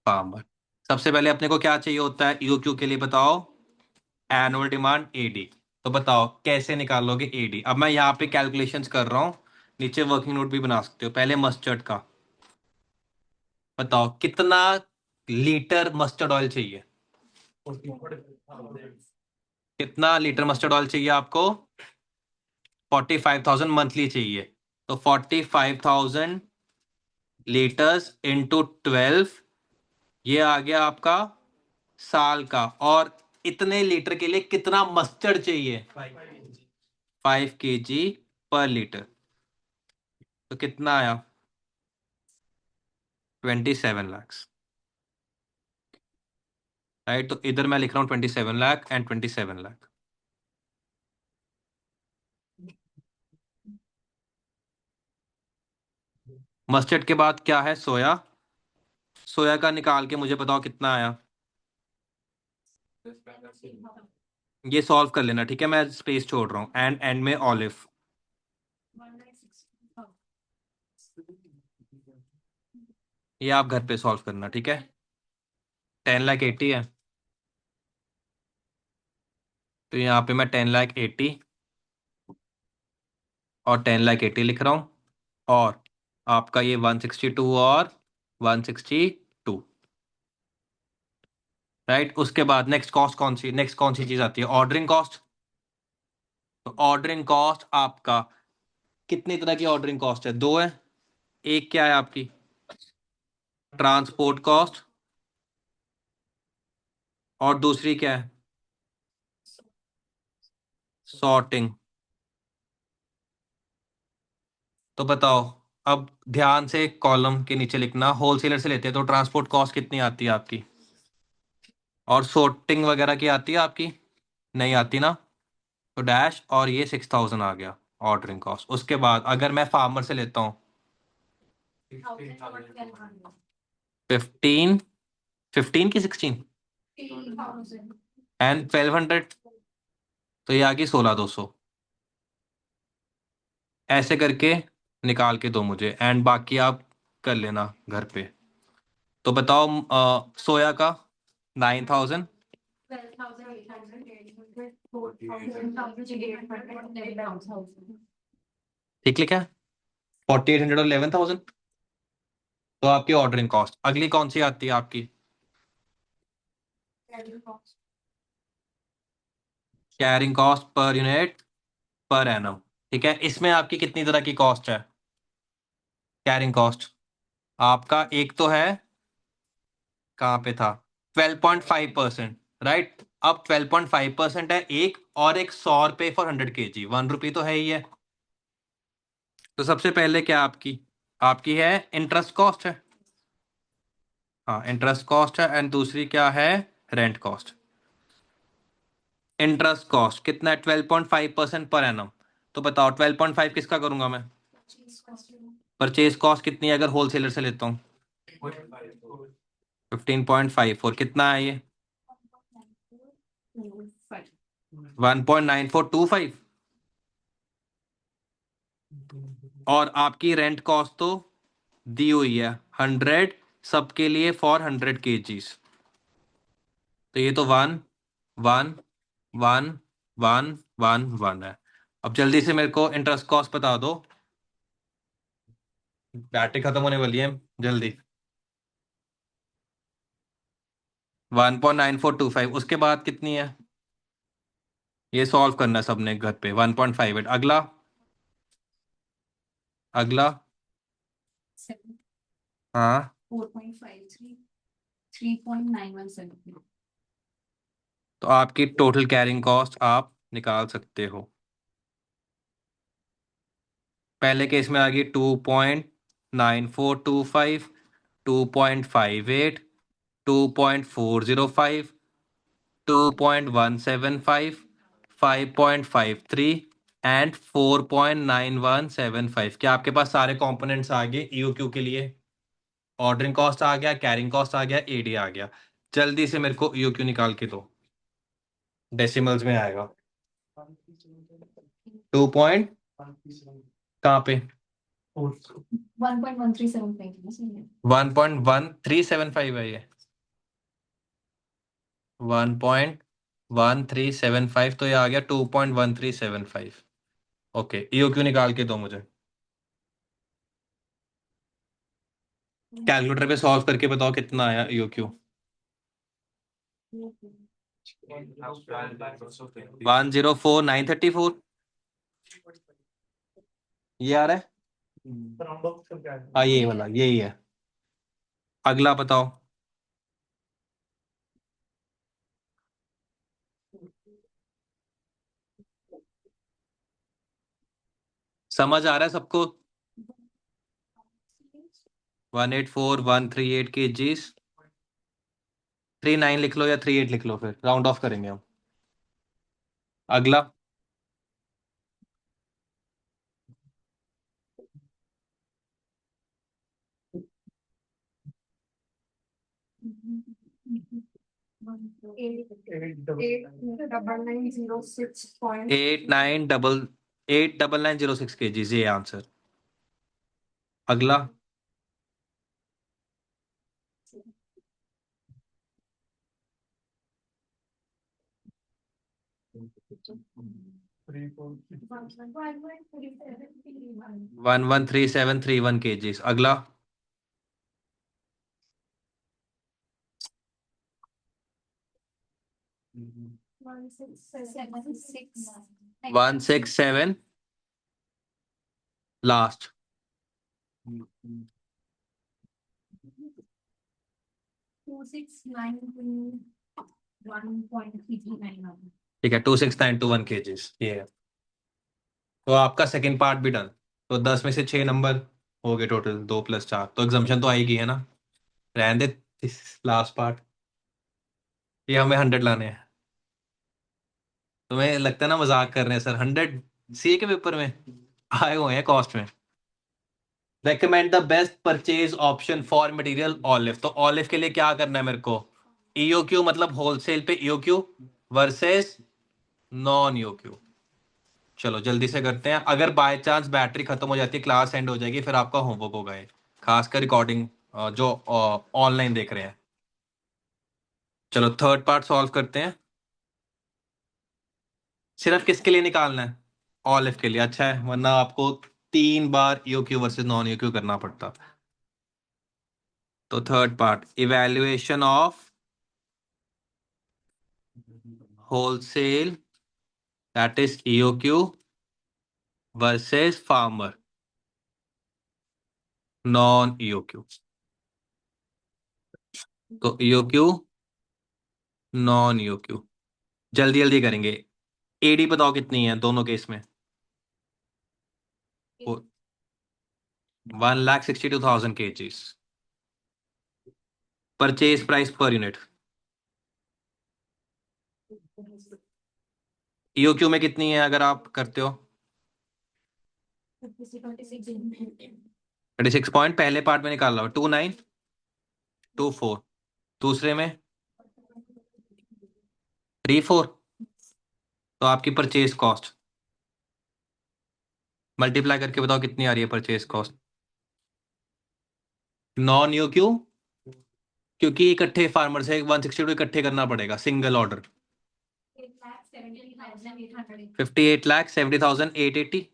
[SPEAKER 1] farmer. सबसे पहले अपने को क्या चाहिए होता है ईओक्यू के लिए, बताओ? Annual demand AD. तो बताओ कैसे निकालोगे एडी? अब मैं यहाँ पे कैलकुलेशंस कर रहा हूँ, नीचे वर्किंग नोट भी बना सकते हो। पहले मस्टर्ड का बताओ, कितना लीटर मस्टर्ड ऑयल चाहिए? कितना लीटर मस्टर्ड ऑयल चाहिए आपको? 45,000 मंथली चाहिए। तो 45,000 लीटर्स इंटू 12, ये आ गया आपका साल का। और इतने लीटर के लिए कितना मस्टर्ड चाहिए? 5 kg पर लीटर। तो कितना आया? 27 lakhs। राइट, तो इधर मैं लिख रहा हूँ 27 लाख एंड 27 लाख। मस्टर्ड के बाद क्या है? सोया। सोया का निकाल के मुझे बताओ कितना आया। ये सॉल्व कर लेना, ठीक है? मैं स्पेस छोड़ रहा हूँ। एंड एंड में ऑलिव। ये आप घर पे सॉल्व करना, ठीक है? 10,80,000 है, तो यहाँ पे मैं 10,80,000 और 10,80,000 लिख रहा हूँ। और आपका ये 162 और 162। राइट, उसके बाद नेक्स्ट कॉस्ट कौन सी, नेक्स्ट कौन सी चीज आती है? Ordering cost. तो ऑर्डरिंग कॉस्ट आपका कितनी तरह की ऑर्डरिंग कॉस्ट है? दो है। एक क्या है आपकी? Transport cost. और दूसरी क्या है? सॉर्टिंग। तो बताओ, अब ध्यान से कॉलम के नीचे लिखना। होलसेलर से लेते हैं तो ट्रांसपोर्ट कॉस्ट कितनी आती है आपकी? और सॉर्टिंग वगैरह की आती है आपकी? नहीं आती ना। तो डैश, और ये 6,000 आ गया ऑर्डरिंग कॉस्ट। उसके बाद अगर मैं फार्मर से लेता हूँ 15, 15 की 16 एंड 1200, तो ये आ गई 16,200। ऐसे करके निकाल के दो मुझे, एंड बाकी आप कर लेना घर पे। तो बताओ सोया का 9,000। ठीक लिखा है? 4,800 और 11,000। तो आपकी ऑर्डरिंग कॉस्ट। अगली कौन सी आती है आपकी? Carrying cost per unit per annum. ठीक है, इसमें आपकी कितनी तरह की कॉस्ट है? कैरिंग कॉस्ट आपका एक तो है, कहाँ पे था? 12.5%। राइट, अब 12.5% है एक, और एक 100 रुपए फॉर 100 kg, 1 रुपी तो है ही है। तो सबसे पहले क्या आपकी आपकी है इंटरेस्ट कॉस्ट है। हाँ, इंटरेस्ट कॉस्ट है। एंड दूसरी क्या है? Rent cost. इंटरेस्ट कॉस्ट कितना है? 12.5% पर एनम। तो बताओ 12.5 किसका करूंगा मैं? परचेज कॉस्ट कितनी है अगर होलसेलर से लेता हूँ? 15.54। कितना है ये? 1.9425। और आपकी रेंट कॉस्ट तो दी हुई है 100 सबके लिए फॉर 100 kgs। तो ये तो 1, 1, 1, 1, 1 है। अब जल्दी से मेरे को इंटरेस्ट कॉस्ट बता दो, बैटरी खत्म होने वाली है जल्दी। 1.9425। उसके बाद कितनी है? ये सॉल्व करना है सबने घर पे। 1.58। अगला, अगला। हाँ,
[SPEAKER 2] 4.53 3.917।
[SPEAKER 1] तो आपकी टोटल कैरिंग कॉस्ट आप निकाल सकते हो। पहले केस में आ गई 2.9425, 2.58, 2.405, 2.175, 5.53 एंड 4.9175। क्या आपके पास सारे कंपोनेंट्स आ गए ईओक्यू के लिए? ऑर्डरिंग कॉस्ट आ गया, कैरिंग कॉस्ट आ गया, एडी आ गया। जल्दी से मेरे को ईओक्यू निकाल के दो, डेसिमल्स में आएगा। 2 पॉइंट कहाँ पे?
[SPEAKER 2] 1.1375
[SPEAKER 1] 1.1375 है ये। 1.1375 तो ये आ गया 2.1375। ओके, ईओक्यू निकाल के दो मुझे। कैलकुलेटर पे सॉल्व करके बताओ कितना आया ईओक्यू। 104,934 ये आ रहा है। हाँ ये वाला यही है। अगला बताओ। समझ आ रहा है सबको? 184,138 kgs। 39 लिख लो या 38 लिख लो, फिर राउंड ऑफ करेंगे हम। अगला।
[SPEAKER 2] डबल 906
[SPEAKER 1] 8,906 kgs ये आंसर। अगला। One one three seven three one kgs। अगला। 167 लास्ट। ठीक है, 26,921 kgs ये है। तो आपका सेकंड पार्ट भी डन। तो 10 में से 6 नंबर हो गए टोटल, 2 + 4 तो एग्जाम्पशन तो आएगी है ना। रहने दे लास्ट पार्ट। ये हमें 100 लाने हैं। तुम्हें लगता है ना मजाक कर रहे हैं सर, 100 सीए के पेपर में आए हुए हैं कॉस्ट में। Recommend the best purchase option for material olive. तो ऑलिव के लिए क्या करना है मेरे को? ईओक्यू मतलब होलसेल पे ईओक्यू वर्सेस नॉन ईओक्यू। चलो जल्दी से करते हैं। अगर बाय चांस बैटरी खत्म हो जाती है, क्लास एंड हो जाएगी, फिर आपका होमवर्क होगा ये, खासकर रिकॉर्डिंग जो ऑनलाइन देख रहे हैं। चलो थर्ड पार्ट सॉल्व करते हैं। सिर्फ किसके लिए निकालना है? ऑलिव के लिए। अच्छा है, वरना आपको 3 बार ईओक्यू वर्सेस नॉन ईओक्यू करना पड़ता। तो third part, evaluation of wholesale that is EOQ versus farmer non EOQ. तो ईओक्यू नॉन ईओक्यू जल्दी जल्दी करेंगे। एडी बताओ कितनी है दोनों केस में? 1,62,000 kgs। Purchase price per unit EOQ में कितनी है अगर आप करते हो? 36 पॉइंट पहले पार्ट में निकाल लो, 2924। दूसरे में 34। तो आपकी परचेज कॉस्ट मल्टीप्लाई करके बताओ कितनी आ रही है परचेज कॉस्ट नॉन ईओक्यू। क्योंकि इकट्ठे फार्मर से 162 इकट्ठे करना पड़ेगा सिंगल ऑर्डर। 58,70,880।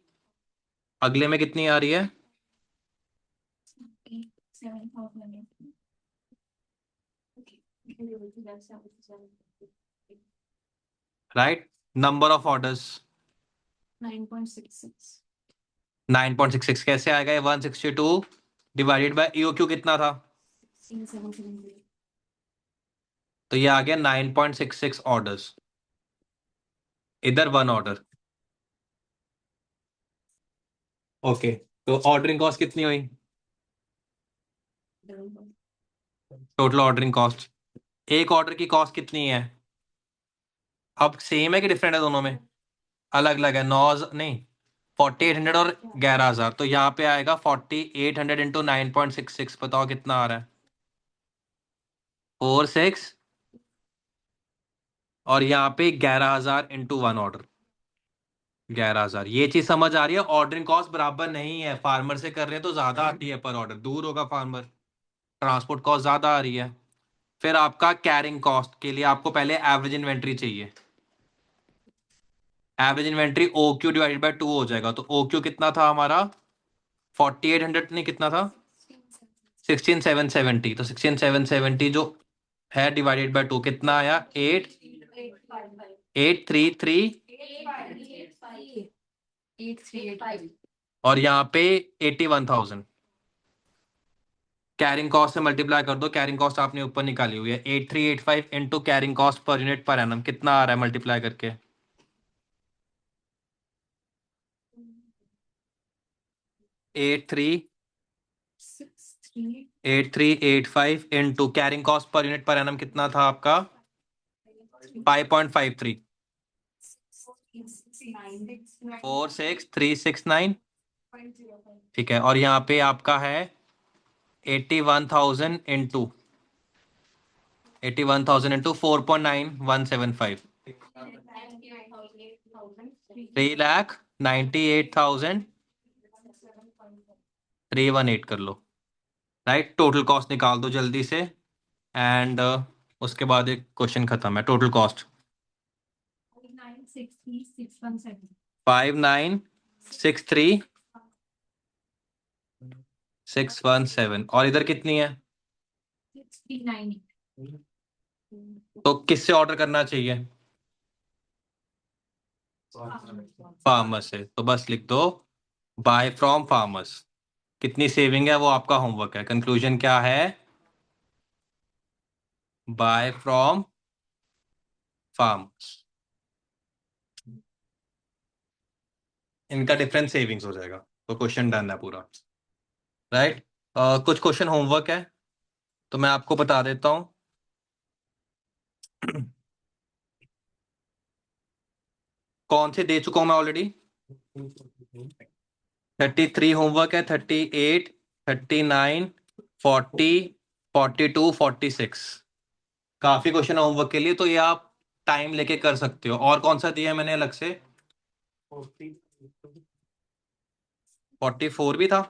[SPEAKER 1] अगले में कितनी आ रही है? राइट, नंबर ऑफ ऑर्डर्स
[SPEAKER 2] 9.66
[SPEAKER 1] 9.66 कैसे आएगा? 162 डिवाइडेड बाय ईओक्यू कितना था?
[SPEAKER 2] 773
[SPEAKER 1] तो ये आ गया 9.66 ऑर्डर्स। इधर 1 ऑर्डर। ओके, तो ऑर्डरिंग कॉस्ट कितनी हुई? टोटल ऑर्डरिंग कॉस्ट, एक ऑर्डर की कॉस्ट कितनी है? अब सेम है कि डिफरेंट है दोनों में? अलग अलग है। 9 नहीं, 4,800 और 11,000। तो यहाँ पे आएगा 4,800 इंटू 9.66। बताओ कितना आ रहा है? 46। और यहाँ पे 11,000 इंटू 1 ऑर्डर। 11,000। ये चीज समझ आ रही है। ऑर्डरिंग कॉस्ट बराबर नहीं है, फार्मर से कर रहे हैं तो ज्यादा आती है पर ऑर्डर, दूर होगा फार्मर, ट्रांसपोर्ट कॉस्ट ज्यादा आ रही है। फिर आपका कैरिंग कॉस्ट के लिए आपको पहले एवरेज इन्वेंट्री चाहिए। Average inventory O Q divided by 2 हो जाएगा। तो ओ क्यू कितना था हमारा, 4800 नहीं कितना था, 16,770। तो 16,770 जो है डिवाइडेड बाय 2 कितना आया, 8,833। और यहाँ पे 81,000 कैरिंग कॉस्ट से मल्टीप्लाई कर दो। कैरिंग कॉस्ट आपने ऊपर निकाली हुई है, 8385 into carrying cost per unit per annum कितना आ रहा है मल्टीप्लाई करके, 8385 into carrying cost per unit per annum कितना था आपका, 5.53, 46369। ठीक है, और यहाँ पे आपका है 81,000 इंटू 4.9175, 3,98,318 कर लो। राइट, टोटल कॉस्ट निकाल दो जल्दी से। एंड उसके बाद एक क्वेश्चन खत्म है। Total cost 5963,617। और इधर कितनी है, तो किससे ऑर्डर करना चाहिए, फार्मर से। तो बस लिख दो बाय फ्रॉम फार्मर्स। कितनी सेविंग है वो आपका होमवर्क है। कंक्लूजन क्या है, बाय फ्रॉम फार्मर्स, इनका डिफरेंस सेविंग्स हो जाएगा। तो क्वेश्चन डन है पूरा। राइट, कुछ क्वेश्चन होमवर्क है तो मैं आपको बता देता हूं। कौन से दे चुका हूं मैं ऑलरेडी, 33 होमवर्क है, 38, 39, 40, 42, 46। काफी क्वेश्चन है होमवर्क के लिए, तो ये आप टाइम लेके कर सकते हो। और कौन सा दिया है मैंने अलग से, 44 भी था,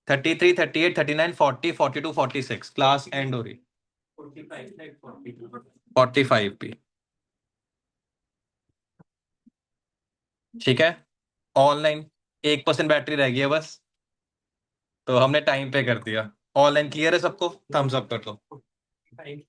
[SPEAKER 1] 33, 38, 39, 40, 42, 46। क्लास एंड हो रही, 45 भी। ठीक है, ऑनलाइन 1% बैटरी रह गई है बस, तो हमने टाइम पे कर दिया। ऑनलाइन क्लियर है सबको, थम्स अप कर दो।
[SPEAKER 3] 45